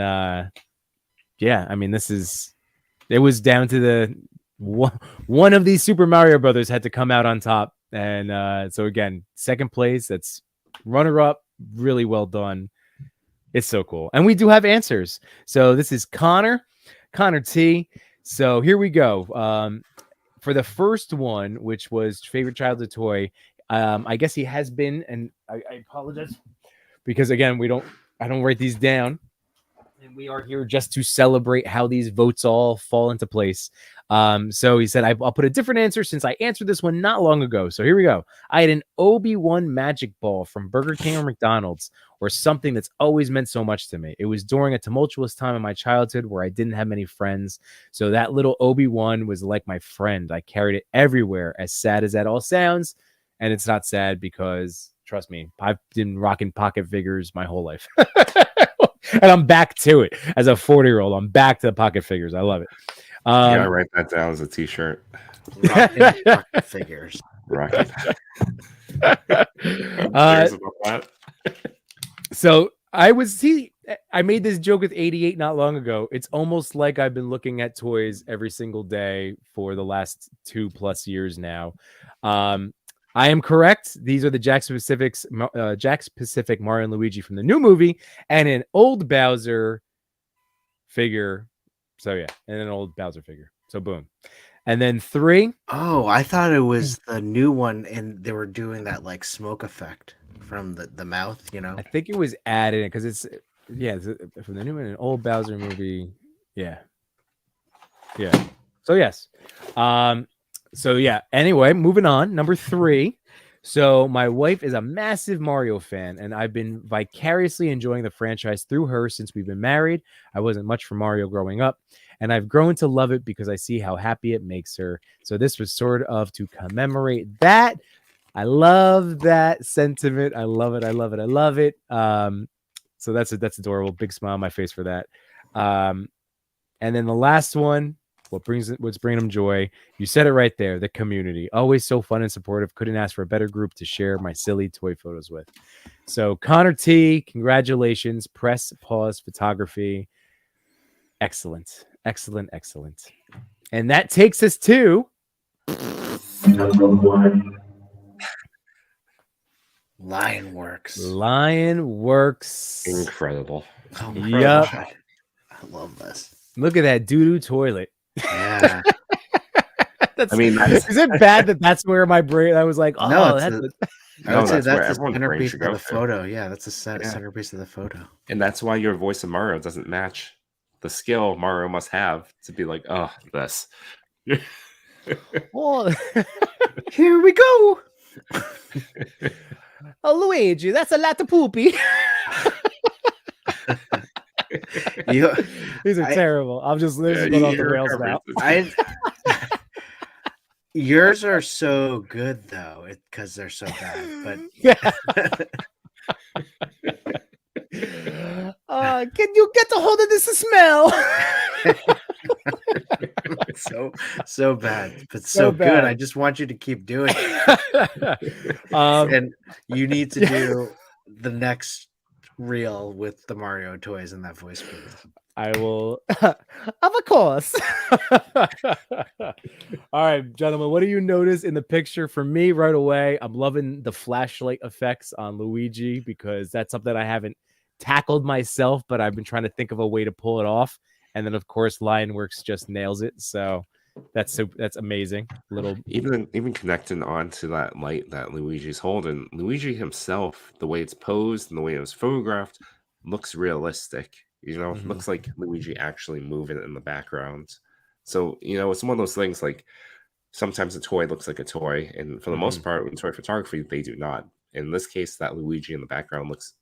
yeah, I mean, it was down to the one of these Super Mario Brothers had to come out on top. And so again, second place, that's runner up, really well done. It's so cool. And we do have answers. So this is Connor T. So here we go. For the first one, which was favorite childhood toy, I guess he has been, and I apologize because again, I don't write these down. And we are here just to celebrate how these votes all fall into place. So he said, I'll put a different answer since I answered this one not long ago. So here we go. I had an Obi-Wan magic ball from Burger King or McDonald's, or something that's always meant so much to me. It was during a tumultuous time in my childhood where I didn't have many friends. So that little Obi-Wan was like my friend. I carried it everywhere, as sad as that all sounds. And it's not sad because, trust me, I've been rocking pocket figures my whole life. And I'm back to it as a 40-year-old. I'm back to the pocket figures. I love it. Yeah, write that down as a t-shirt. Pocket figures. Rocket. So I made this joke with 88 not long ago. It's almost like I've been looking at toys every single day for the last 2+ years now. I am correct. These are the Jack Specific Mario and Luigi from the new movie, and an old Bowser figure. So yeah, and an old Bowser figure. So boom. And then 3. Oh, I thought it was the new one, and they were doing that like smoke effect from the mouth, I think it was added because it's from the new one, an old Bowser movie. Yeah. So yes. So yeah, anyway, moving on. Number 3. So my wife is a massive Mario fan, and I've been vicariously enjoying the franchise through her since we've been married. I wasn't much for Mario growing up, and I've grown to love it because I see how happy it makes her. So this was sort of to commemorate that. I love that sentiment. I love it. So that's adorable. Big smile on my face for that. And then the last one, what's bringing them joy. You said it right there. The community, always so fun and supportive. Couldn't ask for a better group to share my silly toy photos with. So Connor T, congratulations. Press pause photography. Excellent. And that takes us to Number 1. Lionworks. Incredible. Oh my Yep. God. I love this. Look at that doo-doo toilet. Yeah. Is it bad that that's where my brain? I was like, oh, No, that's I would say that's where that's the everyone's brain centerpiece should of go the to. photo. Yeah, that's the centerpiece of the photo. And that's why your voice of Mario doesn't match the skill Mario must have to be like, oh, this. Well, Here we go. oh, Luigi, that's a lot of poopy. You, These are terrible. I'm just going off the rails now. Yours are so good though, because they're so bad. But can you get a hold of this smell? so bad, but So so bad. good. I just want you to keep doing it. And you need to do the next reel with the Mario toys in that voice, please. I will, of course. All right, gentlemen, what do you notice in the picture? For me, right away, I'm loving the flashlight effects on Luigi because that's something I haven't tackled myself, but I've been trying to think of a way to pull it off. And then, of course, Lionworks just nails it. So that's amazing. Even connecting onto that light that Luigi's holding, Luigi himself, the way it's posed and the way it was photographed, looks realistic. It looks like Luigi actually moving in the background. So, it's one of those things like sometimes a toy looks like a toy, and for the most part, in toy photography, they do not. In this case, that Luigi in the background looks,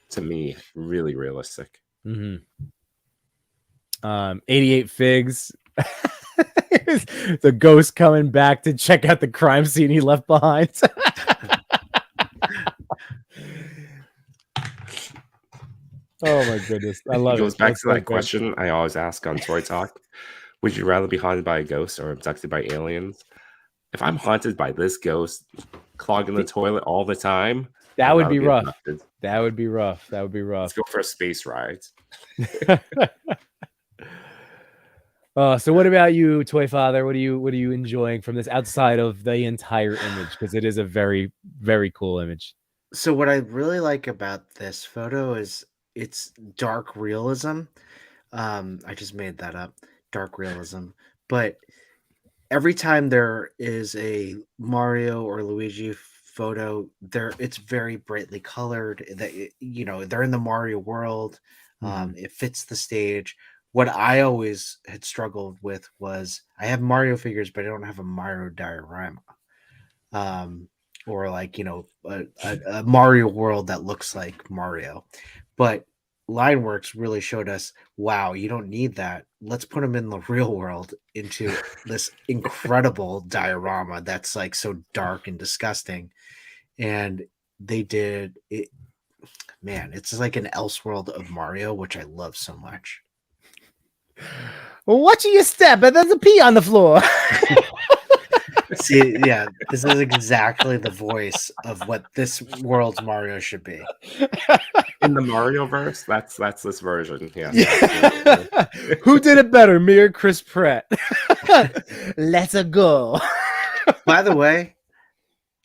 to me, really realistic. 88 Figs. The ghost coming back to check out the crime scene he left behind. Oh my goodness. I love it. It goes back to that question I always ask on Toy Talk. Would you rather be haunted by a ghost or abducted by aliens? If I'm haunted by this ghost clogging the toilet all the time, that would be rough. Abducted. That would be rough. Let's go for a space ride. So what about you, Toy Father? What are you enjoying from this outside of the entire image? Because it is a very, very cool image. So what I really like about this photo is it's dark realism. I just made that up, dark realism. But every time there is a Mario or Luigi photo, it's very brightly colored. That they're in the Mario world. It fits the stage. What I always had struggled with was I have Mario figures, but I don't have a Mario diorama. Or like, a Mario world that looks like Mario. But Lineworks really showed us, wow, you don't need that. Let's put them in the real world into this incredible diorama that's like so dark and disgusting. And they did it. Man, it's like an Elseworld of Mario, which I love so much. Well, watching your step, and there's a pee on the floor. See, yeah, this is exactly the voice of what this world's Mario should be. In the Mario verse, that's this version. Yeah. Who did it better, me or Chris Pratt? Let's go. By the way,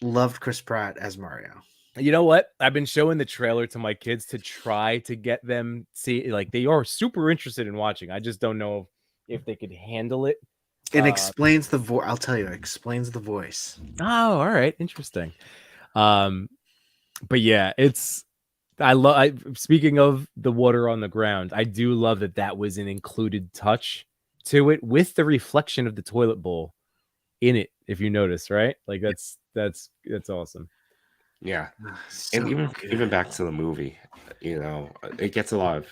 loved Chris Pratt as Mario. You know what? I've been showing the trailer to my kids to try to get them see, like, they are super interested in watching. I just don't know if they could handle it. It explains the voice. I'll tell you, it explains the voice. Oh, all right, interesting. But yeah, speaking of the water on the ground, I do love that was an included touch to it with the reflection of the toilet bowl in it. If you notice, right? Like that's awesome. Yeah, So and even back to the movie, it gets a lot of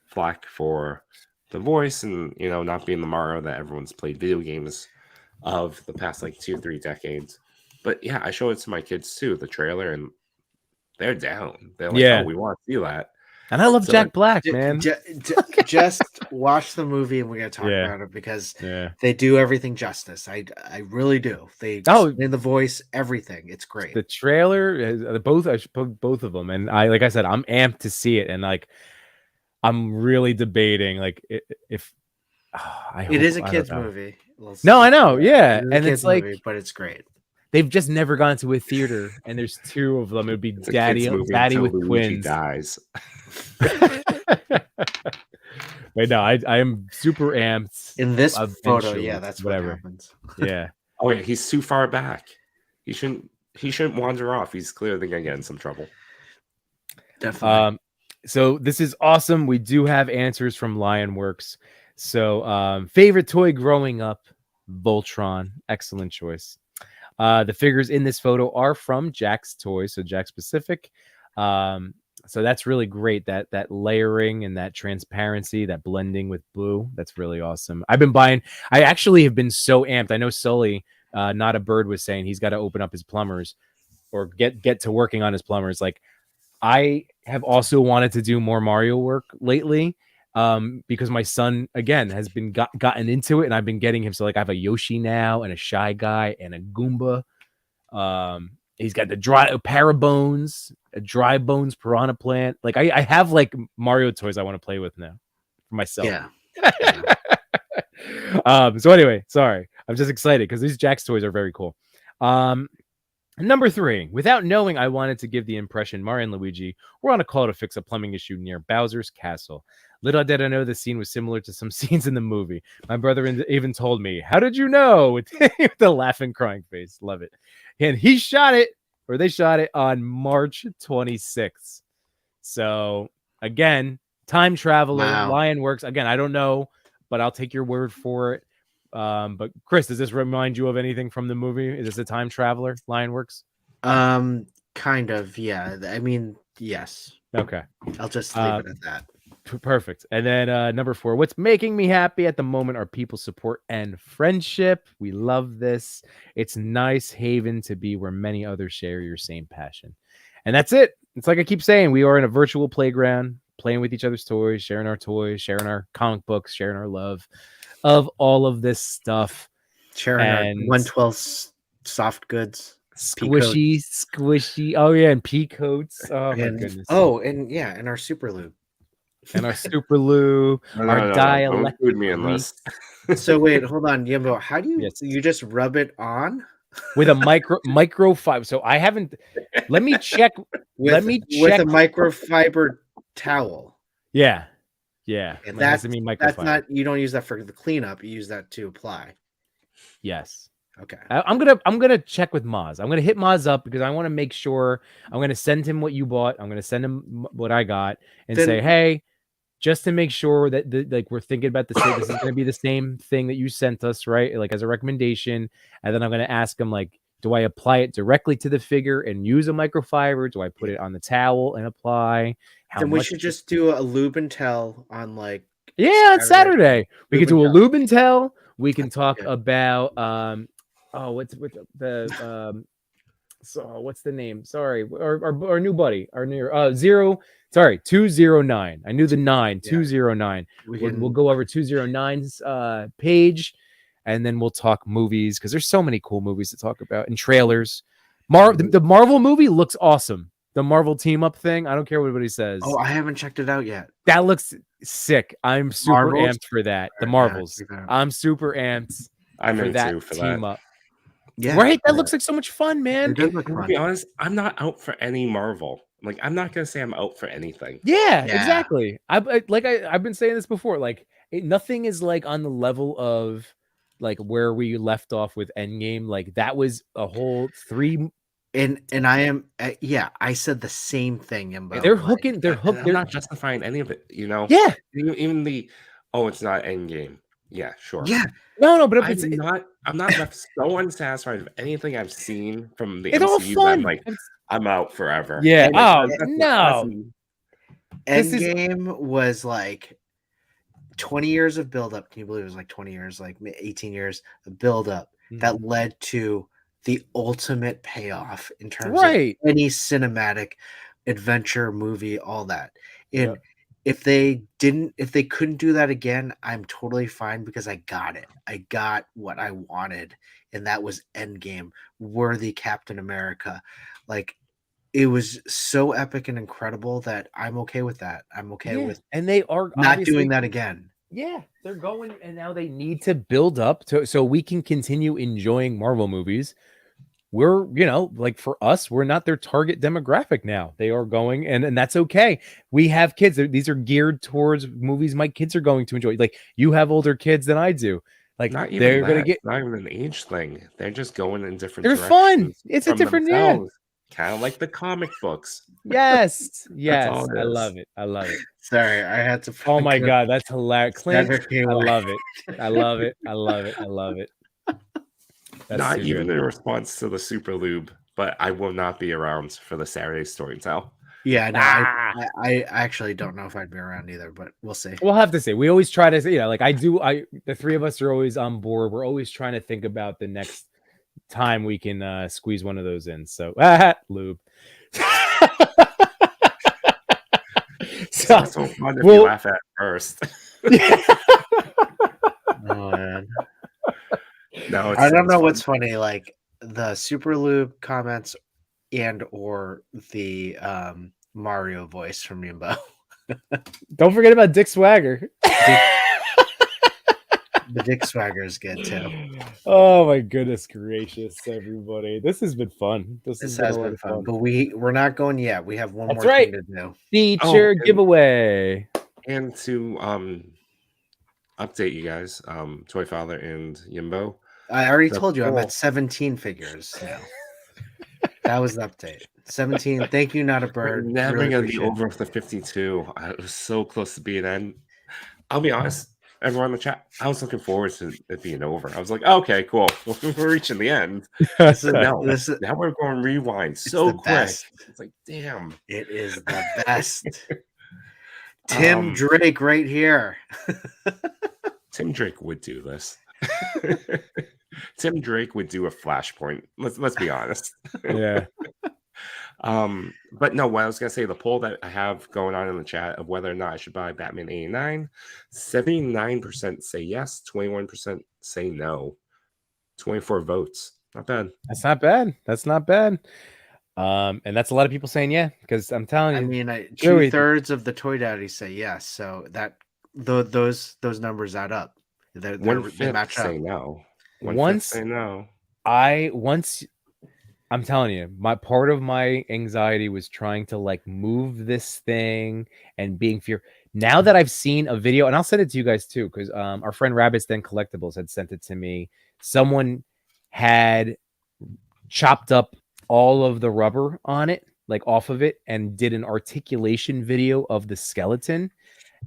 flack for the voice and not being the Mario that everyone's played video games of the past like 2-3 decades. But yeah, I show it to my kids too, the trailer, and they're down. They're like, oh, we want to see that. And I love Jack Black, man. Just watch the movie and we're gonna talk about it because they do everything justice. I really do. They explain the voice, everything. It's great. The trailer, both of them, and like I said, I'm amped to see it, and like I'm really debating like if it is a kids movie. No, I know, yeah, and it's like, movie, but it's great. They've just never gone to a theater, and there's 2 of them. It would be Daddy with twins. Dies. Wait, no, I am super amped in this photo. Yeah, that's what happens. Yeah. Oh yeah, he's too far back. He shouldn't wander off. He's clearly gonna get in some trouble. Definitely. So this is awesome. We do have answers from Lionworks. So favorite toy growing up, Voltron. Excellent choice. The figures in this photo are from Jack's Toys, so Jack Specific. So that's really great. That layering and that transparency, that blending with blue, that's really awesome. I've been buying. I actually have been so amped. I know Sully, not a bird, was saying he's got to open up his plumbers or get to working on his plumbers. Like I have also wanted to do more Mario work lately. Because my son again has been gotten into it, and I've been getting him. So like I have a Yoshi now, and a Shy Guy, and a Goomba. He's got the Parabones, a Dry Bones Piranha Plant. Like I have like Mario toys I want to play with now for myself. Yeah. So anyway, sorry, I'm just excited because these Jack's toys are very cool. Number 3, without knowing, I wanted to give the impression Mario and Luigi were on a call to fix a plumbing issue near Bowser's castle. Little did I know the scene was similar to some scenes in the movie. My brother even told me, "How did you know?" with the laughing, crying face. Love it. And they shot it on March 26th. So again, time traveler, Wow. Lionworks. Again, I don't know, but I'll take your word for it. But Chris, does this remind you of anything from the movie? Is this a time traveler, Lionworks? Kind of, yeah. I mean, yes. Okay. I'll just leave it at that. Perfect. And then number 4, what's making me happy at the moment are people's support and friendship. We love this. It's nice haven to be where many others share your same passion. And that's it. It's like I keep saying, we are in a virtual playground, playing with each other's toys, sharing our comic books, sharing our love of all of this stuff. Sharing our 112 soft goods. Squishy. Oh yeah, and pea coats. Oh my goodness. Oh, and yeah, and our super lube. And our super lube, our dielectric. Don't include me in this. So wait, hold on, Yimbo. How do you Yes. you just rub it on with a microfiber? So I haven't. Let me check. with a microfiber towel. Yeah. And that's microfiber. That's not. You don't use that for the cleanup. You use that to apply. Yes. Okay. I'm gonna check with Maz. I'm gonna hit Maz up because I want to make sure. I'm gonna send him what you bought. I'm gonna send him what I got and say, hey, just to make sure that like we're thinking about the same. This is gonna be the same thing that you sent us, right? Like as a recommendation. And then I'm gonna ask him like, do I apply it directly to the figure and use a microfiber? Do I put it on the towel and apply? Then we should just do a lube and tell on like on Saturday. We could do a lube and tell. We can talk good. about what's the name? Sorry, our new buddy, our new 209. I knew the 9, 209. We'll go over 209's page, and then we'll talk movies because there's so many cool movies to talk about and trailers. The Marvel movie looks awesome. The Marvel team up thing. I don't care what anybody says. Oh, I haven't checked it out yet. That looks sick. I'm super amped for that. The Marvels. Yeah, I'm super amped I'm for that too for team that. up. Yeah, Right? That looks like so much fun, man. It does look To fun. be honest, I'm not out for any Marvel. Like, I'm not gonna say I'm out for anything. Yeah, Yeah. exactly. I've been saying this before. Like, nothing is like on the level of like where we left off with Endgame. Like that was a whole 3. And I am I said the same thing. Yimbo. They're hooking. They're And hooked. I'm not justifying any of it. You know. Yeah. Even the it's not Endgame. Yeah, sure. Yeah. No, but I'm not left so unsatisfied with anything I've seen from the it's all MCU. fun. I'm like, I'm out forever. Yeah. Like, No. Endgame was like 20 years of buildup. Can you believe it was like 20 years, like 18 years of buildup that led to the ultimate payoff in terms of any cinematic adventure movie, all that. And if they couldn't do that again, I'm totally fine because I got it. I got what I wanted, and that was Endgame, worthy Captain America. Like, it was so epic and incredible that I'm okay with that. I'm okay with and they are not doing that again. Yeah, they're going, and now they need to build up so we can continue enjoying Marvel movies. We're, like for us, we're not their target demographic now. They are going, and that's okay. We have kids. These are geared towards movies my kids are going to enjoy. Like you have older kids than I do. Like they're going to get not even an age thing. They're just going in different They're directions. fun. It's a different Kind of like the comic books. Yes, yes, all it I is. love it. I love it. Sorry, I had to. Oh my god, that's hilarious, Clint. Never came I away. love it. I love it. I love it. I love it. That's Not too even good. in response to the Super Lube, but I will not be around for the Saturday story tell. Yeah, no, Ah! I actually don't know if I'd be around either, but we'll see. We'll have to see. We always try to, like the three of us are always on board. We're always trying to think about the next time we can squeeze one of those in. So lube. It's so fun if you laugh at first. Oh man. No, I don't know what's funny, like the Super Lube comments and or the Mario voice from Yimbo. Don't forget about Dick Swagger. The Dick Swagger is good too. Oh my goodness gracious, everybody! This has been fun. This This has has been a lot been of fun, fun. but we're not going yet. We have one That's more right. thing to do. Feature and- giveaway. And to update you guys, Toy Father and Yimbo. I already The told you I'm poll. at 17 figures now. That was the update. 17. Thank you, not a We're bird. never Really gonna be appreciate it. over the 52. I was so close to being in. I'll be honest, everyone in the chat, I was looking forward to it being over. I was like, okay, cool. We're reaching the end. This is, No, this is now we're going rewind it's so the quick. best. It's like, damn. It is the best. Tim Drake right here. Tim Drake would do this. Tim Drake would do a flashpoint. Let's be honest. Yeah. But no, what I was gonna say, the poll that I have going on in the chat of whether or not I should buy Batman 89, 79% say yes, 21% say no. 24 votes. Not bad. That's not bad. That's not bad. And that's a lot of people saying yeah, because I'm telling you. I mean, Joey- 2/3 of the Toy Daddies say yes, so that those numbers add up. They 1/5 match up. say no. 1/5 Once say no. I'm telling you, my part of my anxiety was trying to like move this thing and being fear. Now that I've seen a video, and I'll send it to you guys too, because our friend Rabbits Den Collectibles had sent it to me. Someone had chopped up all of the rubber on it, like off of it, and did an articulation video of the skeleton.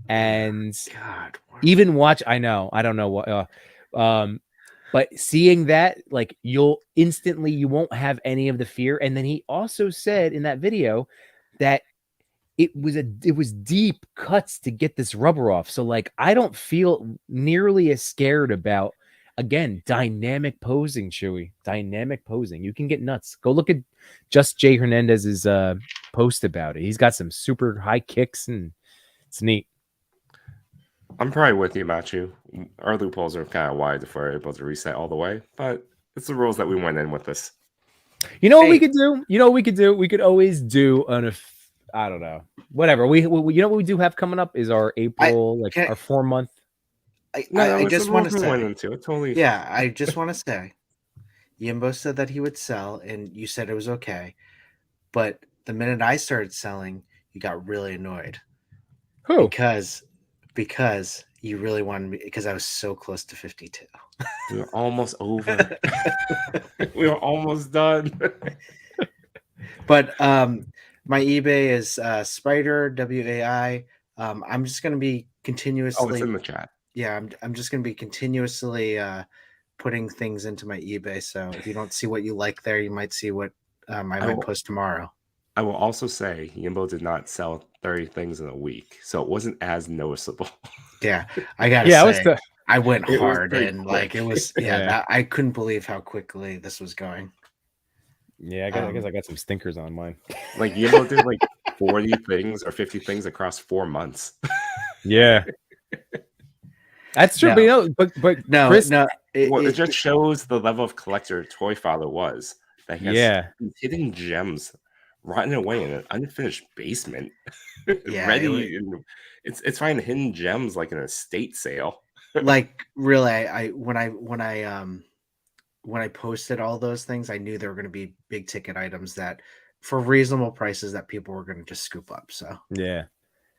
And God, even watch, I don't know what, but seeing that, like you won't have any of the fear. And then he also said in that video that it was deep cuts to get this rubber off. So like, I don't feel nearly as scared about, again, dynamic posing, Chewy. Dynamic posing. You can get nuts. Go look at Just Jay Hernandez's post about it. He's got some super high kicks and it's neat. I'm probably with you, Matthew. Our loopholes are kind of wide if we're able to reset all the way, but it's the rules that we went in with this. You know what we could do? You know what we could do? We could always do I don't know. Whatever. We you know what we do have coming up is our April, our 4 month. I it's just the want to rules we went say, into it. Totally. yeah, I just want to say, Yimbo said that he would sell, and you said it was okay. But the minute I started selling, you got really annoyed. Who? Because you really wanted me, because I was so close to 52. We were almost over. We were almost done. But my eBay is Spider WAI. I'm just going to be continuously. Oh, it's in the chat. Yeah, I'm just going to be continuously putting things into my eBay. So if you don't see what you like there, you might see what I might post tomorrow. I will also say Yimbo did not sell 30 things in a week, so it wasn't as noticeable. Yeah, I gotta say, I went it was hard pretty and quick. like it was. Yeah, I couldn't believe how quickly this was going. Yeah, I guess I got some stinkers on mine. Like Yimbo did like 40 things or 50 things across 4 months. Yeah, that's true. No. But No, Chris, It just shows the level of collector Toy Father was. That he has hidden gems rotting away in an unfinished basement. Yeah, ready. It's finding hidden gems like an estate sale. like really, when I posted all those things, I knew there were going to be big ticket items that, for reasonable prices, that people were going to just scoop up. So Yeah.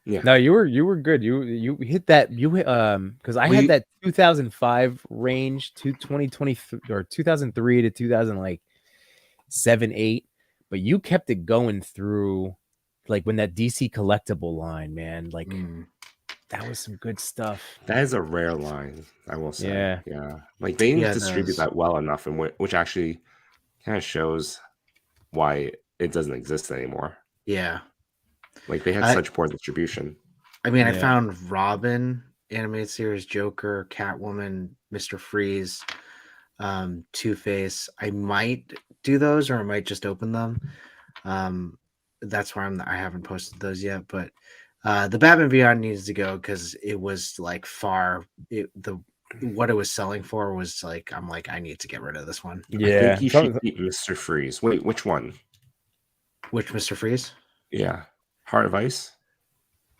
No, you were good. You hit that. You hit because I had that 2005 range to 2020 or 2003 to 2007, 8. but you kept it going through, like when that DC collectible line, man, like that was some good stuff. That is a rare line, I will say. Yeah. Like they didn't Yeah, it distribute does. that well enough, and which actually kind of shows why it doesn't exist anymore. Yeah. Like they had I- such poor distribution. I mean, I Yeah. found Robin animated series, Joker, Catwoman, Mr. Freeze, Two-Face. I might do those, or I might just open them. That's why I haven't posted those yet. But the Batman Beyond needs to go because it was like what it was selling for was like, I'm like, I need to get rid of this one. I think you should keep Mr. Freeze. Wait, which one? Which Mr. Freeze? Yeah, Heart of Ice.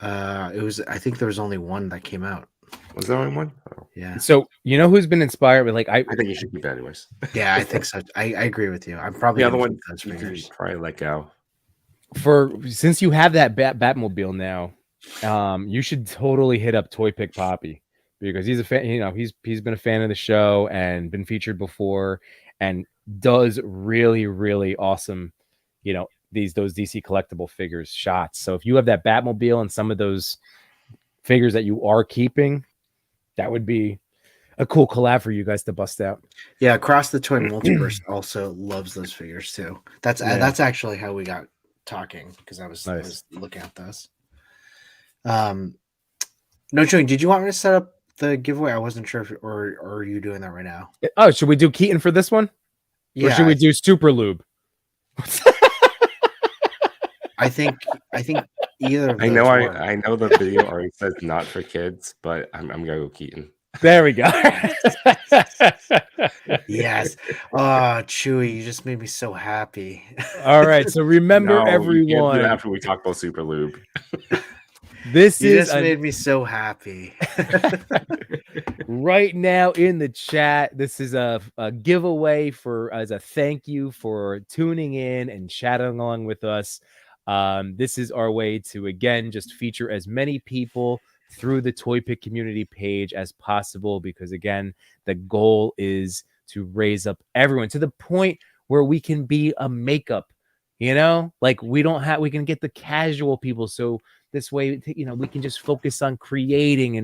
It was. I think there was only one that came out. Was there only one? Oh. Yeah. So you know who's been inspired with, like, I think you should keep it anyways. Yeah, I think so. I agree with you. I'm probably The other gonna one keep those you can figures. probably let go. since you have that Batmobile now, you should totally hit up ToyPic Poppy, because he's a fan. You know, he's been a fan of the show and been featured before, and does really, really awesome, you know, those DC collectible figures shots. So if you have that Batmobile and some of those figures that you are keeping, that would be a cool collab for you guys to bust out. Yeah, Across the Toy Multiverse also loves those figures too. That's actually how we got talking, because I was looking at those. No, Joey, did you want me to set up the giveaway? I wasn't sure or are you doing that right now? Oh, should we do Keaton for this one? Yeah, Or should we do Super Lube? I think either of those I know work. I know the video already says not for kids, but I'm gonna go Keaton. There we go. Yes. Oh, Chewy, you just made me so happy. All right. So remember, No, you can't do everyone, that after we talk about Super Lube. this You is just made me so happy. right now in the chat. This is a giveaway as a thank you for tuning in and chatting along with us. This is our way to, again, just feature as many people through the ToyPic community page as possible, because again, the goal is to raise up everyone to the point where we can be a makeup, you know, like we can get the casual people. So this way, you know, we can just focus on creating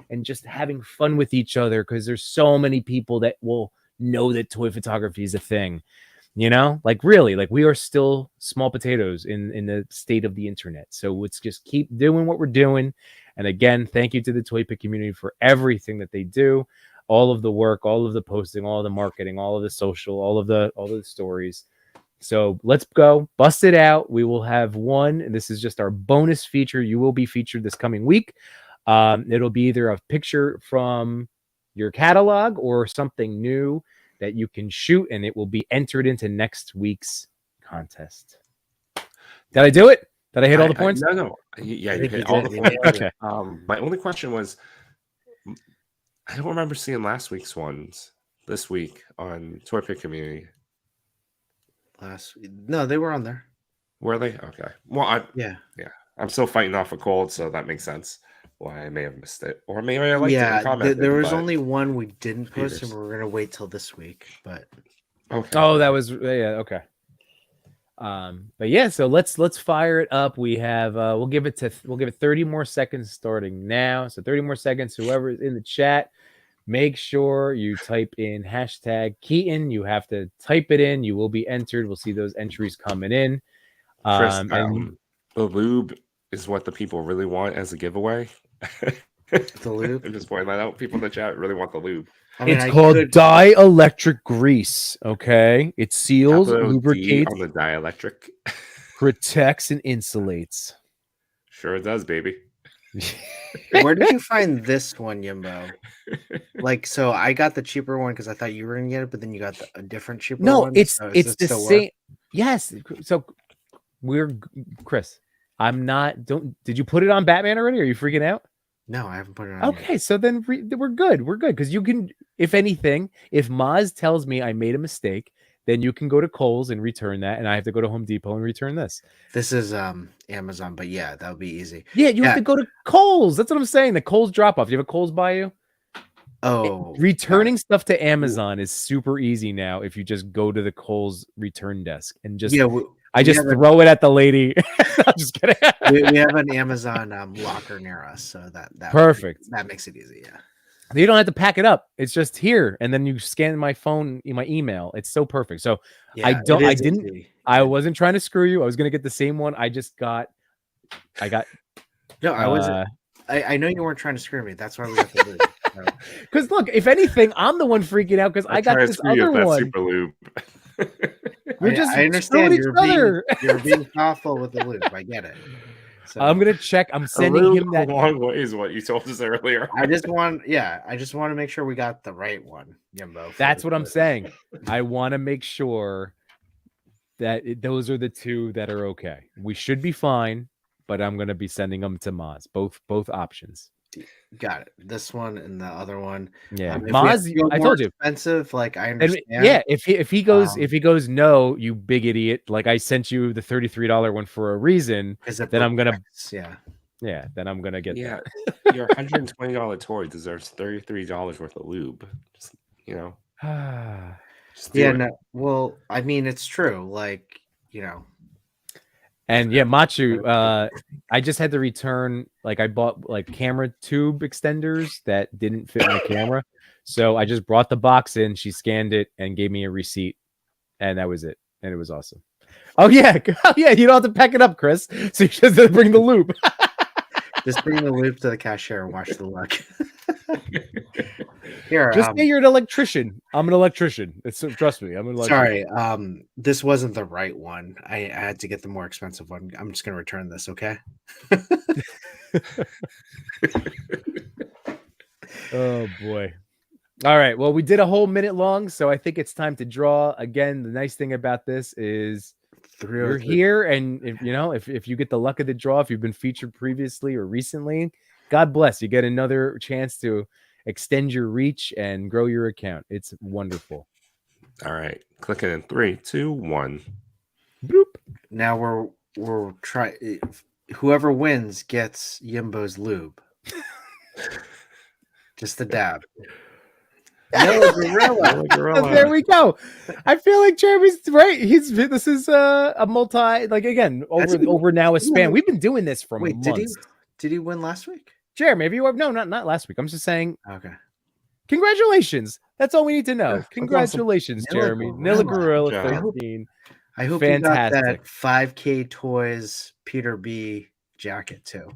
and just having fun with each other, because there's so many people that will know that toy photography is a thing. You know, like really, like we are still small potatoes in the state of the internet. So let's just keep doing what we're doing. And again, thank you to the ToyPic community for everything that they do, all of the work, all of the posting, all of the marketing, all of the social, all of the stories. So let's go bust it out. We will have one, and this is just our bonus feature. You will be featured this coming week. It'll be either a picture from your catalog or something new that you can shoot, and it will be entered into next week's contest. Did I do it? Did I hit all the points? No. Yeah, you hit all the points. Okay. My only question was, I don't remember seeing last week's ones this week on ToyPic Community. No, they were on there. Were they? Okay. Well, Yeah. I'm still fighting off a cold, so that makes sense. Why I may have missed it, or maybe I liked it and commented. There was only one we didn't post, and we're gonna wait till this week. But okay. Oh, that was okay. But yeah, so let's fire it up. We have we'll give it 30 more seconds starting now. So 30 more seconds. Whoever is in the chat, make sure you type in hashtag Keaton. You have to type it in. You will be entered. We'll see those entries coming in. Chris, And the lube is what the people really want as a giveaway. the lube. I'm just pointing that out. People in the chat really want the lube. I mean, it's called dielectric grease. Okay, it seals, Capital D lubricates, on the dielectric. protects, and insulates. Sure it does, baby. Where did you find this one, Yimbo? Like, so I got the cheaper one because I thought you were gonna get it, but then you got a different cheaper one. No, it's So it's the still same. work? Yes. So Chris. I'm not. Did you put it on Batman already? Are you freaking out? No, I haven't put it on. Okay, so then we're good. We're good, because you can, if anything, if Maz tells me I made a mistake, then you can go to Kohl's and return that, and I have to go to Home Depot and return this. This is Amazon, but yeah, that would be easy. Yeah, you have to go to Kohl's. That's what I'm saying. The Kohl's drop off. Do you have a Kohl's by you? Oh, Returning stuff to Amazon is super easy now if you just go to the Kohl's return desk and just I just throw it at the lady. I'm just kidding. we have an Amazon locker near us, so that Perfect. That makes it easy. Yeah. You don't have to pack it up. It's just here, and then you scan my phone, my email. It's so perfect. So Yeah, I wasn't trying to screw you. I was gonna get the same one. I got. No, I wasn't. I know you weren't trying to screw me. That's why we got the lube. Because look, if anything, I'm the one freaking out because I got this other one. Super lube. I understand you're being thoughtful with the lube. I get it. So, I'm gonna check. I'm sending him that. Long way is what you told us earlier. I just want to make sure we got the right one, Yimbo. That's what I'm saying. I want to make sure that those are the two that are okay. We should be fine, but I'm gonna be sending them to Maz. Both options. Got it. This one and the other one. Yeah, Maz. I told you, expensive. Like I understand. And, yeah, if he goes no, you big idiot. Like I sent you the $33 one for a reason. Then I'm gonna then I'm gonna get that. Your $120 toy deserves $33 worth of lube. Just, no. Well, I mean, it's true. Like And Machu, I just had to return, like I bought like camera tube extenders that didn't fit my camera. So I just brought the box in, she scanned it and gave me a receipt. And that was it. And it was awesome. Oh yeah. You don't have to pack it up, Chris. So you just have to bring the lube. Just bring the lube to the cashier and watch the luck. Here, just say you're an electrician. I'm an electrician. Trust me, I'm an electrician. Sorry, this wasn't the right one. I had to get the more expensive one. I'm just gonna return this, okay? Oh boy. All right. Well, we did a whole minute long, so I think it's time to draw. Again, the nice thing about this is you're here, and if you get the luck of the draw, if you've been featured previously or recently, God bless. You get another chance to extend your reach and grow your account. It's wonderful. All right, click it in 3, 2, 1. Bloop. Now we're trying. Whoever wins gets Yimbo's lube. Just the dab. Gorilla. There we go. I feel like Jeremy's right. This is a multi, like again, over now a span. We've been doing this for months. Did he win last week? Jeremy, have you no, not last week. I'm just saying. Okay. Congratulations. That's all we need to know. Yeah, congratulations, awesome. Jeremy. Nilla Gorilla 13. I hope fantastic. You got that 5K Toys Peter B jacket too.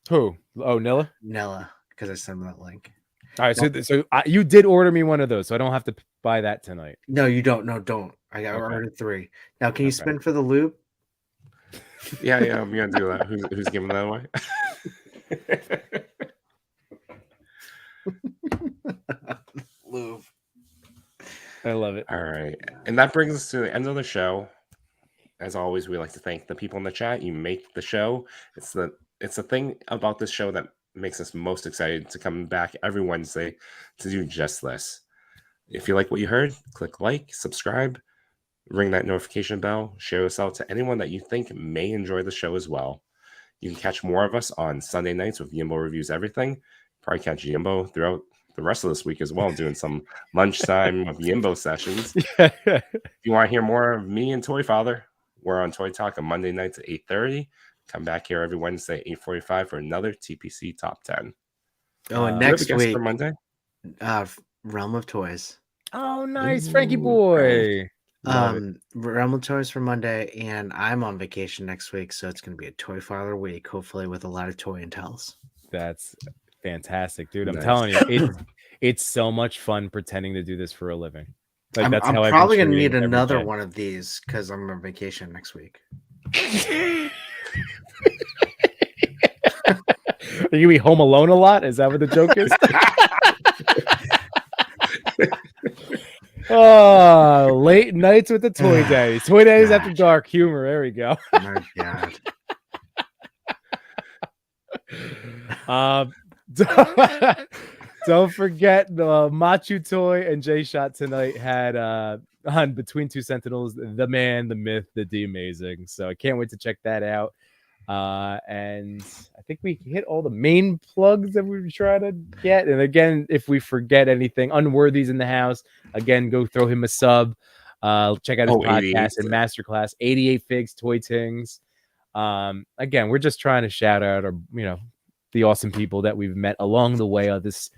Who? Oh, Nilla? Nilla, because I sent him that link. All right, so you did order me one of those, so I don't have to buy that tonight. No, you don't. No, don't. I got ordered 3. Now, can you spin for the lube? Yeah, I'm gonna do that. Who's giving that away? Lube. I love it. All right, and that brings us to the end of the show. As always, we like to thank the people in the chat. You make the show. It's the thing about this show that makes us most excited to come back every Wednesday to do just this. If you like what you heard, click like, subscribe, ring that notification bell, share this out to anyone that you think may enjoy the show as well. You can catch more of us on Sunday nights with Yimbo Reviews Everything. Probably catch Yimbo throughout the rest of this week as well, doing some lunchtime of Yimbo sessions. If you want to hear more of me and Toy Father, we're on Toy Talk on Monday nights at 8:30. Come back here every Wednesday at 8:45 for another TPC Top 10. Oh, and next week for Monday, Realm of Toys. Oh, nice, Frankie boy. Realm of Toys for Monday, and I'm on vacation next week, so it's going to be a Toy Father week, hopefully with a lot of toy and tells. That's fantastic, dude. I'm telling you, it's so much fun pretending to do this for a living. Like, I'm probably going to need another one of these because I'm on vacation next week. Are you be home alone a lot? Is that what the joke is? Oh, late nights with the Toy Daddies. Toy Daddies after dark humor. There we go. Oh my God. Don't forget the Machu Toy and J Shot tonight had on Between Two Sentinels, the man, the myth, the amazing. So I can't wait to check that out. And I think we hit all the main plugs that we try to get. And again, if we forget anything, Unworthy's in the house. Again, go throw him a sub. Check out his 88. podcast and masterclass, 88 Figs Toy Tings. Again, we're just trying to shout out the awesome people that we've met along the way of this,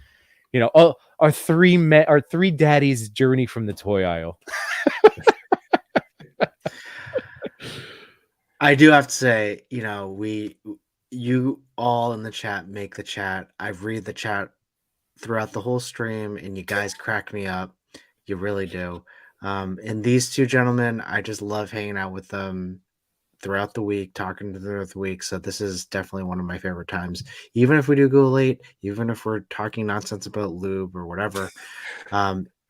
our three daddies' journey from the toy aisle. I do have to say, you all in the chat make the chat. I read the chat throughout the whole stream, and you guys crack me up. You really do. And these two gentlemen, I just love hanging out with them throughout the week, talking to them throughout the week. So this is definitely one of my favorite times. Even if we do go late, even if we're talking nonsense about lube or whatever,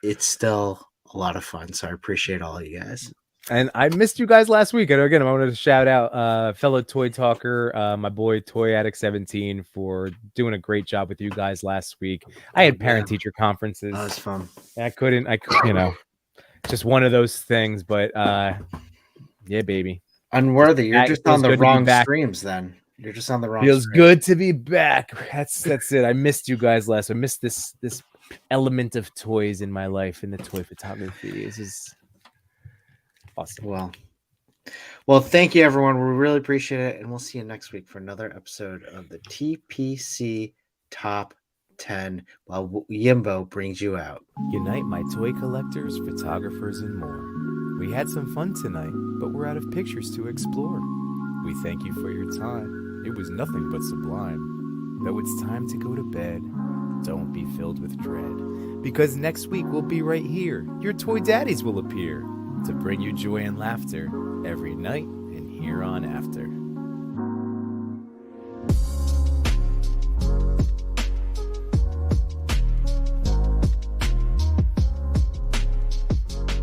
it's still a lot of fun. So I appreciate all of you guys. And I missed you guys last week. And again, I wanted to shout out fellow toy talker, my boy Toy Addict 17, for doing a great job with you guys last week. I had parent-teacher conferences. That was fun. I couldn't, just one of those things. But yeah, baby. Unworthy. You're just on the wrong streams then. You're just on the wrong Feels stream. good to be back. That's it. I missed you guys last. I missed this element of toys in my life, in the toy photography. This is awesome. Well, thank you, everyone. We really appreciate it, and we'll see you next week for another episode of the TPC Top 10 while Yimbo brings you out. Unite my toy collectors, photographers, and more. We had some fun tonight, but we're out of pictures to explore. We thank you for your time. It was nothing but sublime. Though it's time to go to bed, don't be filled with dread, because next week we'll be right here. Your toy daddies will appear to bring you joy and laughter every night and here on after.